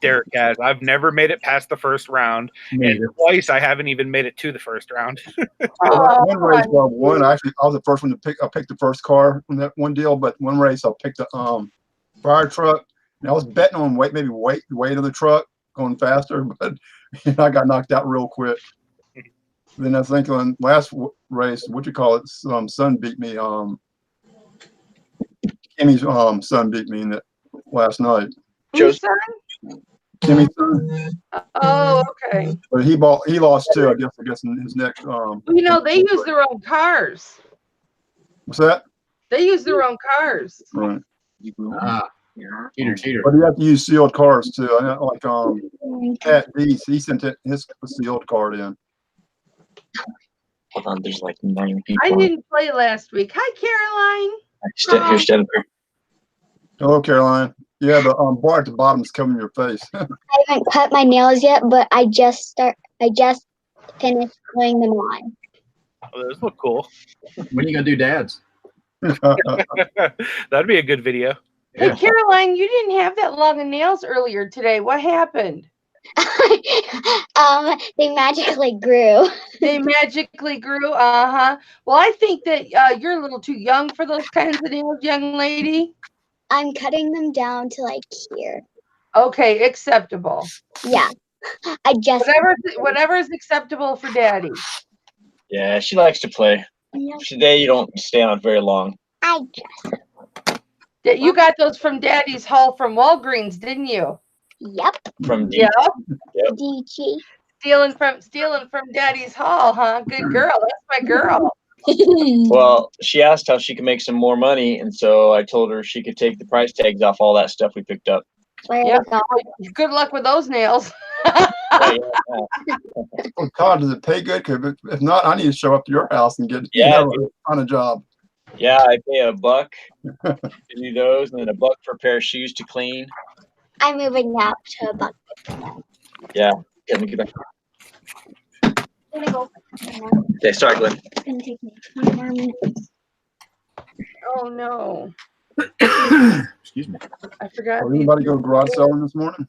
Derek has. I've never made it past the first round, and twice I haven't even made it to the first round. One race I won. Actually, I was the first one to pick. I picked the first car in that one deal, but one race I picked the fire truck, and I was betting on weight of the truck going faster, but I got knocked out real quick. Then I think on last race, son beat me. Kimmy's son beat me in that last night. Whose son? Kimmy's son. Oh, okay. But he lost too. I guess in his next. You know, they use their own cars. What's that? They use their own cars. Right. Cheater. But you have to use sealed cars too. I know, like Pat D, he sent his sealed card in. Hold on, there's like 9 people. I didn't play last week. Hi, Caroline. Here's Jennifer. Hello, Caroline. Yeah, the bar at the bottom is covering your face. I haven't cut my nails yet, but I just finished putting them on. Oh, those look cool. When are you gonna do dads? That'd be a good video. Hey, Caroline, you didn't have that long of nails earlier today. What happened? They magically grew. They magically grew. Well, I think that you're a little too young for those kinds of nails, young lady. I'm cutting them down to like here. Okay, acceptable. Yeah. I just Whatever is acceptable for Daddy. Yeah, she likes to play. Today you don't stay on very long. I just. You got those from Daddy's haul from Walgreens, didn't you? Yep. From Yep. DG. Stealing from Daddy's haul, huh? Good girl. That's my girl. Well, she asked how she could make some more money, and so I told her she could take the price tags off all that stuff we picked up. Yeah. Good luck with those nails. Well, Todd, does it pay good? 'Cause if not, I need to show up to your house and get on a job. Yeah, I pay $1 to do those, and then $1 for a pair of shoes to clean. I'm moving now to a bucket. Yeah. Let me get back. I'm gonna go. Okay, sorry, Glenn. It's gonna take me 20 more minutes. Oh no. Excuse me. I forgot. Did anybody go garage selling this morning?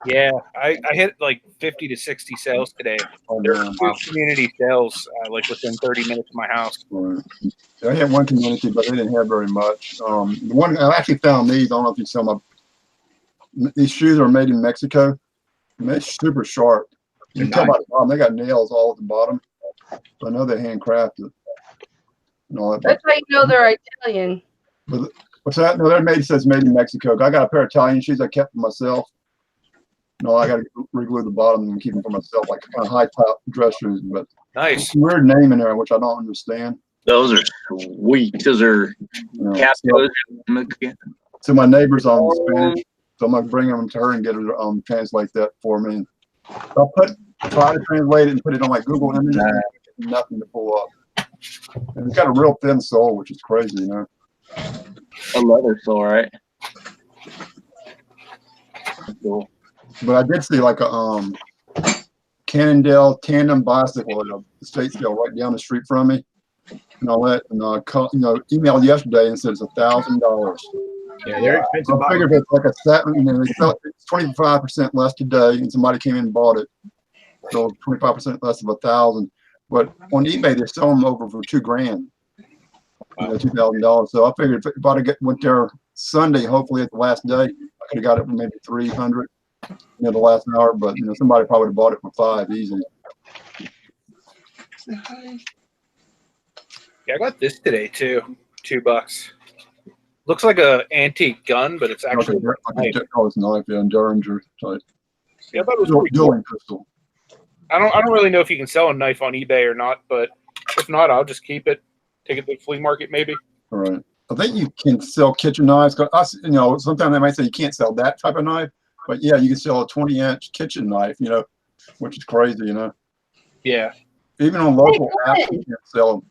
Yeah, I hit like 50 to 60 sales today. Oh, There no. were 2 community sales like within 30 minutes of my house. Right. I had one community, but they didn't have very much. The one I actually found these. I don't know if you saw these shoes are made in Mexico. And they're super sharp. You can tell by the bottom. They got nails all at the bottom. So I know they're handcrafted. And all that. That's how you know they're Italian. But what's that? No, they're made. Says made in Mexico. I got a pair of Italian shoes I kept for myself. No, I got to reglue the bottom and keep them for myself, like kind of high top dress shoes. But Nice. weird name in there, which I don't understand. Those are sweet. Those are Cascos. So my neighbor's on Spanish, so I'm gonna bring them to her and get her to translate that for me. I'll try to translate it and put it on my Google Images. And nothing to pull up. And it's got a real thin sole, which is crazy, you know. A leather sole, right? Cool. But I did see like a Cannondale tandem bicycle at a estate sale right down the street from me, and all that. And emailed yesterday and said it's $1,000. Yeah, they're expensive. I figured it's like a set, and it's 25% less today, and somebody came in and bought it, so 25% less of $1,000. But on eBay they sell them over for $2,000, $2,000. So I figured if I went there Sunday, hopefully at the last day, I could have got it for maybe $300. The last hour, but somebody probably would have bought it for $5 easy. Yeah, I got this today too. $2. Looks like a antique gun, but it's actually It's a knife, yeah, Derringer type. Yeah, I thought it was pretty cool. Dueling pistol. I don't really know if you can sell a knife on eBay or not, but if not, I'll just keep it. Take it to the flea market, maybe. All right. I think you can sell kitchen knives. Sometimes they might say you can't sell that type of knife. But yeah, you can sell a 20-inch kitchen knife, which is crazy, Yeah. Even on local apps, you can't sell them.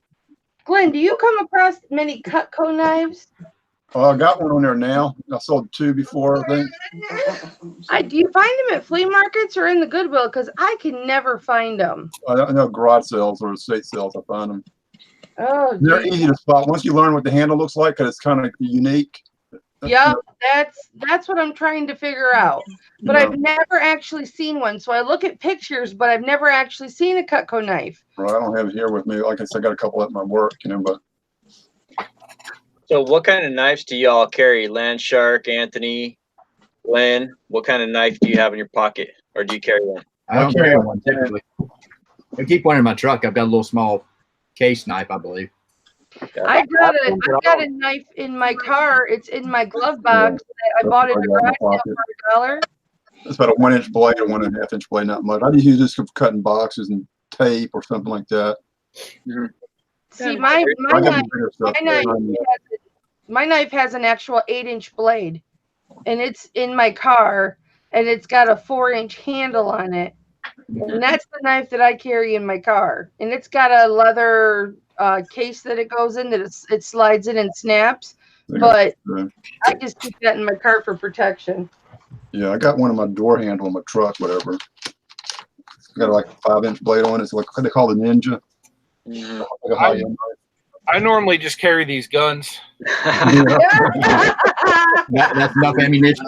Glenn, do you come across many Cutco knives? I got one on there now. I sold 2 before, I think. Do you find them at flea markets or in the Goodwill? Because I can never find them. I know garage sales or estate sales. I find them. Oh, They're geez. easy to spot once you learn what the handle looks like, because it's kind of unique. Yep, that's what I'm trying to figure out. But Yeah. I've never actually seen one. So I look at pictures, but I've never actually seen a Cutco knife. Right, I don't have it here with me. Like I said, I got a couple at my work, but. So what kind of knives do y'all carry? Landshark, Anthony, Glenn? What kind of knife do you have in your pocket? Or do you carry one? I don't carry one typically. I keep one in my truck. I've got a little small case knife, I believe. I've got a knife in my car. It's in my glove box. I bought it at a garage sale for $1. It's about a 1-inch blade or 1.5 inch blade, not much. I just use this for cutting boxes and tape or something like that. Mm-hmm. See, my knife has an actual 8-inch blade, and it's in my car, and it's got a 4-inch handle on it, and that's the knife that I carry in my car, and it's got a leather case that it goes in that it slides in and snaps, but I just keep that in my car for protection. Yeah, I got one in my door handle in my truck, whatever. It's got like a 5-inch blade on it. It's like what they call the Ninja. Mm-hmm. Like a high-end I normally just carry these guns. That's enough ammunition.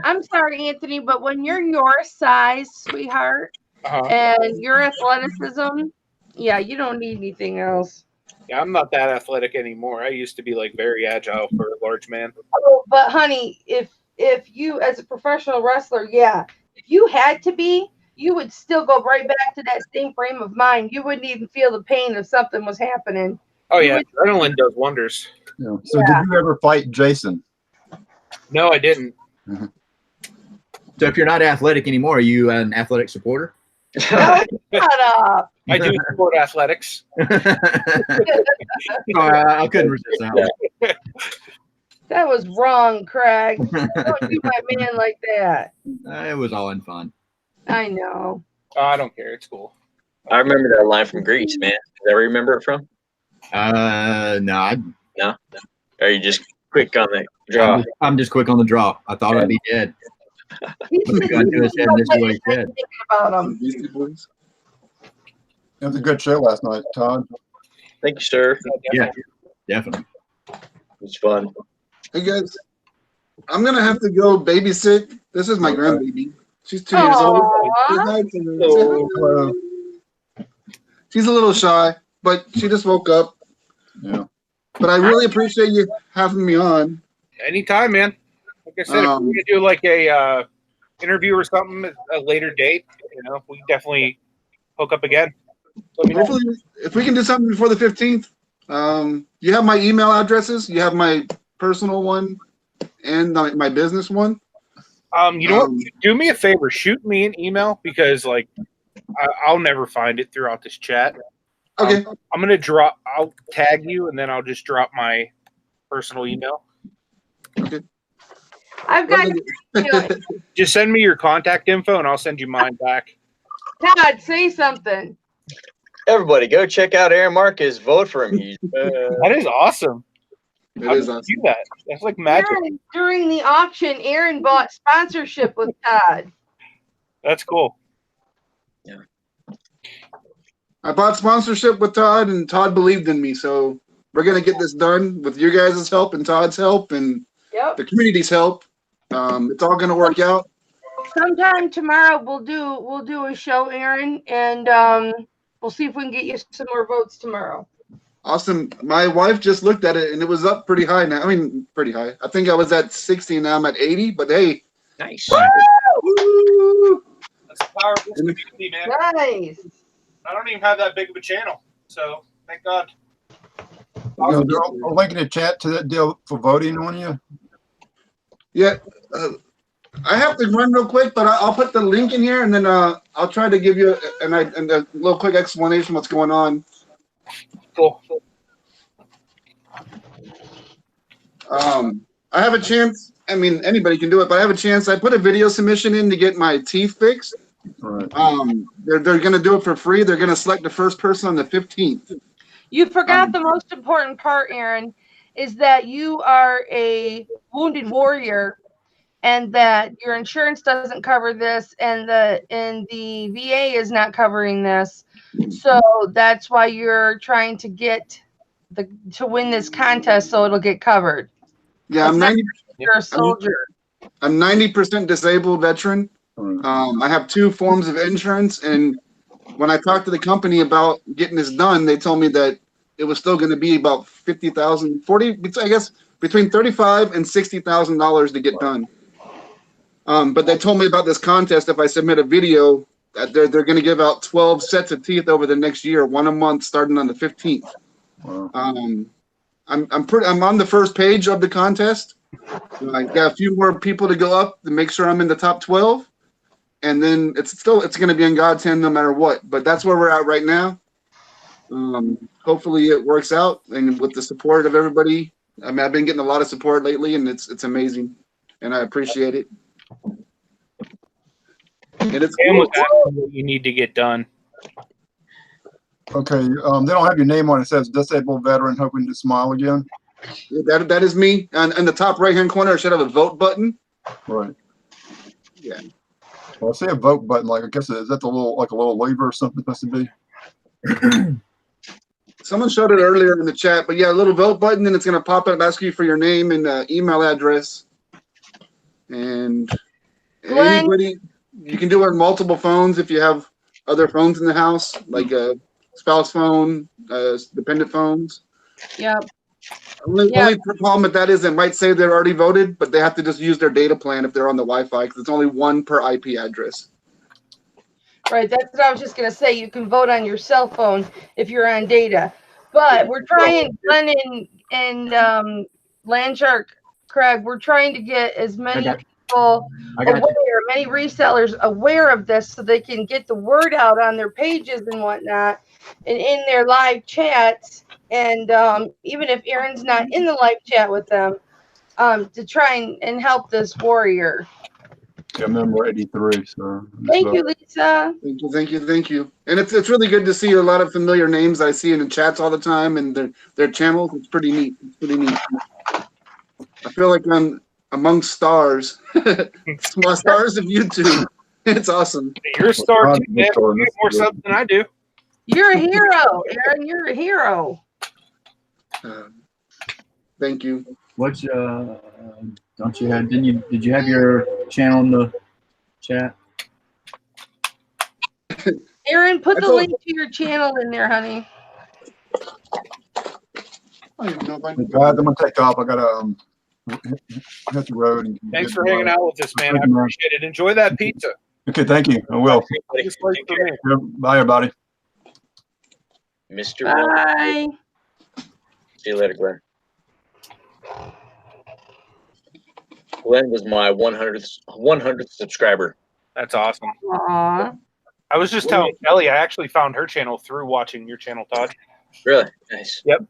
I'm sorry, Anthony, but when you're your size, sweetheart, and your athleticism, yeah, you don't need anything else. Yeah, I'm not that athletic anymore. I used to be like very agile for a large man. Oh, but honey, if you as a professional wrestler, yeah, if you had to be, you would still go right back to that same frame of mind. You wouldn't even feel the pain if something was happening. Oh yeah, adrenaline does wonders. Yeah. So did you ever fight Jason? No, I didn't. So if you're not athletic anymore, are you an athletic supporter? No, shut up. I do support athletics. I couldn't resist that one. That was wrong, Craig. Don't do my man like that. It was all in fun. I know. Oh, I don't care. It's cool. I remember that line from Grease, man. Is that where you remember it from? No. No? Or are you just quick on the draw? I'm just quick on the draw. I thought I'd be dead. Put the gun to his head, and this is what he said. It was a good show last night, Todd. Thank you, sir. Yeah, definitely. It was fun. Hey guys, I'm gonna have to go babysit. This is my grandbaby. She's 2 years old. Hello. She's a little shy, but she just woke up. Yeah. But I really appreciate you having me on. Anytime, man. Like I said, if we're gonna do like a interview or something at a later date, we can definitely hook up again. Hopefully, if we can do something before the 15th, you have my email addresses. You have my personal one and my business one. You know what? Do me a favor. Shoot me an email because I'll never find it throughout this chat. Okay. I'm gonna I'll tag you and then I'll just drop my personal email. Okay. I've got Just send me your contact info and I'll send you mine back. Todd, say something. Everybody, go check out Aaron Marquez. Vote for him. That is awesome. It is awesome. Do that. That's like magic. During the auction, Aaron bought sponsorship with Todd. That's cool. Yeah. I bought sponsorship with Todd, and Todd believed in me. So we're gonna get this done with your guys' help and Todd's help and the community's help. It's all gonna work out. Sometime tomorrow we'll do a show, Aaron, and we'll see if we can get you some more votes tomorrow. Awesome. My wife just looked at it, and it was up pretty high now. I mean, pretty high. I think I was at 60, now I'm at 80. But hey, nice. Woo! That's the power of this community, man. Nice. I don't even have that big of a channel, so thank God. I'll link in the chat to that deal for voting on you. Yeah. I have to run real quick, but I'll put the link in here, and then I'll try to give you a little quick explanation what's going on. Cool. I have a chance. I mean, anybody can do it, but I have a chance. I put a video submission in to get my teeth fixed. Right. They're going to do it for free. They're going to select the first person on the 15th. You forgot the most important part, Aaron. is that you are a wounded warrior and that your insurance doesn't cover this and the VA is not covering this. So that's why you're trying to get to win this contest so it'll get covered. Yeah, you're a soldier. I'm 90% disabled veteran. I have 2 forms of insurance, and when I talked to the company about getting this done, they told me that it was still going to be about $50,000, I guess between $35,000 and $60,000 to get done. But they told me about this contest. If I submit a video, that they're going to give out 12 sets of teeth over the next year, 1 a month, starting on the 15th. Wow. I'm on the first page of the contest. I got a few more people to go up to make sure I'm in the top 12, and then it's going to be in God's hand no matter what. But that's where we're at right now. Hopefully it works out, and with the support of everybody. I mean, I've been getting a lot of support lately, and it's amazing, and I appreciate it. And it's Sam cool. was asking what you need to get done. Okay, they don't have your name on it. It says disabled veteran hoping to smile again. That is me. And in the top right-hand corner, I should have a vote button. Right. Yeah. Well, I see a vote button. Like, I guess, is that the little, like a little lever or something supposed to be? Someone showed it earlier in the chat, but yeah, a little vote button, and it's going to pop up, ask you for your name and email address. And anybody, you can do it on multiple phones if you have other phones in the house, like a spouse phone, dependent phones. Yep. Only problem with that is it might say they're already voted, but they have to just use their data plan if they're on the Wi-Fi, because it's only 1 per IP address. Right, that's what I was just going to say. You can vote on your cell phone if you're on data. But we're trying, Glenn and Landshark, Craig, we're trying to get as many people aware, many resellers aware of this so they can get the word out on their pages and whatnot and in their live chats. And even if Aaron's not in the live chat with them, to try and help this warrior. Yeah, I'm number 83. So thank you, Lisa. Thank you. And it's really good to see a lot of familiar names I see in the chats all the time and their channels. It's pretty neat. I feel like I'm among stars, small stars of YouTube. It's awesome. You're a star too, man. You get more subs than I do. You're a hero, Aaron. You're a hero. Thank you. What's don't you have? Did you have your channel in the chat? Aaron, put the link to your channel in there, honey. Guys, I'm gonna take off. I gotta hit the road. And thanks for hanging out with us, man. I appreciate it. Enjoy that pizza. Okay, thank you. I will. Bye, everybody. Mr. Bye. See you later, Glenn. Glenn was my 100th subscriber. That's awesome. Aww. I was just telling Kelly I actually found her channel through watching your channel, Todd. Really? Nice. Yep.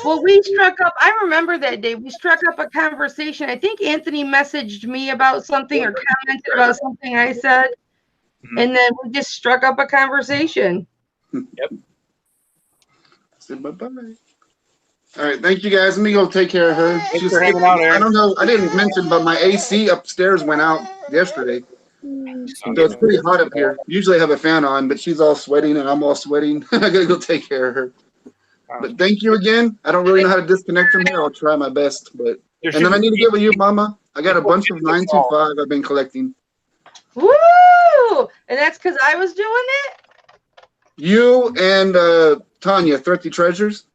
Well, we struck up, I remember that day, we struck up a conversation. I think Anthony messaged me about something or commented about something I said. Mm-hmm. And then we just struck up a conversation. Yep. Say bye-bye. All right, thank you guys. Let me go take care of her. Thanks for hanging out, Aaron. I don't know. I didn't mention, but my AC upstairs went out yesterday. So it's pretty hot up here. Usually I have a fan on, but she's all sweating and I'm all sweating. I gotta go take care of her. But thank you again. I don't really know how to disconnect from here. I'll try my best. But and then I need to get with you, Mama. I got a bunch of 925 I've been collecting. Woo! And that's because I was doing it? You and Tanya, Thrifty Treasures.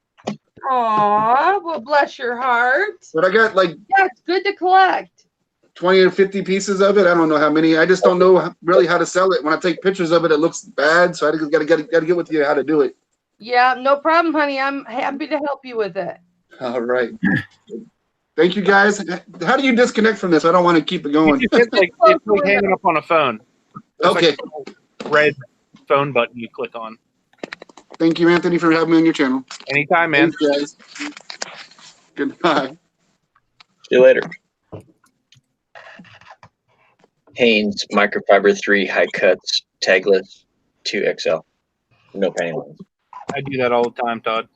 Aw, well, bless your heart. But I got like it's good to collect 20 or 50 pieces of it. I don't know how many. I just don't know really how to sell it. When I take pictures of it, it looks bad. So I just gotta get with you how to do it. Yeah, no problem, honey. I'm happy to help you with it. All right. Thank you, guys. How do you disconnect from this? I don't want to keep it going. It's like hanging up on a phone. There's okay. Like a red phone button you click on. Thank you, Anthony, for having me on your channel. Anytime, man. Thanks, guys. Goodbye. See you later. Hanes Microfiber 3 High Cuts Tagless 2XL. No panty lines. I do that all the time, Todd.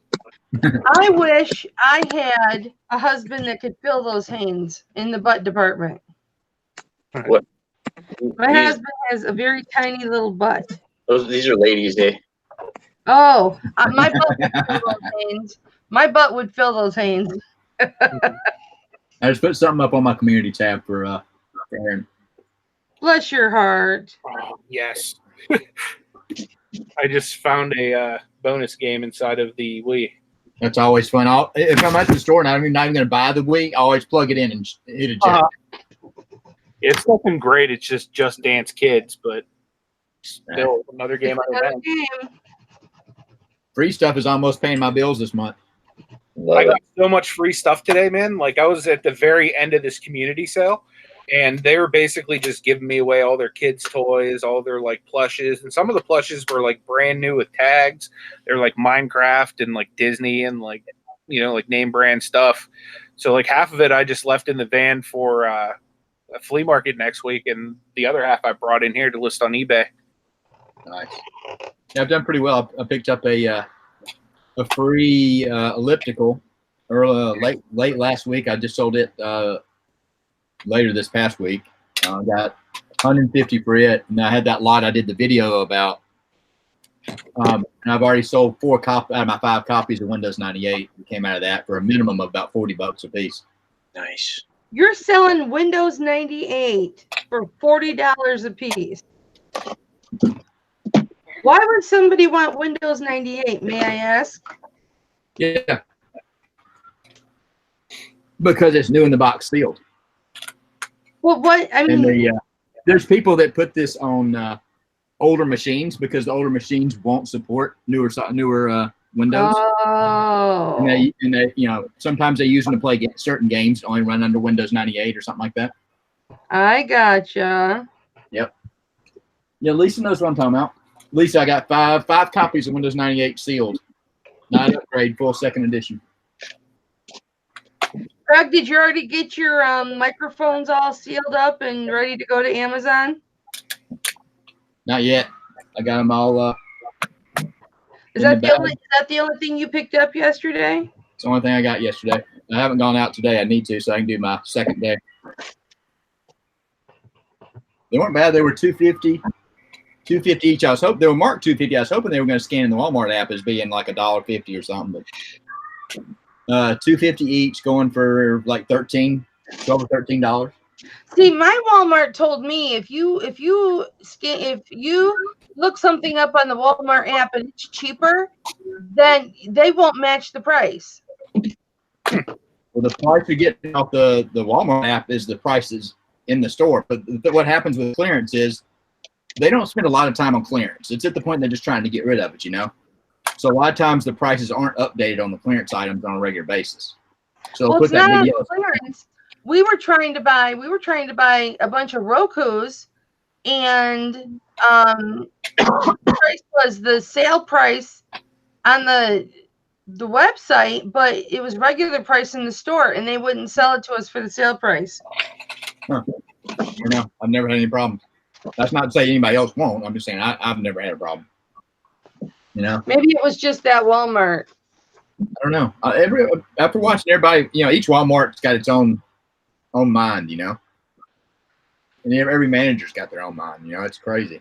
I wish I had a husband that could fill those hands in the butt department. What? My These, husband has a very tiny little butt. these are ladies, eh? Oh, my butt would fill those hands. My butt would fill those hands. I just put something up on my community tab for Aaron. Bless your heart. Oh, yes. I just found a bonus game inside of the Wii. That's always fun. If I'm at the store and I'm not even going to buy the Wii, I always plug it in and hit eject. It's nothing great. It's just Dance Kids, but still another game. Another game. Free stuff is almost paying my bills this month. I got so much free stuff today, man. Like, I was at the very end of this community sale, and they were basically just giving me away all their kids' toys, all their like plushes, and some of the plushes were like brand new with tags. They're like Minecraft and like Disney and like, you know, like name brand stuff. So like half of it I just left in the van for a flea market next week, and the other half I brought in here to list on eBay. Nice. Yeah, I've done pretty well. I picked up a free elliptical late last week. I just sold it later this past week. I got 150 for it, and I had that lot I did the video about. And I've already sold 4 out of my 5 copies of Windows 98. It came out of that for a minimum of about $40 a piece. Nice. You're selling Windows 98 for $40 a piece. Why would somebody want Windows 98, may I ask? Yeah. Because it's new in the box sealed. Well, what I mean, And there's people that put this on older machines because the older machines won't support newer Windows. Oh. And they, you know, sometimes they use them to play certain games that only run under Windows 98 or something like that. I gotcha. Yep. Yeah, Lisa knows what I'm talking about. Lisa, I got five copies of Windows 98 sealed. Not upgrade, full 2nd edition. Greg, did you already get your microphones all sealed up and ready to go to Amazon? Not yet. I got them all. Is that the only thing you picked up yesterday? It's the only thing I got yesterday. I haven't gone out today. I need to, so I can do my 2nd day. They weren't bad. They were $2.50 each. I was hoping they were marked $2.50. I was hoping they were going to scan in the Walmart app as being like $1.50 or something, but $2.50 each, going for like $12 or $13. See, my Walmart told me if you look something up on the Walmart app and it's cheaper, then they won't match the price. Well, the price you get off the Walmart app is the prices in the store. But what happens with clearance is they don't spend a lot of time on clearance. It's at the point they're just trying to get rid of it, you know? So a lot of times the prices aren't updated on the clearance items on a regular basis. So Well, put it's not that on video. clearance. We were trying to buy a bunch of Rokus, and the price was the sale price on the website, but it was regular price in the store, and they wouldn't sell it to us for the sale price. Huh. You know, I've never had any problems. That's not to say anybody else won't. I'm just saying I've never had a problem. You know, Maybe it was just that Walmart. I don't know. After watching everybody, you know, each Walmart's got its own mind, you know, and every manager's got their own mind. You know, it's crazy.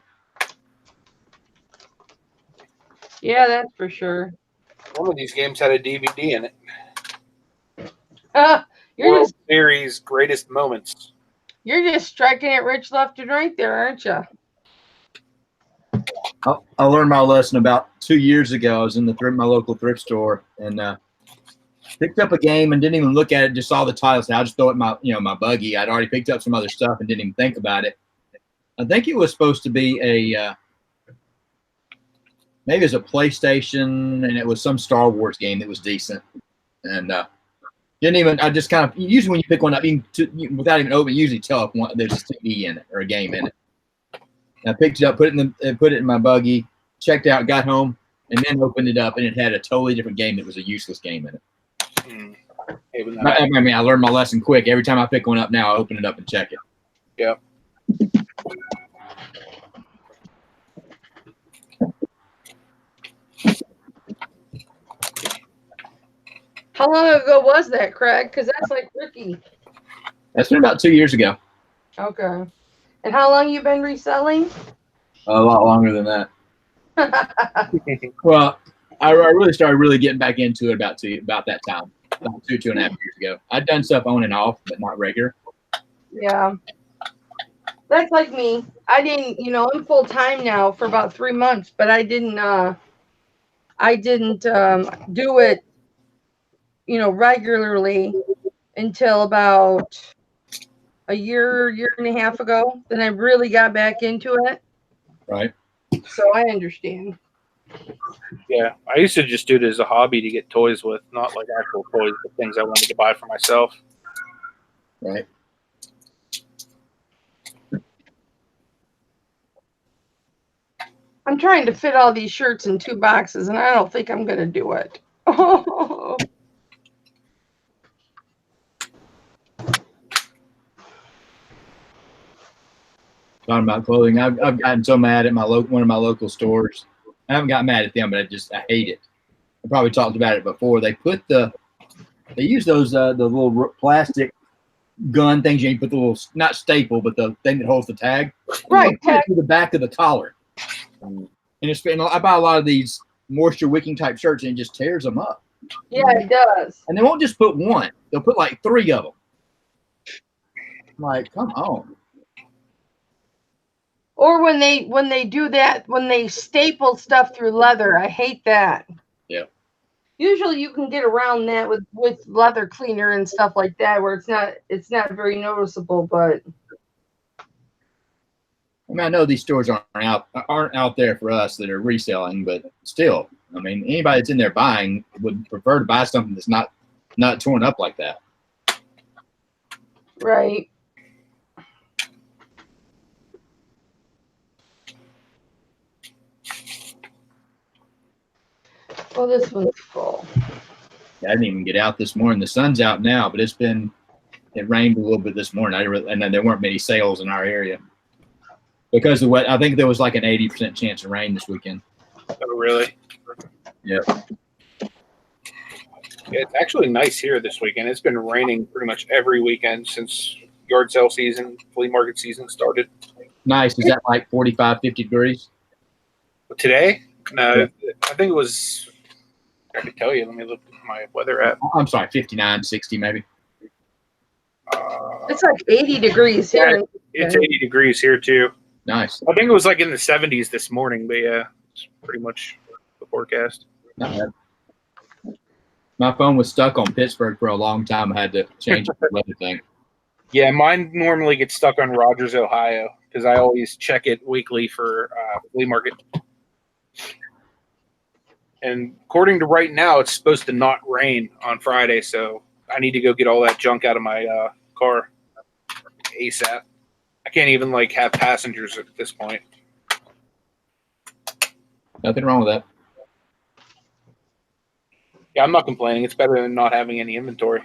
Yeah, that's for sure. One of these games had a DVD in it. You're World just Series Greatest Moments. striking it rich left and right there, aren't you? I learned my lesson about 2 years ago. I was in my local thrift store and picked up a game and didn't even look at it. Just saw the titles. And I just throw it in my buggy. I'd already picked up some other stuff and didn't even think about it. I think it was supposed to be maybe it was a PlayStation, and it was some Star Wars game that was decent. And I just kind of, usually when you pick one up, without even opening, usually tell if there's a CD in it or a game in it. And I picked it up, put it in my buggy, checked out, got home, and then opened it up, and it had a totally different game that was a useless game in it. I mean, I learned my lesson quick. Every time I pick one up now, I open it up and check it. Yep. How long ago was that, Craig? Because that's like Ricky. That's been about 2 years ago. Okay. And how long you been reselling? A lot longer than that. Well, I really started really getting back into it about that time, about 2.5 years ago. I'd done stuff on and off, but not regular. Yeah. That's like me. I didn't, I'm full time now for about 3 months, but I didn't do it, regularly until about a year and a half ago. Then I really got back into it. Right. So I understand. Yeah, I used to just do it as a hobby to get toys with, not like actual toys, but things I wanted to buy for myself. Right. I'm trying to fit all these shirts in 2 boxes, and I don't think I'm going to do it. Talking about clothing, I've gotten so mad at one of my local stores. I haven't gotten mad at them, but I hate it. I probably talked about it before. They use those the little plastic gun things. You put the little, not staple, but the thing that holds the tag. Right. Put it to the back of the collar. And I buy a lot of these moisture wicking type shirts, and it just tears them up. Yeah, it does. And they won't just put one; they'll put like 3 of them. I'm like, come on. Or when they do that, when they staple stuff through leather, I hate that. Yeah. Usually you can get around that with leather cleaner and stuff like that, where it's not very noticeable. But I mean, I know these stores aren't out there for us that are reselling, but still, I mean, anybody that's in there buying would prefer to buy something that's not torn up like that. right. Well, this one's full. I didn't even get out this morning. The sun's out now, but it rained a little bit this morning. And then there weren't many sales in our area because of what I think there was like an 80% chance of rain this weekend. Oh, really? Yeah. Yeah, it's actually nice here this weekend. It's been raining pretty much every weekend since yard sale season, flea market season started. Nice. Is that like 45, 50 degrees? But today? No, I think it was, I could tell you. Let me look at my weather app. I'm sorry, 59, 60 maybe. It's like 80 degrees here. It's 80 degrees here too. Nice. I think it was like in the 70s this morning, but yeah, it's pretty much the forecast. Not bad. My phone was stuck on Picksburgh for a long time. I had to change the weather thing. Yeah, mine normally gets stuck on Rogers, Ohio, because I always check it weekly for flea market. And according to right now, it's supposed to not rain on Friday, so I need to go get all that junk out of my car ASAP. I can't even have passengers at this point. Nothing wrong with that. Yeah, I'm not complaining. It's better than not having any inventory.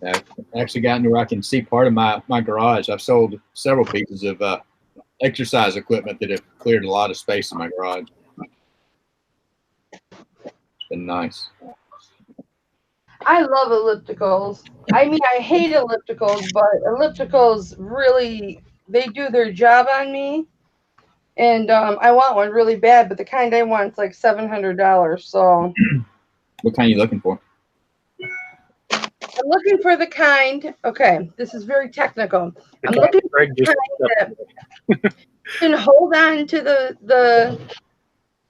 I've actually gotten to where I can see part of my garage. I've sold several pieces of exercise equipment that have cleared a lot of space in my garage. It's been nice. I love ellipticals. I mean, I hate ellipticals, but ellipticals really, they do their job on me. And I want one really bad, but the kind I want is like $700. So What kind are you looking for? I'm looking for the kind. Okay, this is very technical. I'm looking for the kind that can hold on to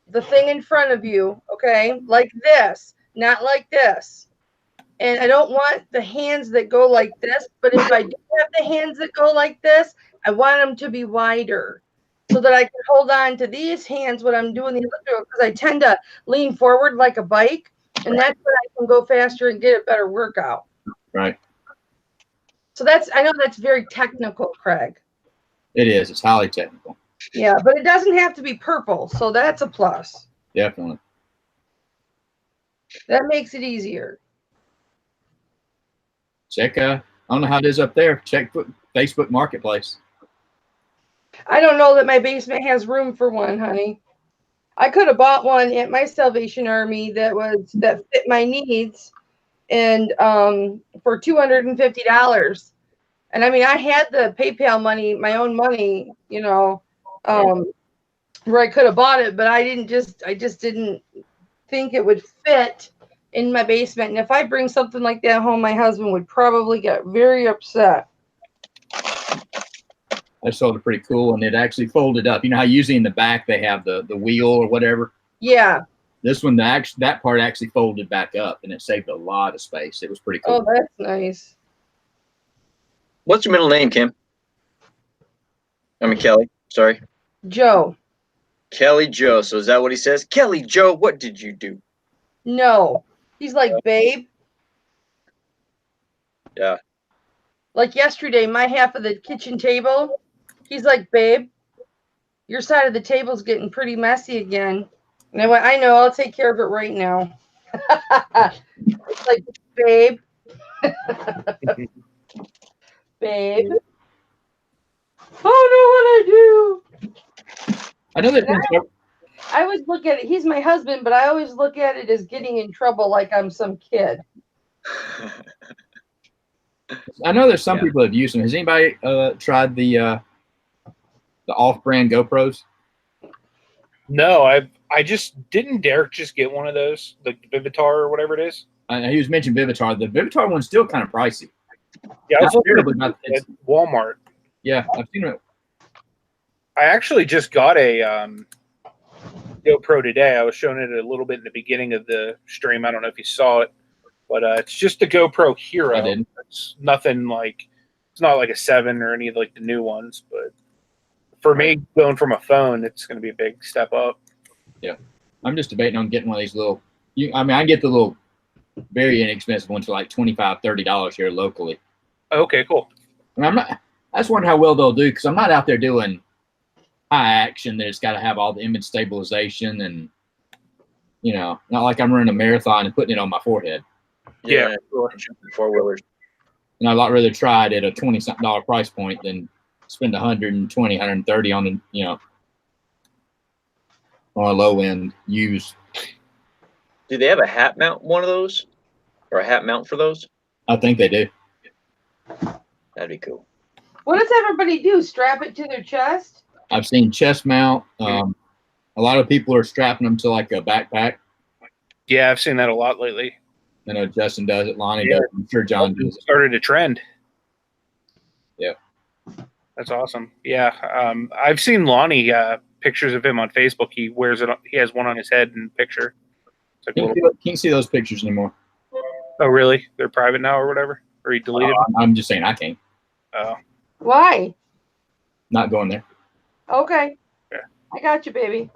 the thing in front of you. Okay, like this, not like this. And I don't want the hands that go like this. But if I do have the hands that go like this, I want them to be wider, so that I can hold on to these hands when I'm doing the elliptical, because I tend to lean forward like a bike, and that's when I can go faster and get a better workout. Right. So I know that's very technical, Craig. It is. It's highly technical. Yeah, but it doesn't have to be purple, so that's a plus. Definitely. That makes it easier. Check, I don't know how it is up there. Check Facebook Marketplace. I don't know that my basement has room for one, honey. I could have bought one at my Salvation Army that fit my needs, and for $250. And I mean, I had the PayPal money, my own money, where I could have bought it, but I just didn't think it would fit in my basement. And if I bring something like that home, my husband would probably get very upset. I sold it pretty cool, and it actually folded up. You know how usually in the back they have the wheel or whatever? Yeah. This one, that part actually folded back up, and it saved a lot of space. It was pretty cool. Oh, that's nice. What's your middle name, Kim? I mean, Kelly. Sorry. Joe. Kelly Joe. So is that what he says? Kelly Joe, what did you do? No. He's like, babe. Yeah. Like yesterday, my half of the kitchen table, he's like, babe, your side of the table's getting pretty messy again. And I went, I know, I'll take care of it right now. It's like, babe. Babe. I don't know what I do. I know that. I always look at it. He's my husband, but I always look at it as getting in trouble like I'm some kid. I know there's some people that have used them. Has anybody tried the off-brand GoPros? No, I just didn't Derek just get one of those, the Vivitar or whatever it is. He was mentioning Vivitar. The Vivitar one's still kind of pricey. Yeah, I was looking at at Walmart. Yeah, I've seen it. I actually just got a GoPro today. I was showing it a little bit in the beginning of the stream. I don't know if you saw it, but it's just a GoPro Hero. I did. It's nothing like, it's not like a 7 or any of like the new ones, but for me, going from a phone, it's going to be a big step up. Yeah, I'm just debating on getting one of these little. I can get the little, very inexpensive ones for like $25, $30 here locally. Okay, cool. And I just wonder how well they'll do, because I'm not out there doing high action that it's got to have all the image stabilization and, not like I'm running a marathon and putting it on my forehead. Yeah, four-wheelers. And I'd a lot rather try it at a $20-something price point than spend $120, $130 on on a low end used. Do they have a hat mount one of those, or a hat mount for those? I think they do. That'd be cool. What does everybody do? Strap it to their chest? I've seen chest mount. A lot of people are strapping them to like a backpack. Yeah, I've seen that a lot lately. I know Justin does it. Lonnie does it. I'm sure John does it. Started a trend. Yeah. That's awesome. Yeah. I've seen Lonnie pictures of him on Facebook. He wears it. He has one on his head in picture. It's like Can't see those pictures anymore. Oh, really? They're private now or whatever? Or he deleted them? I'm just saying I can't. Oh. Why? Not going there. Okay. Yeah. I got you, baby.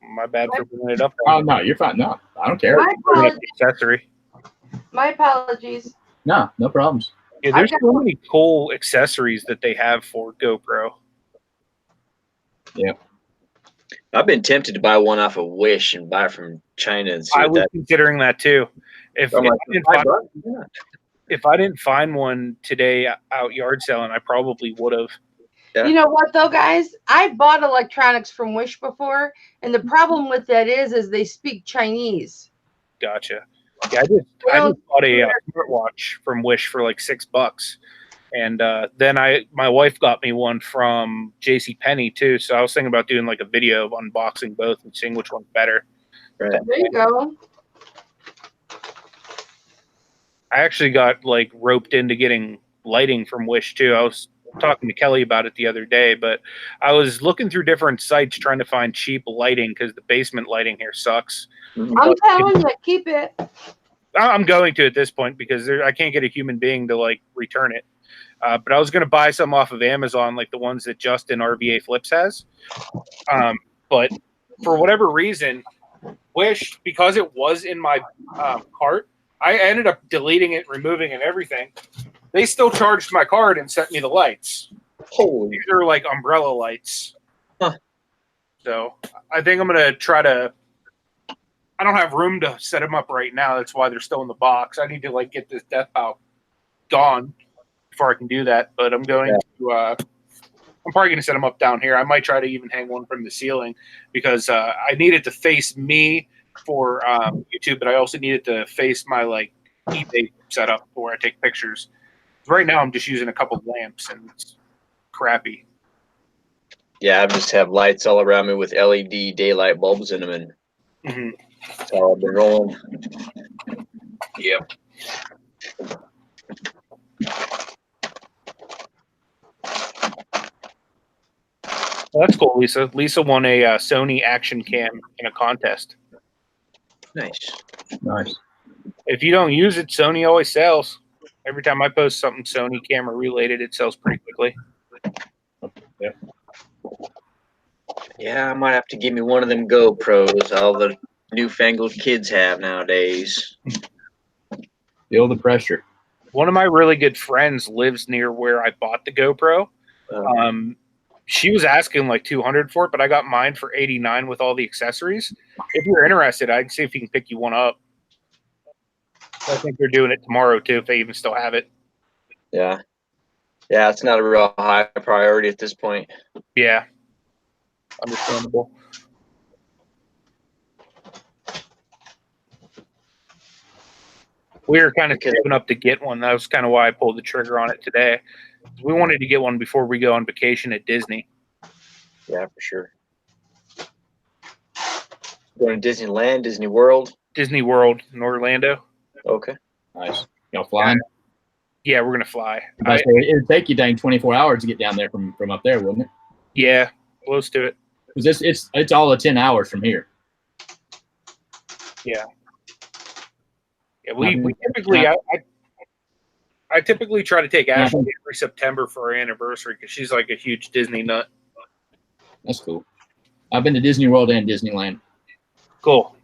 My bad for bringing it up. Oh, no, you're fine. No, I don't care. My apologies. Accessory. My apologies. No problems. Yeah, there's so many cool accessories that they have for GoPro. Yeah. I've been tempted to buy one off of Wish and buy it from China and see I what was that. considering that too. If I didn't find one today out yard selling, I probably would have. Yeah. You know what though, guys? I bought electronics from Wish before, and the problem with that is they speak Chinese. Gotcha. Yeah, I just bought a smartwatch from Wish for like $6, and then my wife got me one from JCPenney too. So I was thinking about doing like a video of unboxing both and seeing which one's better. Right. There you go. I actually got like roped into getting lighting from Wish too. I was talking to Kelly about it the other day, but I was looking through different sites trying to find cheap lighting because the basement lighting here sucks. I'm telling you, keep it. I'm going to at this point because I can't get a human being to like return it. But I was going to buy some off of Amazon, like the ones that Justin RVA Flips has. But for whatever reason, Wish, because it was in my cart, I ended up deleting it, removing it, everything. They still charged my card and sent me the lights. Holy. These are like umbrella lights. Huh. So I think I'm going to try to. I don't have room to set them up right now. That's why they're still in the box. I need to like get this death bow gone before I can do that. But I'm going to I'm probably going to set them up down here. I might try to even hang one from the ceiling because I need it to face me for YouTube, but I also need it to face my like eBay setup where I take pictures. Right now, I'm just using a couple of lamps, and it's crappy. Yeah, I just have lights all around me with LED daylight bulbs in them, and that's how I've been rolling. Yep. Well, that's cool, Lisa. Lisa won a Sony Action Cam in a contest. Nice. Nice. If you don't use it, Sony always sells. Every time I post something Sony camera related, it sells pretty quickly. Yeah. Yeah, I might have to give me one of them GoPros all the newfangled kids have nowadays. Feel the pressure. One of my really good friends lives near where I bought the GoPro. She was asking like $200 for it, but I got mine for $89 with all the accessories. If you're interested, I'd see if you can pick you one up. I think they're doing it tomorrow too, if they even still have it. Yeah. Yeah, it's not a real high priority at this point. Yeah. Understandable. We were kind of saving up to get one. That was kind of why I pulled the trigger on it today. We wanted to get one before we go on vacation at Disney. Yeah, for sure. Going to Disneyland, Disney World? Disney World in Orlando. Okay. Nice. Y'all flying? Yeah, we're going to fly. It'd take you dang 24 hours to get down there from up there, wouldn't it? Yeah, close to it. Because it's all of 10 hours from here. Yeah. Yeah, we typically I typically try to take Ashley every September for our anniversary because she's like a huge Disney nut. That's cool. I've been to Disney World and Disneyland. Cool.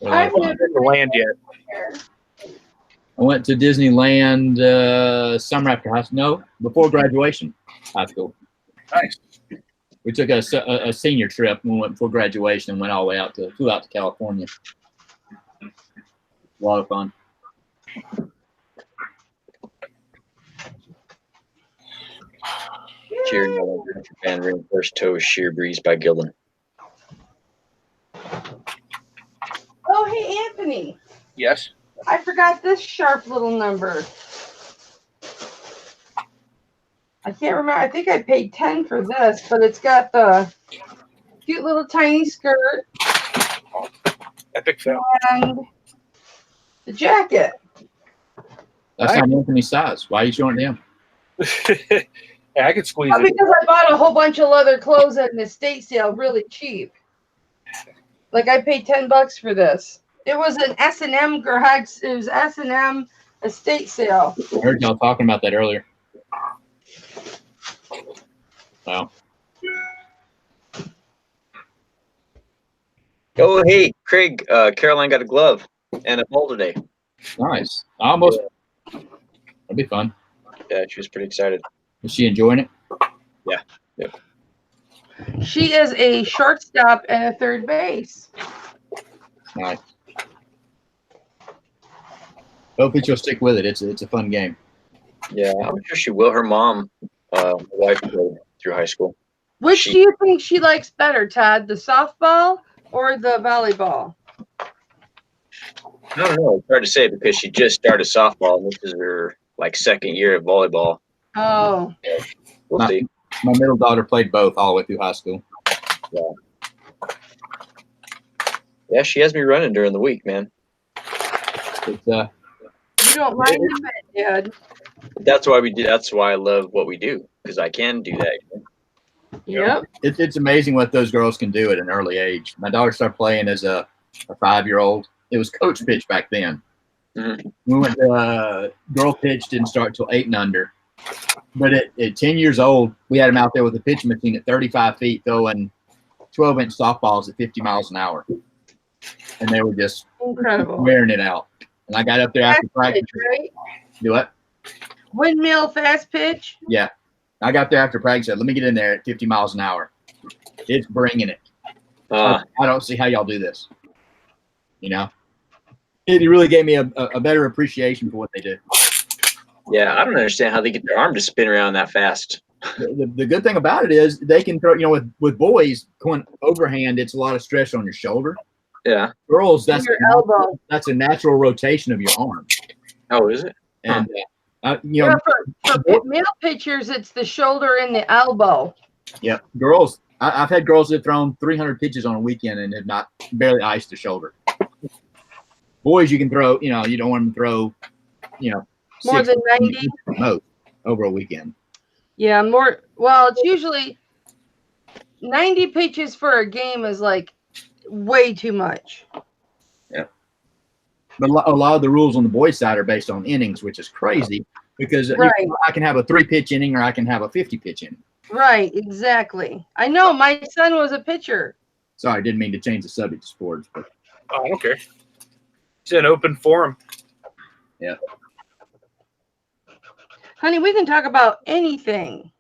I've never been to land yet. I went to Disneyland summer after high school. No, before graduation, high school. Nice. We took a senior trip when we went before graduation and went all the way flew out to California. A lot of fun. Cheer band ring first toe sheer breeze by Gildan. Oh, hey, Anthony. Yes. I forgot this sharp little number. I can't remember. I think I paid 10 for this, but it's got the cute little tiny skirt Epic fail. and the jacket. That's not Anthony's size. Why are you showing him? Yeah, I could squeeze it. Because I bought a whole bunch of leather clothes at an estate sale really cheap. Like I paid $10 for this. It was an S&M garage. It was S&M estate sale. I heard y'all talking about that earlier. Wow. Oh, hey, Craig, Caroline got a glove and a ball today. Nice. Almost. That'd be fun. Yeah, she was pretty excited. Is she enjoying it? Yeah. Yep. She is a shortstop and a third base. Nice. Hopefully she'll stick with it. It's a fun game. Yeah, I'm sure she will. Her mom, my wife, played through high school. Which do you think she likes better, Todd? The softball or the volleyball? I don't know. It's hard to say because she just started softball, and this is her second year of volleyball. Oh. We'll see. My middle daughter played both all the way through high school. Yeah, she has me running during the week, man. It's, you don't mind the bed, Dad. That's why we do. That's why I love what we do because I can do that. Yep. It's amazing what those girls can do at an early age. My daughter started playing as a 5-year-old. It was coach pitch back then. Mm-hmm. We went to girl pitch didn't start till 8 and under. But at 10 years old, we had them out there with a pitching machine at 35 feet throwing 12-inch softballs at 50 miles an hour. And they were just incredible wearing it out. And I got up there after practice. Pitch, right? Do what? Windmill fast pitch? Yeah. I got there after practice. Said, let me get in there at 50 miles an hour. It's bringing it. I don't see how y'all do this. You know? It really gave me a better appreciation for what they do. Yeah, I don't understand how they get their arm to spin around that fast. The good thing about it is they can throw, with boys going overhand, it's a lot of stress on your shoulder. Yeah. Girls, that's Your elbow. that's a natural rotation of your arm. Oh, is it? And Yeah, for male pitchers, it's the shoulder and the elbow. yeah, girls. I've had girls that have thrown 300 pitches on a weekend and have not barely iced the shoulder. Boys, you can throw. You don't want them to throw. More than 90 most over a weekend. Yeah, more. Well, it's usually 90 pitches for a game is like way too much. Yeah. But a lot of the rules on the boys' side are based on innings, which is crazy because I can have a 3-pitch inning or I can have a 50-pitch inning. Right, exactly. I know. My son was a pitcher. Sorry, I didn't mean to change the subject to sports. But I don't care. It's an open forum. Yeah. Honey, we can talk about anything.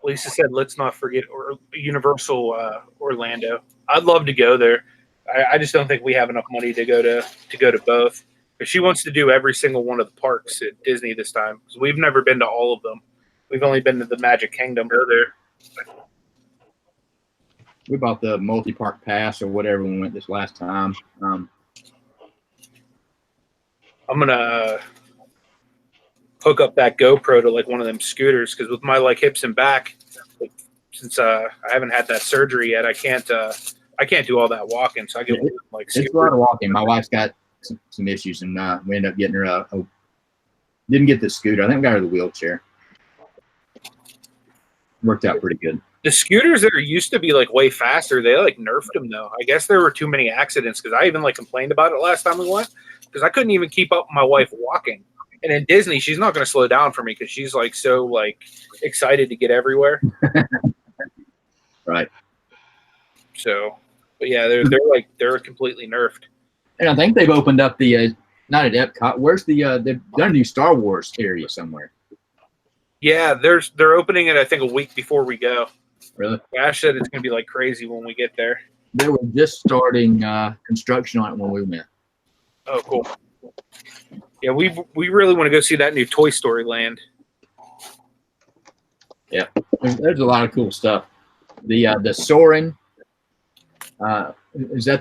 Lisa said, let's not forget Universal Orlando. I'd love to go there. I just don't think we have enough money to go to both. If she wants to do every single one of the parks at Disney this time, because we've never been to all of them. We've only been to the Magic Kingdom. Go there. We bought the multi-park pass or whatever when we went this last time. I'm gonna hook up that GoPro to like one of them scooters because with my like hips and back, since I haven't had that surgery yet, I can't do all that walking. So I get like it's a lot of walking. My wife's got some issues, and we ended up getting her didn't get the scooter. I think we got her the wheelchair. Worked out pretty good. The scooters that used to be like way faster, they like nerfed them though. I guess there were too many accidents because I even like complained about it last time we went because I couldn't even keep up with my wife walking. And in Disney, she's not going to slow down for me because she's like so like excited to get everywhere. Right. So, but yeah, they're completely nerfed. And I think they've opened up the not at Epcot. Where's they've done a new Star Wars area somewhere. Yeah, they're opening it I think a week before we go. Really? Ash said it's going to be like crazy when we get there. They were just starting construction on it when we went. Oh, cool. Yeah, we really want to go see that new Toy Story Land. Yeah, there's a lot of cool stuff. The Soarin'. Is that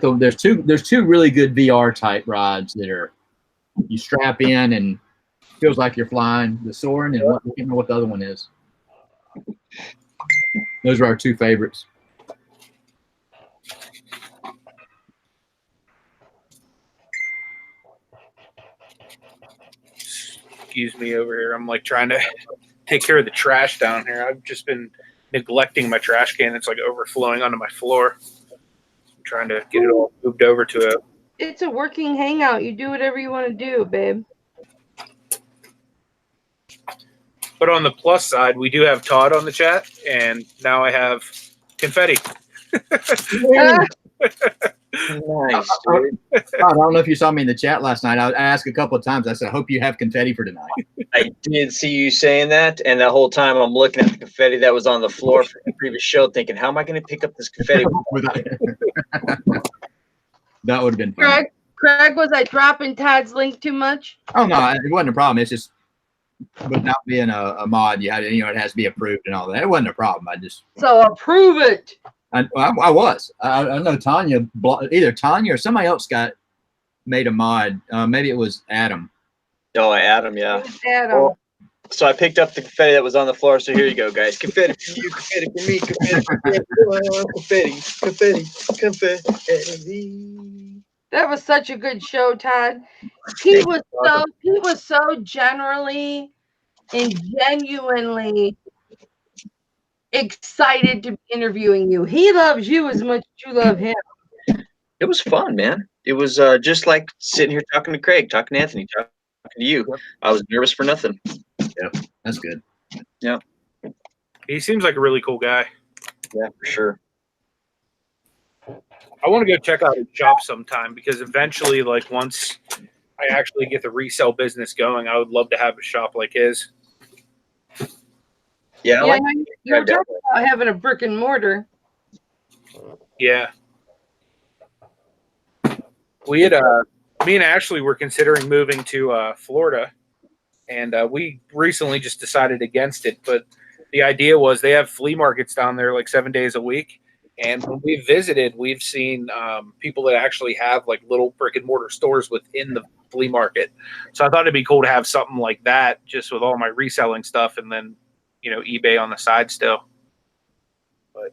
there's two really good VR type rides that are you strap in and feels like you're flying. The Soarin' and I can't remember what the other one is. Those are our two favorites. Excuse me over here. I'm like trying to take care of the trash down here. I've just been neglecting my trash can. It's like overflowing onto my floor. I'm trying to get it all moved over to it. It's a working hangout. You do whatever you want to do, babe. But on the plus side, we do have Todd on the chat, and now I have confetti. Nice, dude. I don't know if you saw me in the chat last night. I asked a couple of times. I said, I hope you have confetti for tonight. I did see you saying that, and the whole time I'm looking at the confetti that was on the floor from the previous show, thinking, how am I going to pick up this confetti? That would have been fun. Craig, was I dropping Todd's link too much? Oh, no, it wasn't a problem. It's just without being a mod, you had to, it has to be approved and all that. It wasn't a problem. So approve it. I was. I know Tanya, either Tanya or somebody else made a mod. Maybe it was Adam. Oh, Adam, yeah. Adam. Well, so I picked up the confetti that was on the floor. So here you go, guys. Confetti for you, confetti for me, confetti. That was such a good show, Todd. He was so generally and genuinely excited to be interviewing you. He loves you as much as you love him. It was fun, man. It was just like sitting here talking to Craig, talking to Anthony, talking to you. I was nervous for nothing. Yeah, that's good. Yeah. He seems like a really cool guy. Yeah, for sure. I want to go check out his shop sometime because eventually, like once I actually get the resale business going, I would love to have a shop like his. Yeah, you were talking about having a brick and mortar. Yeah. We had me and Ashley were considering moving to Florida, and we recently just decided against it. But the idea was they have flea markets down there like 7 days a week. And when we visited, we've seen people that actually have like little brick and mortar stores within the flea market. So I thought it'd be cool to have something like that just with all my reselling stuff and then, eBay on the side still. But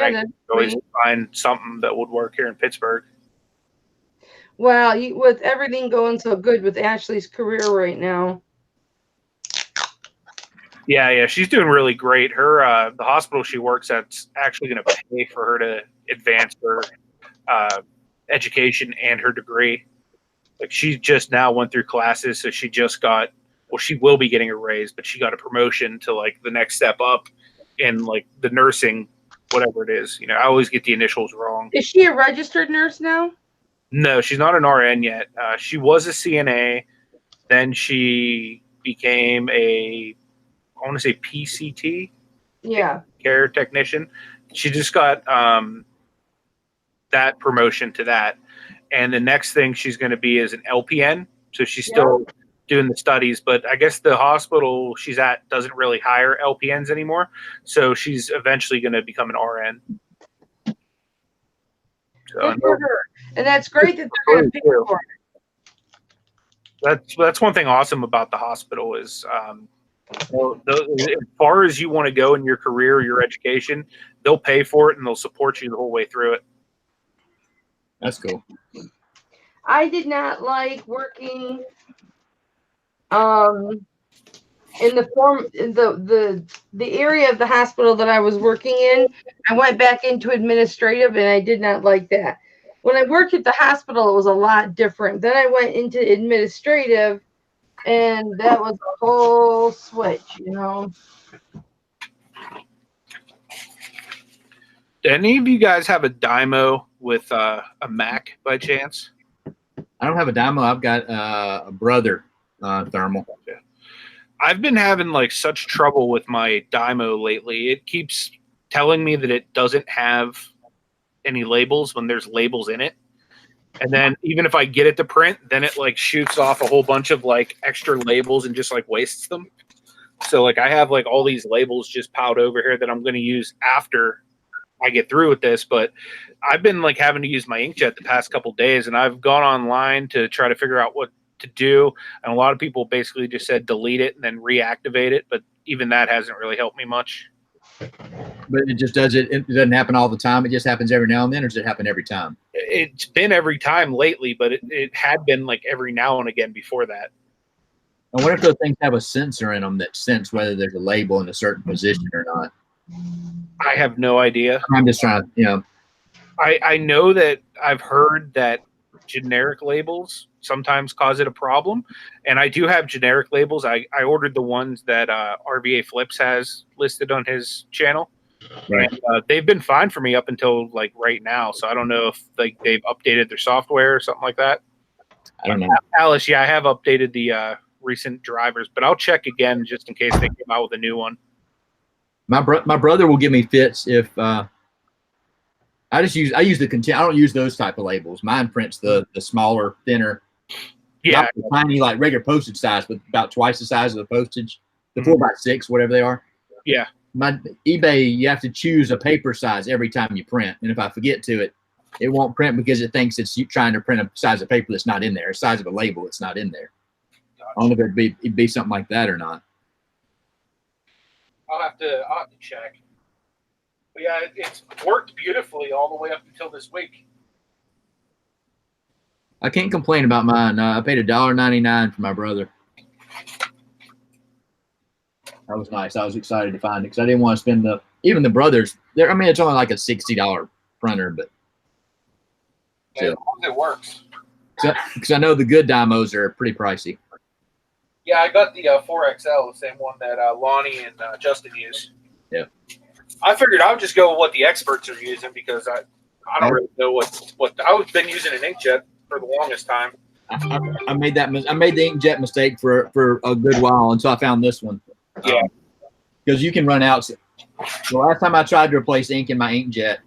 I can always find something that would work here in Pittsburgh. Well, with everything going so good with Ashley's career right now. Yeah, she's doing really great. Her the hospital she works at's actually going to pay for her to advance her education and her degree. Like she just now went through classes, so she just got. Well, she will be getting a raise, but she got a promotion to like the next step up in like the nursing, whatever it is. I always get the initials wrong. Is she a registered nurse now? No, she's not an RN yet. She was a CNA, then she became I want to say PCT, care technician. She just got that promotion to that, and the next thing she's going to be is an LPN. So she's still doing the studies, but I guess the hospital she's at doesn't really hire LPNs anymore. So she's eventually going to become an RN. So, and that's great that they're going to pay for it. That's one thing awesome about the hospital is. As far as you want to go in your career, your education, they'll pay for it and they'll support you the whole way through it. That's cool. I did not like working in the area of the hospital that I was working in. I went back into administrative and I did not like that. When I worked at the hospital, it was a lot different. Then I went into administrative. And that was a whole switch, Do any of you guys have a Dymo with a Mac by chance? I don't have a Dymo. I've got a Brother thermal. I've been having like such trouble with my Dymo lately. It keeps telling me that it doesn't have any labels when there's labels in it. And then even if I get it to print, then it like shoots off a whole bunch of like extra labels and just like wastes them. So like I have like all these labels just piled over here that I'm going to use after I get through with this. But I've been like having to use my inkjet the past couple of days, and I've gone online to try to figure out what to do. And a lot of people basically just said delete it and then reactivate it. But even that hasn't really helped me much. But it just it doesn't happen all the time. It just happens every now and then, or does it happen every time? It's been every time lately, but it had been like every now and again before that. I wonder if those things have a sensor in them that sense whether there's a label in a certain position or not. I have no idea. I'm just trying to, I know that I've heard that generic labels sometimes cause it a problem, and I do have generic labels. I ordered the ones that RVA Flips has listed on his channel. Right. And, they've been fine for me up until like right now. So I don't know if like they've updated their software or something like that. I don't know. Alice, I have updated the recent drivers, but I'll check again just in case they came out with a new one. My brother will give me fits if I use the content. I don't use those type of labels. Mine prints the smaller, thinner, not the tiny like regular postage size, but about twice the size of the postage, the 4x6, whatever they are. Yeah. My eBay, you have to choose a paper size every time you print, and if I forget to, it won't print because it thinks it's trying to print a size of paper that's not in there, a size of a label that's not in there. Gotcha. I don't know if it'd be something like that or not. I'll have to check. But yeah, it's worked beautifully all the way up until this week. I can't complain about mine. I paid $1.99 for my brother. That was nice. I was excited to find it because I didn't want to spend even the Brothers. I mean, it's only like a $60 printer, but yeah, as long as it works. Because I know the good Dymos are pretty pricey. Yeah, I got the 4XL, the same one that Lonnie and Justin use. Yeah. I figured I would just go with what the experts are using because I don't really know what I've been using an inkjet for the longest time. I made the inkjet mistake for a good while until I found this one. Yeah. Because you can run out. The last time I tried to replace ink in my inkjet,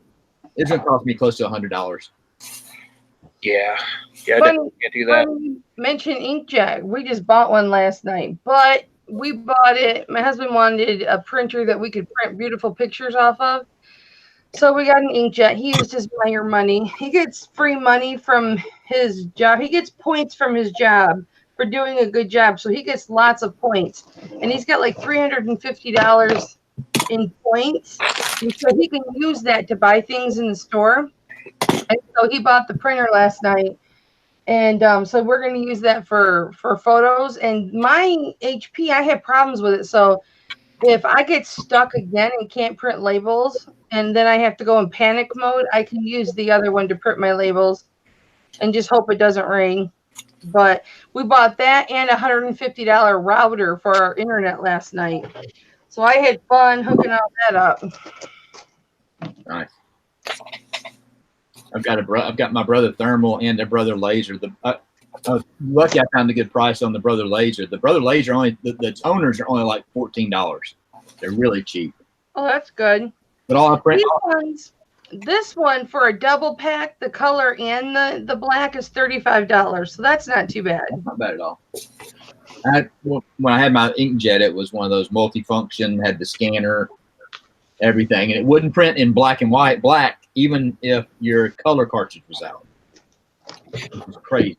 it's going to cost me close to $100. Yeah. Yeah, I Funny- definitely can't do that. Mention inkjet. We just bought one last night, but we bought it. My husband wanted a printer that we could print beautiful pictures off of. So we got an inkjet. He used his Meyer money. He gets free money from his job. He gets points from his job for doing a good job. So he gets lots of points. And he's got like $350 in points. And so he can use that to buy things in the store. And so he bought the printer last night. And so we're going to use that for photos. And my HP, I have problems with it. So if I get stuck again and can't print labels, and then I have to go in panic mode, I can use the other one to print my labels and just hope it doesn't ring. But we bought that and a $150 router for our internet last night. So I had fun hooking all that up. Nice. I've got my brother thermal and a brother laser. I was lucky I found a good price on the brother laser. The brother laser the toners are only like $14. They're really cheap. Oh, that's good. But all I print. This one for a double pack, the color and the black is $35. So that's not too bad. Not bad at all. When I had my inkjet, it was one of those multifunction, had the scanner, everything, and it wouldn't print in black and white, even if your color cartridge was out. It was crazy.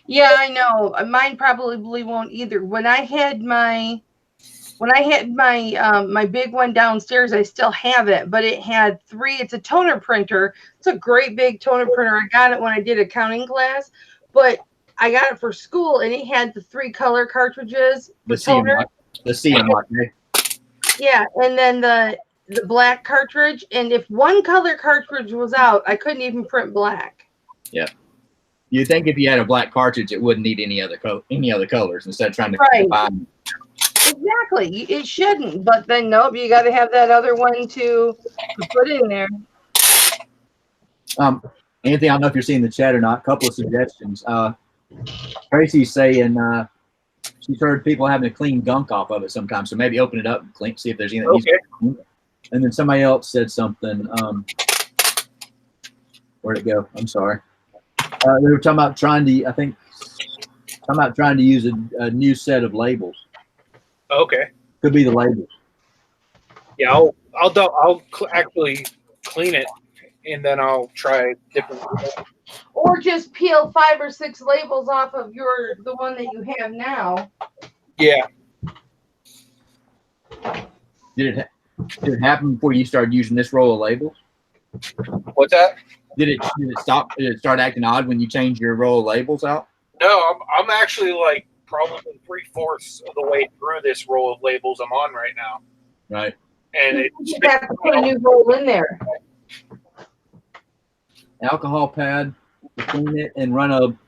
Yeah, I know. Mine probably won't either. When I had my my big one downstairs, I still have it, but it had it's a toner printer. It's a great big toner printer. I got it when I did accounting class, but I got it for school, and it had the 3 color cartridges. The toner. The CMYK. Yeah, and then the black cartridge. And if one color cartridge was out, I couldn't even print black. Yeah. You'd think if you had a black cartridge, it wouldn't need any other colors instead of trying to right. Exactly. It shouldn't, but then nope, you got to have that other one to put in there. Anthony, I don't know if you're seeing the chat or not. A couple of suggestions. Tracy's saying she's heard people having to clean gunk off of it sometimes, so maybe open it up and clean, see if there's anything. Okay. And then somebody else said something. Where'd it go? I'm sorry. They were talking about trying to use a new set of labels. Okay. Could be the labels. Yeah, I'll actually clean it, and then I'll try different. Or just peel 5 or 6 labels off of the one that you have now. Yeah. Did it happen before you started using this roll of labels? What's that? Did it stop? Did it start acting odd when you changed your roll of labels out? No, I'm actually like probably 3/4 of the way through this roll of labels I'm on right now. Right. And you have to put a new roll in there. Alcohol pad to clean it and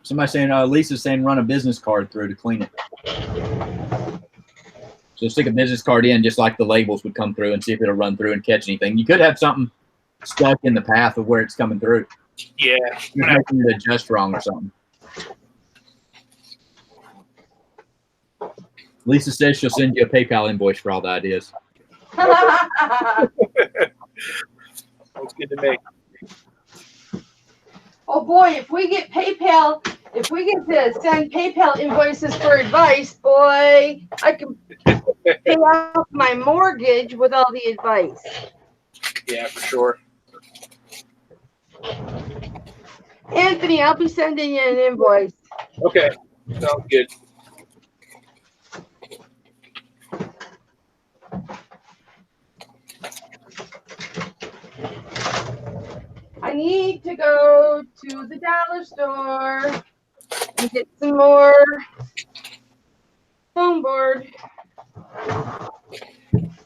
somebody saying Lisa's saying run a business card through to clean it. So stick a business card in just like the labels would come through and see if it'll run through and catch anything. You could have something stuck in the path of where it's coming through. Yeah. You're making it adjust wrong or something. Lisa says she'll send you a PayPal invoice for all the ideas. That's good to me. Oh boy, if we get to send PayPal invoices for advice, boy, I can pay off my mortgage with all the advice. Yeah, for sure. Anthony, I'll be sending you an invoice. Okay, sounds good. I need to go to the dollar store and get some more foam board.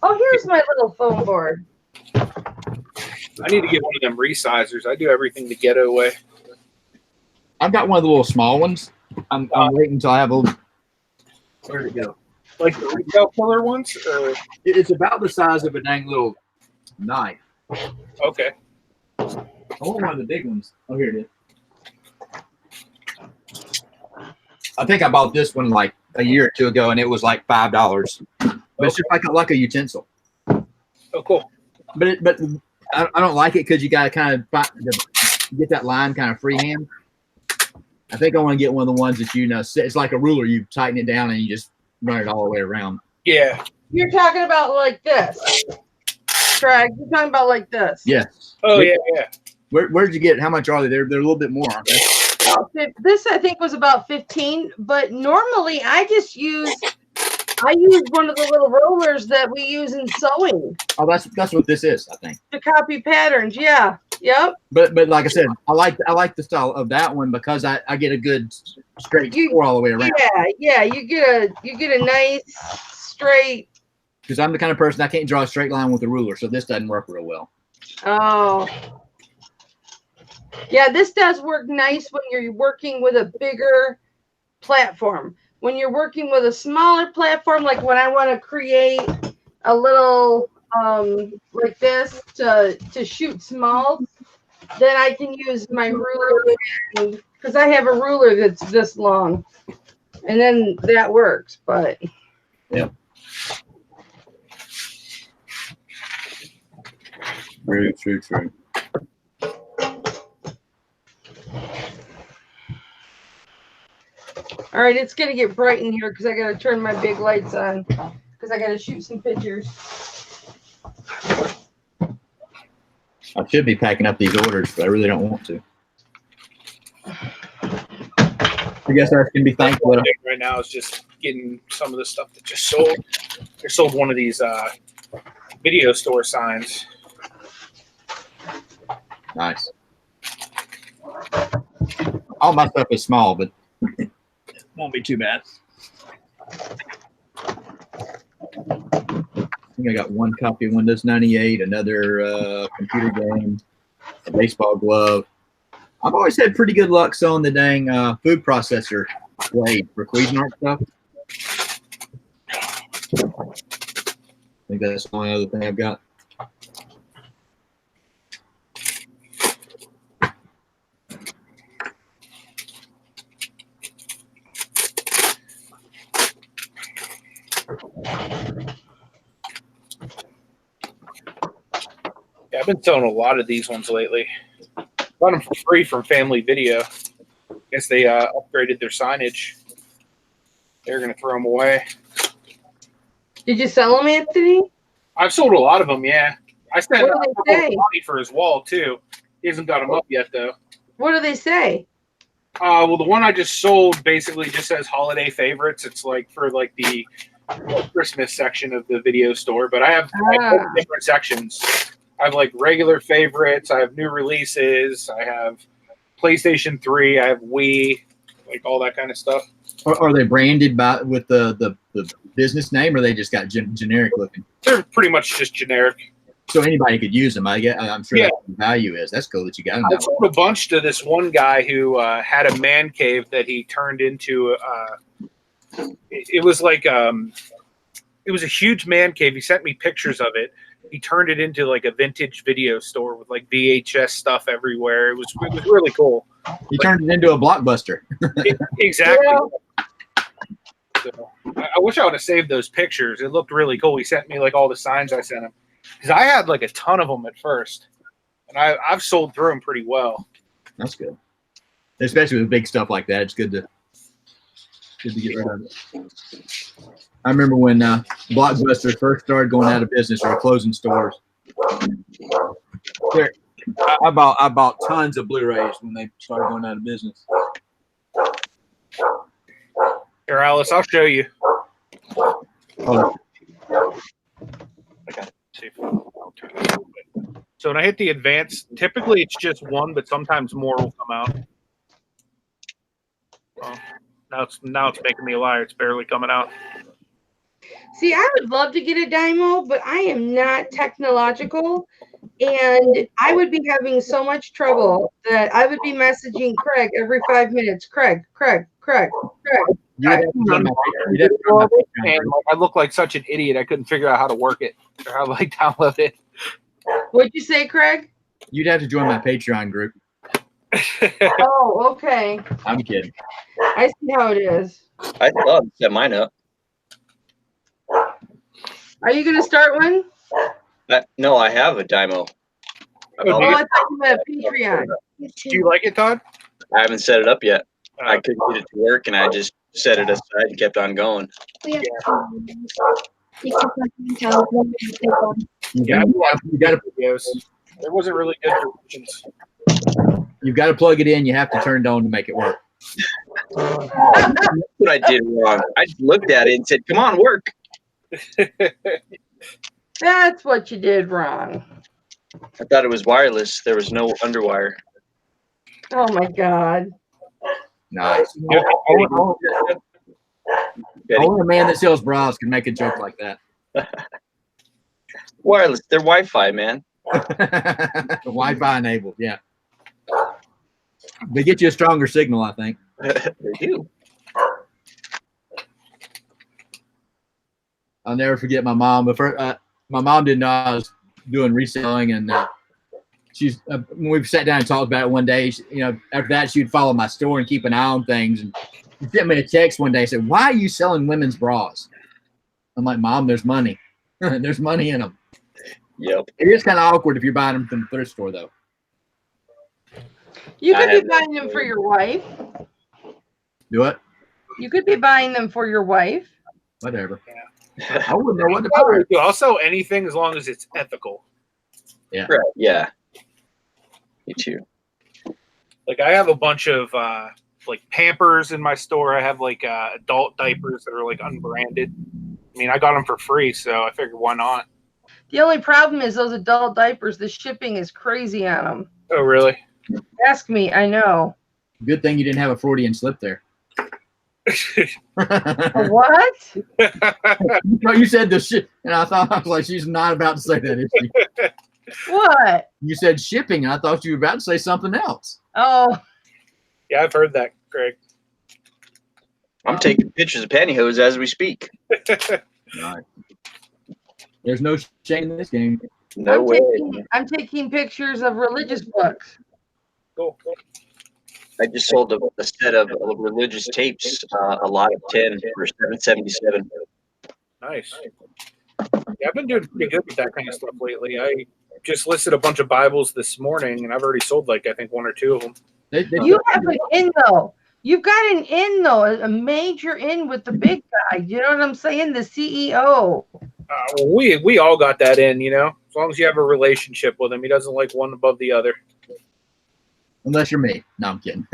Oh, here's my little foam board. I need to get one of them resizers. I do everything the ghetto way. I've got one of the little small ones. I'm waiting until I have a little. Where'd it go? Like the retail killer ones? Or? It's about the size of a dang little knife. Okay. I want one of the big ones. Oh, here it is. I think I bought this one like a year or two ago, and it was like $5. But it's just like a utensil. Oh, cool. But I don't like it because you got to kind of get that line kind of freehand. I think I want to get one of the ones that it's like a ruler. You tighten it down and you just run it all the way around. Yeah. You're talking about like this, Craig. You're talking about like this. Yes. Oh yeah. Where'd you get? How much are they? They're a little bit more, aren't they? This I think was about 15, but normally I use one of the little rollers that we use in sewing. Oh, that's what this is, I think. To copy patterns, yeah. Yep. But like I said, I like the style of that one because I get a good straight score all the way around. Yeah. You get a nice straight. Because I'm the kind of person I can't draw a straight line with a ruler, so this doesn't work real well. Oh. Yeah, this does work nice when you're working with a bigger platform. When you're working with a smaller platform, like when I want to create a little like this to shoot small, then I can use my ruler because I have a ruler that's this long, and then that works. But yeah, true. All right, it's gonna get bright in here because I gotta turn my big lights on because I gotta shoot some pictures. I should be packing up these orders, but I really don't want to. I guess I can be thankful. Right now is just getting some of the stuff that just sold. They sold one of these video store signs. Nice. All my stuff is small, but it won't be too bad. I think I got one copy of Windows 98, another computer game, a baseball glove. I've always had pretty good luck selling the dang food processor blade for Cuisinart stuff. I think that's the only other thing I've got. Yeah, I've been selling a lot of these ones lately. Got them for free from Family Video. Guess they upgraded their signage. They're going to throw them away. Did you sell them, Anthony? I've sold a lot of them, yeah. I spent What do they say? money for his wall, too. He hasn't got them up yet, though. What do they say? Well, the one I just sold basically just says holiday favorites. It's like for like the Christmas section of the video store. But I have different sections. I have like regular favorites. I have new releases. I have PlayStation 3. I have Wii, like all that kind of stuff. Are they branded with the business name, or they just got generic looking? They're pretty much just generic. So anybody could use them. I'm sure that's what the value is. That's cool that you got them. I sold a bunch to this one guy who had a man cave that he turned into. It was like it was a huge man cave. He sent me pictures of it. He turned it into like a vintage video store with like VHS stuff everywhere. It was really cool. He turned it into a Blockbuster. Exactly. So, I wish I would have saved those pictures. It looked really cool. He sent me like all the signs I sent him because I had like a ton of them at first, and I've sold through them pretty well. That's good, especially with big stuff like that. It's good to get rid of it. I remember when Blockbuster first started going out of business or closing stores. I bought tons of Blu-rays when they started going out of business. Here, Alice, I'll show you. Oh. Okay. So when I hit the advanced, typically it's just one, but sometimes more will come out. Well, now it's making me a liar. It's barely coming out. See, I would love to get a Dymo, but I am not technological, and I would be having so much trouble that I would be messaging Craig every 5 minutes. Craig. I look like such an idiot. I couldn't figure out how to work it or how to like download it. What'd you say, Craig? You'd have to join my Patreon group. Oh, okay. I'm kidding. I see how it is. I thought I set mine up. Are you going to start one? No, I have a Dymo. I thought you meant Patreon. Do you like it, Todd? I haven't set it up yet. I couldn't get it to work, and I just set it aside and kept on going. We have You got to videos. There wasn't really good directions. you've got to plug it in. You have to turn it on to make it work. That's what I did wrong. I just looked at it and said, "Come on, work." That's what you did wrong. I thought it was wireless. There was no underwire. Oh my God. Nice. Only a man that sells bras can make a joke like that. Wireless. They're Wi-Fi, man. Wi-Fi enabled, yeah. They get you a stronger signal, I think. They do. I'll never forget my mom. My mom didn't know I was doing reselling, and she's when we sat down and talked about it one day. After that, she would follow my store and keep an eye on things. And she sent me a text one day and said, "Why are you selling women's bras?" I'm like, "Mom, there's money. There's money in them." Yep. It is kind of awkward if you're buying them from the thrift store, though. You could be buying them for your wife. Do it. You could be buying them for your wife. Whatever. Yeah. I wouldn't know what to I buy. would do. I'll sell anything as long as it's ethical. Yeah. Right. Yeah. Me too. Like I have a bunch of like Pampers in my store. I have like adult diapers that are like unbranded. I mean, I got them for free, so I figured why not? The only problem is those adult diapers, the shipping is crazy on them. Oh, really? Ask me, I know. Good thing you didn't have a Freudian slip there. A what? You said the shit, and I was like, she's not about to say that, is she? What? You said shipping, and I thought you were about to say something else. Oh. Yeah, I've heard that, Craig. I'm taking pictures of pantyhose as we speak. Right. There's no shame in this game. No way. I'm taking pictures of religious books. Cool. I just sold a set of religious tapes, a lot of 10 for $7.77. Nice. Yeah, I've been doing pretty good with that kind of stuff lately. I just listed a bunch of Bibles this morning, and I've already sold like I think one or two of them. You have an in though. You've got an in though, a major in with the big guy. You know what I'm saying? The CEO. Well, we all got that in, as long as you have a relationship with him. He doesn't like one above the other. Unless you're me. No, I'm kidding.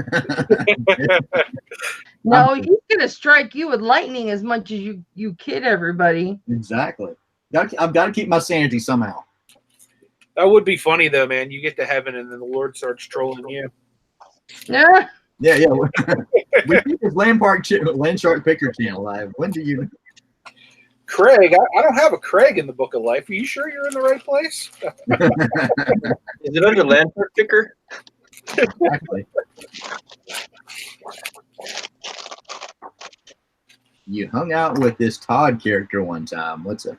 No, he's gonna strike you with lightning as much as you kid everybody. Exactly. I've got to keep my sanity somehow. That would be funny though, man. You get to heaven and then the Lord starts trolling you. Yeah. Yeah. We keep this Land Shark Picture channel live. When do you? Craig, I don't have a Craig in the Book of Life. Are you sure you're in the right place? Is it under Land Shark Picker? Exactly. You hung out with this Todd character one time. What's it?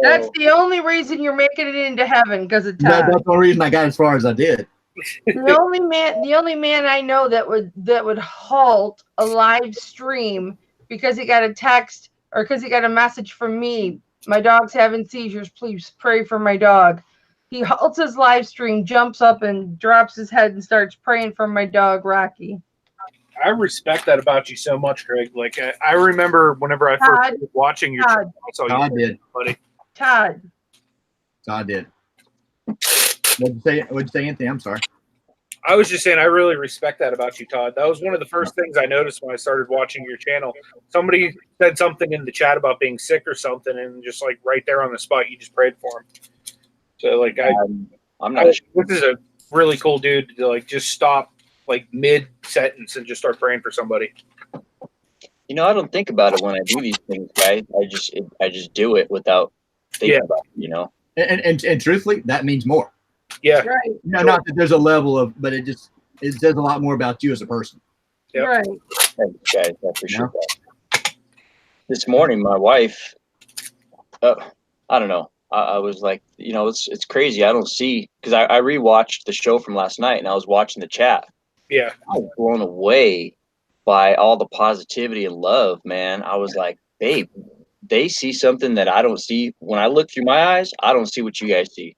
That's the only reason you're making it into heaven, because of Todd. That's the only reason I got as far as I did. The only man I know that would halt a live stream because he got a text or because he got a message from me. My dog's having seizures. Please pray for my dog. He halts his live stream, jumps up and drops his head and starts praying for my dog, Rocky. I respect that about you so much, Craig. Like I remember whenever I first started watching your channel, I saw Todd you, did. buddy. Todd did. What'd you say, Anthony? I'm sorry. I was just saying I really respect that about you, Todd. That was one of the first things I noticed when I started watching your channel. Somebody said something in the chat about being sick or something, and just like right there on the spot, you just prayed for him. So like I'm not sure. This is a really cool dude to like just stop like mid sentence and just start praying for somebody. I don't think about it when I do these things, guys. I just do it without thinking about it, And truthfully, that means more. Yeah. Right. No, not that there's a level of, but it says a lot more about you as a person. Yep. Right. Thanks, guys. I appreciate that. This morning, my wife, I don't know. I was like, it's crazy. I don't see, because I rewatched the show from last night and I was watching the chat. Yeah. I was blown away by all the positivity and love, man. I was like, babe, they see something that I don't see. When I look through my eyes, I don't see what you guys see,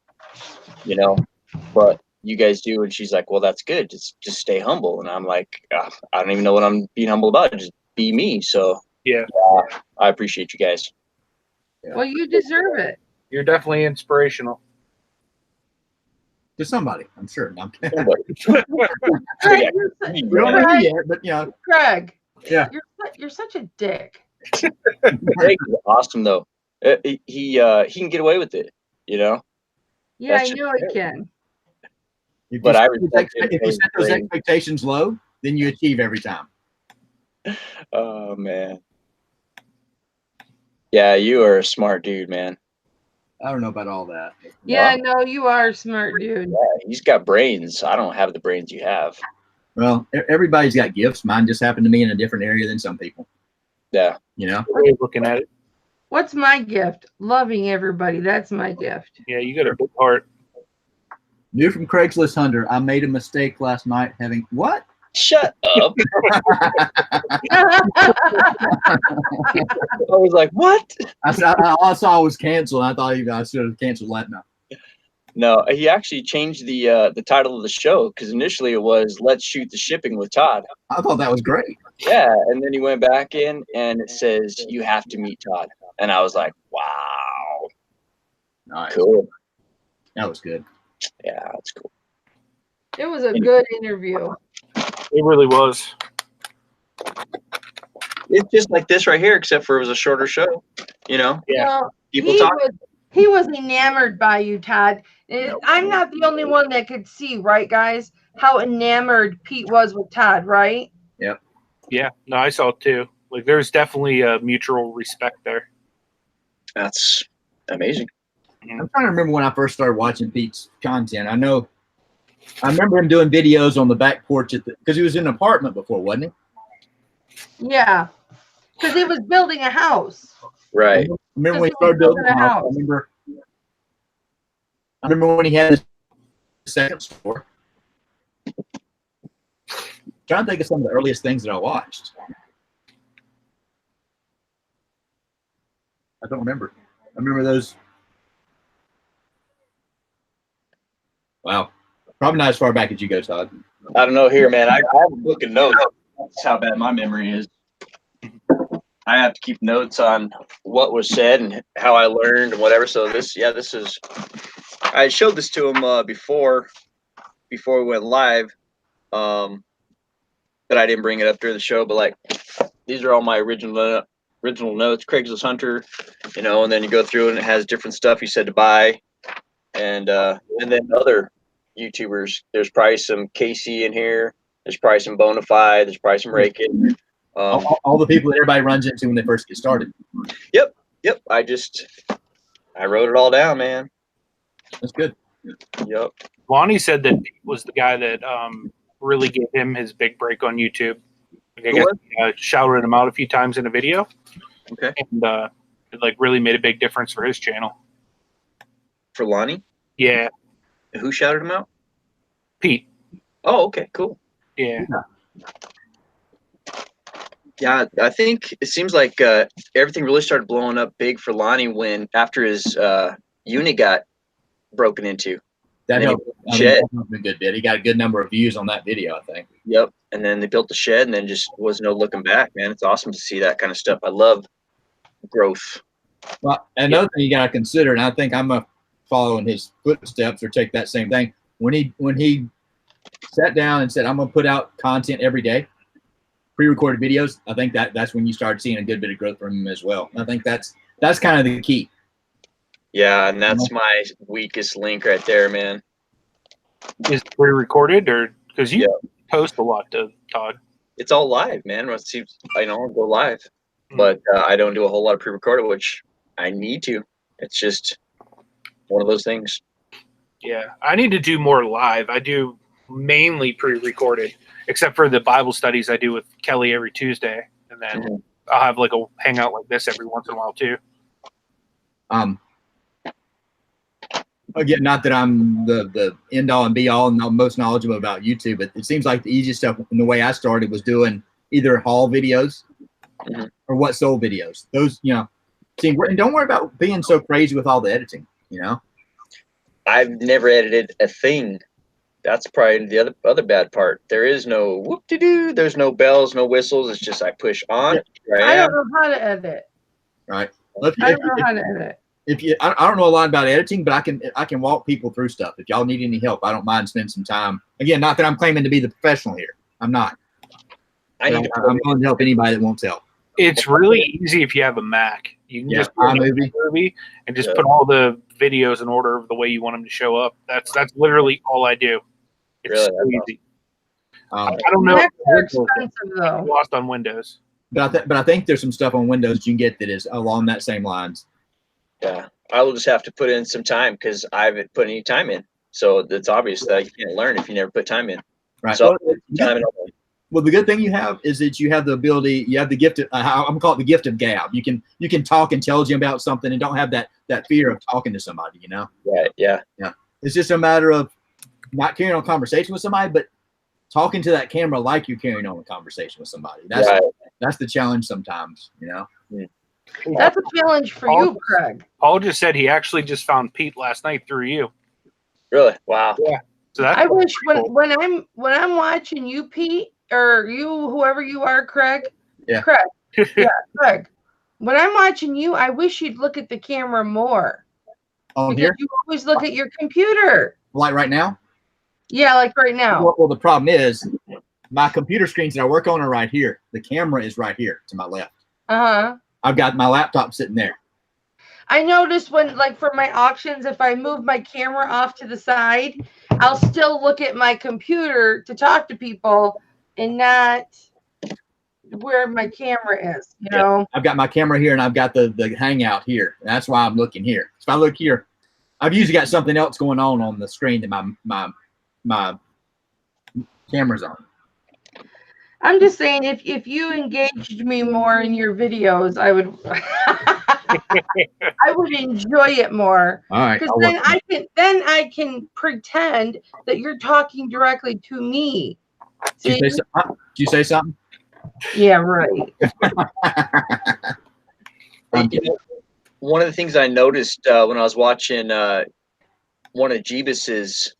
But you guys do. And she's like, well, that's good. Just stay humble. And I'm like, I don't even know what I'm being humble about. Just be me. So Yeah. I appreciate you guys. Well, you deserve it. You're definitely inspirational. To somebody, I'm sure. No, I'm kidding. Craig, We don't know who yet, but Craig, Yeah. you're such a dick. Greg is awesome though. He can get away with it, you know. Yeah, That's I just know it. I can. If But you I set those respect ex- him if you set those playing- expectations low, then you achieve every time. Oh man. Yeah, you are a smart dude, man. I don't know about all that. Yeah, I know you are a smart dude. Yeah, he's got brains. I don't have the brains you have. Well, everybody's got gifts. Mine just happened to me in a different area than some people. Yeah. You know. Way of looking at it. What's my gift? Loving everybody. That's my gift. Yeah, you got a big heart. New from Craigslist Hunter. I made a mistake last night having what? Shut up. I was like, what? All I saw was canceled. I thought I should have canceled that now. No, he actually changed the title of the show because initially it was "Let's Shoot the Shipping with Todd." I thought that was great. Yeah, and then he went back in and it says you have to meet Todd, and I was like, wow, Nice. cool. That was good. Yeah, that's cool. It was a good interview. It really was. It's just like this right here, except for it was a shorter show. You know, Yeah. Well, people he talk. he was enamored by you, Todd. I'm not the only one that could see, right, guys, how enamored Pete was with Todd, right? Yeah. No, I saw it too. Like, there's definitely a mutual respect there. That's amazing. I'm trying to remember when I first started watching Pete's content. I remember him doing videos on the back porch because he was in an apartment before, wasn't Yeah, because he was building a house. he? Right. I remember when he started building a house. I remember when he had his second store. Trying to think of some of the earliest things that I watched. I don't remember. I remember those. Wow. Probably not as far back as you go, Todd. I don't know here, man. I have a book of notes. That's how bad my memory is. I have to keep notes on what was said and how I learned and whatever. So this is. I showed this to him before we went live, but I didn't bring it up during the show. But like, these are all my original notes. Craigslist Hunter, you know, and then you go through and it has different stuff he said to buy, and then other YouTubers. There's probably some Casey in here. There's probably some Bonafide. There's probably some Rakin. All the people that everybody runs into when they first get started. Yep. I wrote it all down, man. That's good. Yep. Lonnie said that Pete was the guy that really gave him his big break on YouTube. Like, I guess, shouted him out a few times in a video. Okay. And it like really made a big difference for his channel. For Lonnie? Yeah. Who shouted him out? Pete. Oh, okay, cool. Yeah. Yeah, I think it seems like everything really started blowing up big for Lonnie after his unit got broken into. That And then helped. he built the shed. That helped a good bit. He got a good number of views on that video, I think. Yep. And then they built the shed and then just was no looking back, man. It's awesome to see that kind of stuff. I love growth. Well, another thing you got to consider, and I think I'm going to follow in his footsteps or take that same thing. When he sat down and said, I'm going to put out content every day, pre-recorded videos, I think that's when you start seeing a good bit of growth from him as well. I think that's kind of the key. Yeah, and that's my weakest link right there, man. Is it pre-recorded or because you post a lot to Todd? It's all live, man. I'll go live, but I don't do a whole lot of pre-recorded, which I need to. It's just one of those things. Yeah, I need to do more live. I do mainly pre-recorded, except for the Bible studies I do with Kelly every Tuesday, and then I'll have like a hangout like this every once in a while too. Again, not that I'm the end all and be all and most knowledgeable about YouTube, but it seems like the easiest stuff in the way I started was doing either haul videos or what sold videos. Those, and don't worry about being so crazy with all the editing, I've never edited a thing That's probably the other bad part. There is no whoop-de-doo. There's no bells, no whistles. It's just I push on. Yeah. Here I I am. don't know how to edit. Right. Well, I don't know how to edit. I don't know a lot about editing, but I can walk people through stuff. If y'all need any help, I don't mind spending some time. Again, not that I'm claiming to be the professional here. I'm not. I'm willing to help anybody that wants help. It's really easy if you have a Mac. You can just put iMovie and just put all the videos in order of the way you want them to show up. That's literally all I do. It's Really? so easy. Um, I don't know. Macs are expensive though. Lost on Windows. but I think there's some stuff on Windows you can get that is along that same lines. Yeah, I will just have to put in some time because I haven't put any time in. So it's obvious that you can't learn if you never put time in. Right. So Well, the good thing you have is that you have the ability, you have the gift of, I'm gonna call it the gift of gab. You can talk intelligent about something and don't have that fear of talking to somebody, you know? Right, yeah. It's just a matter of not carrying on a conversation with somebody, but talking to that camera like you're carrying on a conversation with somebody. That's the challenge sometimes, you know? That's a challenge for you, Craig. Paul just said he actually just found Pete last night through you. Really? Wow. Yeah. So that's I wish when I'm watching you, Pete, or you, whoever you are, Craig. Yeah. Craig. Yeah, Craig. When I'm watching you, I wish you'd look at the camera more. Oh, Because here? you always look at your computer. Like right now? Yeah, like right now. Well, the problem is my computer screens that I work on are right here. The camera is right here to my left. Uh-huh. I've got my laptop sitting there. I noticed when, like, for my auctions, if I move my camera off to the side, I'll still look at my computer to talk to people and not where my camera is, you know? I've got my camera here and I've got the Hangout here. And that's why I'm looking here. If I look here, I've usually got something else going on the screen that my camera's on. I'm just saying, if you engaged me more in your videos, I would I would enjoy it more. All right. Because then I can pretend that you're talking directly to me. See? Did you say something? Yeah, right. One of the things I noticed when I was watching one of Jeebus's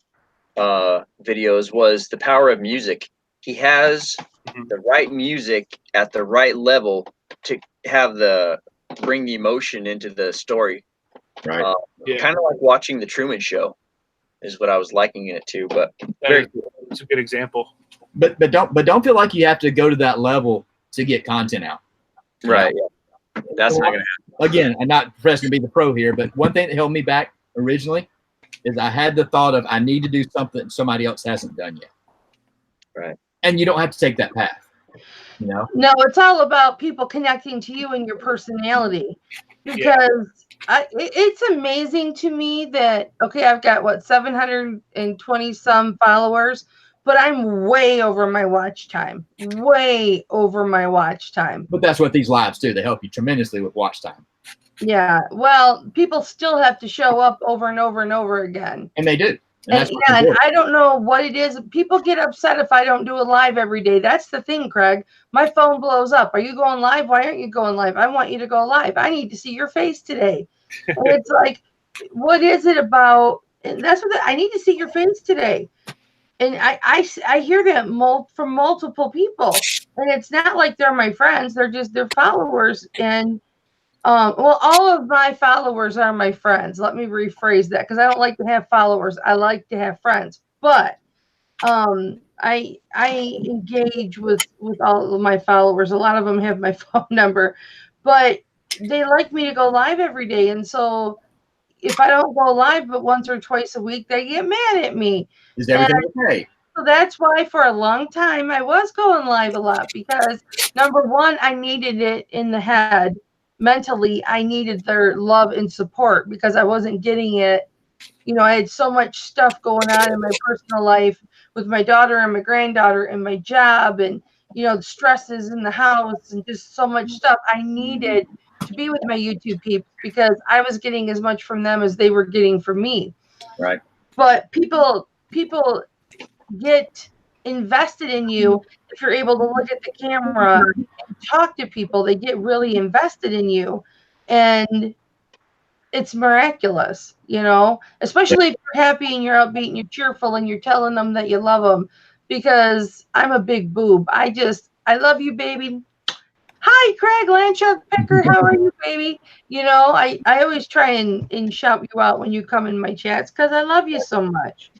videos was the power of music. He has the right music at the right level to have bring the emotion into the story. Right. Kind of like watching the Truman Show is what I was likening it to. But it's a good example. But don't feel like you have to go to that level to get content out. Right. Yeah. That's not gonna happen. Again, I'm not professing to be the pro here, but one thing that held me back originally is I had the thought of I need to do something somebody else hasn't done yet. Right. And you don't have to take that path. You know? No, it's all about people connecting to you and your personality. Because it's amazing to me that, okay, I've got, 720 some followers, but I'm way over my watch time. Way over my watch time. But that's what these lives do. They help you tremendously with watch time. Yeah. Well, people still have to show up over and over and over again. And they do. And I don't know what it is. People get upset if I don't do a live every day. That's the thing, Craig. My phone blows up. Are you going live? Why aren't you going live? I want you to go live. I need to see your face today. And it's like, what is it about? And that's what I need to see your face today. And I hear that from multiple people. And it's not like they're my friends. They're followers. And all of my followers are my friends. Let me rephrase that because I don't like to have followers. I like to have friends. But I engage with all of my followers. A lot of them have my phone number, but they like me to go live every day. And so if I don't go live but once or twice a week, they get mad at me. Is everything okay? So that's why for a long time I was going live a lot because number one, I needed it in the head. Mentally, I needed their love and support because I wasn't getting it. You know, I had so much stuff going on in my personal life with my daughter and my granddaughter and my job and, you know, the stresses in the house and just so much stuff. I needed to be with my YouTube peeps because I was getting as much from them as they were getting from me. Right. But people get invested in you if you're able to look at the camera and talk to people. They get really invested in you, and it's miraculous, you know, especially if you're happy and you're upbeat and you're cheerful and you're telling them that you love them, because I'm a big boob. I love you, baby. Hi, Craig Lanchuk Pecker. How are you, baby? You know, I always try and shout you out when you come in my chats because I love you so much.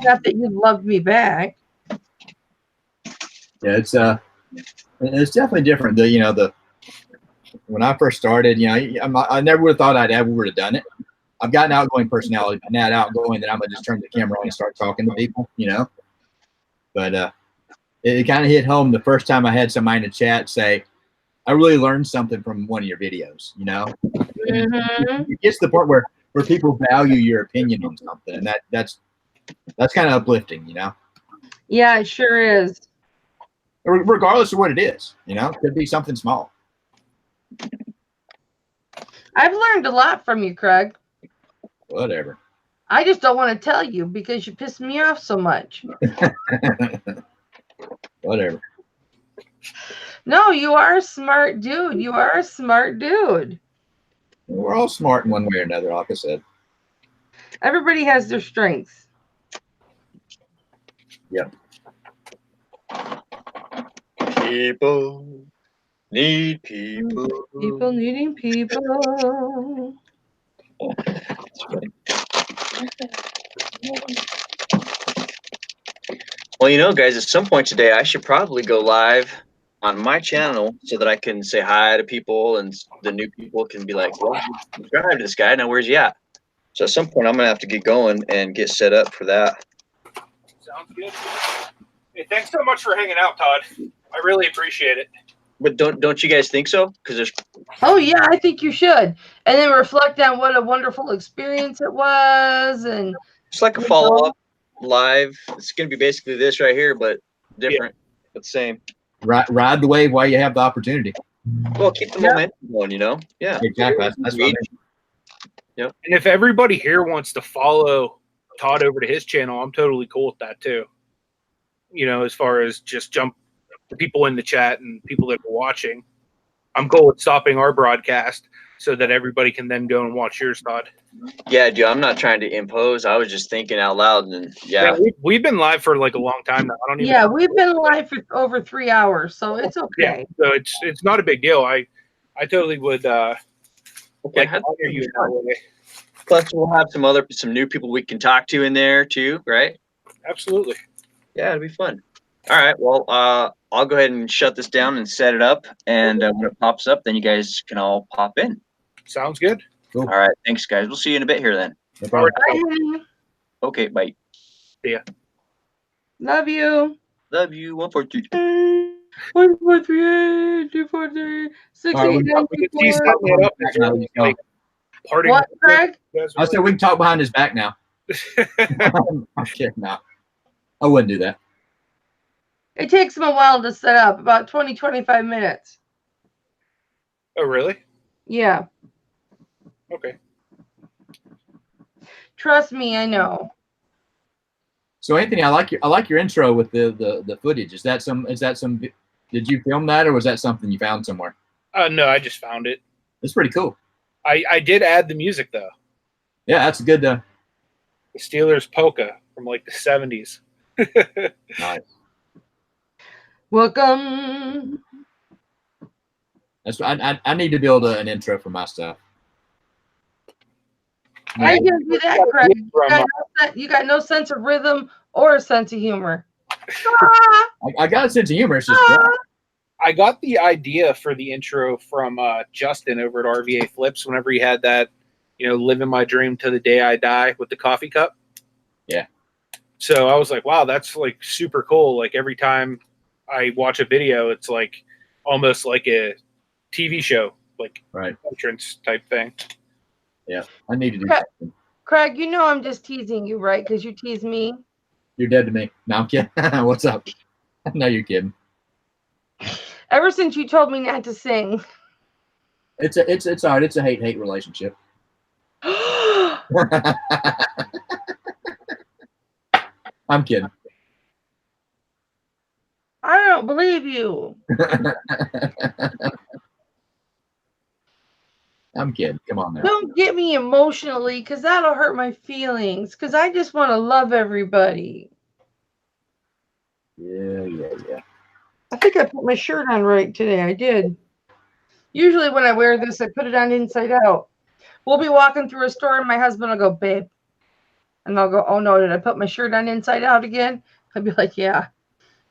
Not that you loved me back. Yeah, it's definitely different. When I first started, you know, I never would have thought I'd ever would have done it. I've got an outgoing personality, but not outgoing that I'm gonna just turn the camera on and start talking to people, you know. But it kind of hit home the first time I had somebody in the chat say, "I really learned something from one of your videos," you know. It gets to the point where people value your opinion on something, and that's kind of uplifting, you know. Yeah, it sure is. Regardless of what it is, you know, it could be something small. I've learned a lot from you, Craig. Whatever. I just don't want to tell you because you piss me off so much. Whatever. No, you are a smart dude. You are a smart dude. We're all smart in one way or another, like I said. Everybody has their strengths. Yep. People need people. People needing people. Well, you know, guys, at some point today, I should probably go live on my channel so that I can say hi to people and the new people can be like, well, subscribe to this guy. Now, where's he at? So at some point, I'm going to have to get going and get set up for that. Sounds good. Hey, thanks so much for hanging out, Todd. I really appreciate it. But don't you guys think so? Because there's. Oh yeah, I think you should, and then reflect on what a wonderful experience it was, and It's like a follow-up live. It's going to be basically this right here, but different, but same. Ride the wave while you have the opportunity. Well, keep the momentum going, you know? Yeah. Exactly. That's what I mean. Yep. And if everybody here wants to follow Todd over to his channel, I'm totally cool with that too. You know, as far as just jump the people in the chat and people that are watching, I'm cool with stopping our broadcast so that everybody can then go and watch yours, Todd. Yeah, dude, I'm not trying to impose. I was just thinking out loud, and yeah. We've been live for like a long time now. I don't even. Yeah, we've been live for over 3 hours, so it's okay. Yeah, so it's not a big deal. I totally would Okay, like to honor you in that way. Plus, we'll have some new people we can talk to in there too, right? Absolutely. Yeah, it'll be fun. All right, well, I'll go ahead and shut this down and set it up, and when it pops up, then you guys can all pop in. Sounds good. Cool. All right, thanks, guys. We'll see you in a bit here then. No problem. Bye. Okay, bye. See ya. Love you. Love you. 1, 4, 3. 1, 4, 3, 8, 2, 4, 3, 6, All right, 8, 9, We 2, can see 4. setting it up. Is there any, like, parting? What, Craig? I said we can talk behind his back now. I'm kidding now. I wouldn't do that. It takes him a while to set up, about 20, 25 minutes. Oh, really? Yeah. Okay. Trust me, I know. So Anthony, I like your intro with the footage. Is that some? Did you film that, or was that something you found somewhere? No, I just found it. It's pretty cool. I did add the music though. Yeah, that's a good. The Steelers polka from like the 70s. Nice. Welcome. That's I need to build an intro for my stuff. I didn't do that, Craig. You got no sense of rhythm or a sense of humor. I got a sense of humor. It's just I got the idea for the intro from Justin over at RVA Flips whenever he had that, living my dream to the day I die with the coffee cup. Yeah. So I was like, wow, that's like super cool. Like every time I watch a video, it's like almost like a TV show, like right entrance type thing. Yeah, I need to do something. Craig, you know I'm just teasing you, right? Because you tease me. You're dead to me. No, I'm kidding. What's up? No, you're kidding. Ever since you told me not to sing. It's all right. It's a hate relationship. I'm kidding. I don't believe you. I'm kidding. Come on now. Don't get me emotionally, because that'll hurt my feelings. Because I just want to love everybody. Yeah. I think I put my shirt on right today. I did. Usually when I wear this, I put it on inside out. We'll be walking through a store and my husband will go, babe. And I'll go, oh no, did I put my shirt on inside out again? I'll be like, yeah.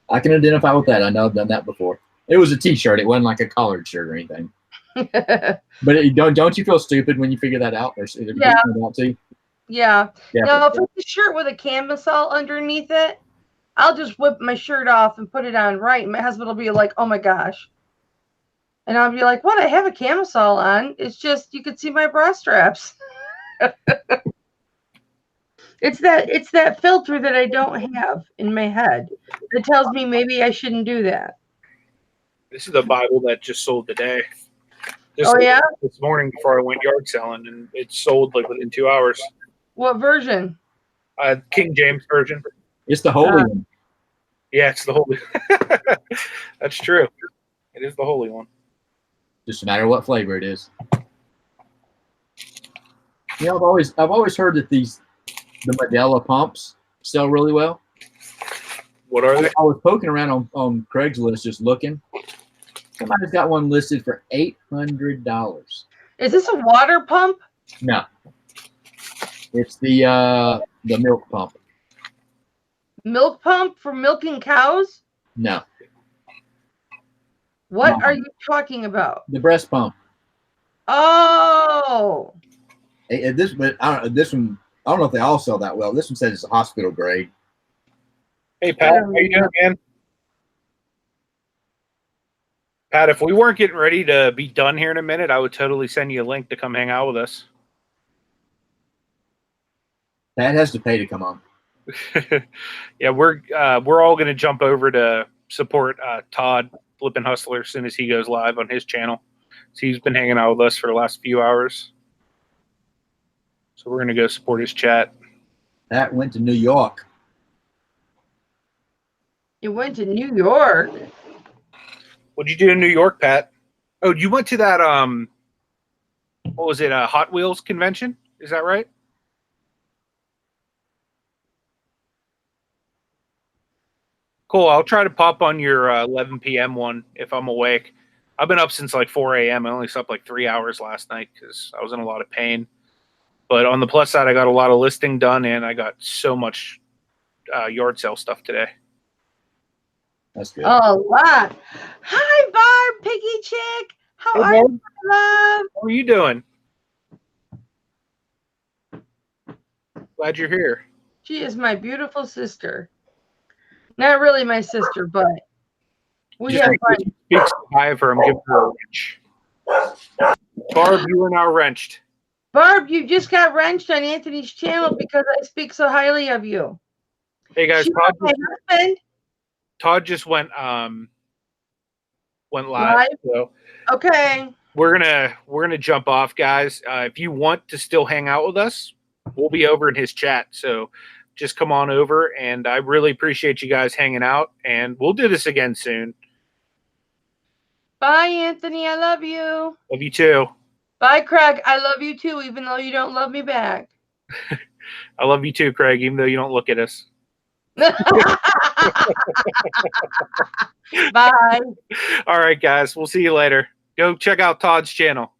I can identify with that. I know I've done that before. It was a T-shirt. It wasn't like a collared shirt or anything. But don't you feel stupid when you figure that out? Yeah. Yeah. Now, if it's a shirt with a camisole underneath it, I'll just whip my shirt off and put it on right. And my husband will be like, oh my gosh. And I'll be like, what? I have a camisole on. It's just, you can see my bra straps. It's that filter that I don't have in my head that tells me maybe I shouldn't do that. This is the Bible that just sold today. Oh, yeah? This morning before I went yard selling, and it sold like within 2 hours. What version? King James version. It's the holy one. Yeah, it's the holy. That's true. It is the holy one. Just a matter of what flavor it is. You know, I've always heard that the Medela pumps sell really well. What are they? I was poking around on Craigslist just looking. Somebody's got one listed for $800. Is this a water pump? No. It's the milk pump. Milk pump for milking cows? No. What are you talking about? The breast pump. Oh. This one, I don't know if they all sell that well. This one says it's a hospital grade. Hey, Pat, how you doing, man? Pat, if we weren't getting ready to be done here in a minute, I would totally send you a link to come hang out with us. Pat has to pay to come on. Yeah, we're all going to jump over to support Todd, Flippin Hustler, as soon as he goes live on his channel. So he's been hanging out with us for the last few hours. So we're going to go support his chat. Pat went to New York. You went to New York? What'd you do in New York, Pat? Oh, you went to that, what was it, a Hot Wheels convention? Is that right? Cool. I'll try to pop on your 11 p.m. one if I'm awake. I've been up since like 4 a.m. I only slept like 3 hours last night because I was in a lot of pain. But on the plus side, I got a lot of listing done, and I got so much yard sale stuff today. That's good. A lot. Hi, Barb, Piggy Chick. How are you, love? How are you doing? Glad you're here. She is my beautiful sister. Not really my sister, but we have fun. Speak hi of her. I'm giving her a wrench. Barb, you are now wrenched. Barb, you just got wrenched on Anthony's channel because I speak so highly of you. Hey guys, Todd just went live. Live? So okay. we're gonna jump off, guys. If you want to still hang out with us, we'll be over in his chat. So just come on over, and I really appreciate you guys hanging out, and we'll do this again soon. Bye, Anthony. I love you. Love you too. Bye, Craig. I love you too, even though you don't love me back. I love you too, Craig, even though you don't look at us. Bye. All right, guys. We'll see you later. Go check out Todd's channel.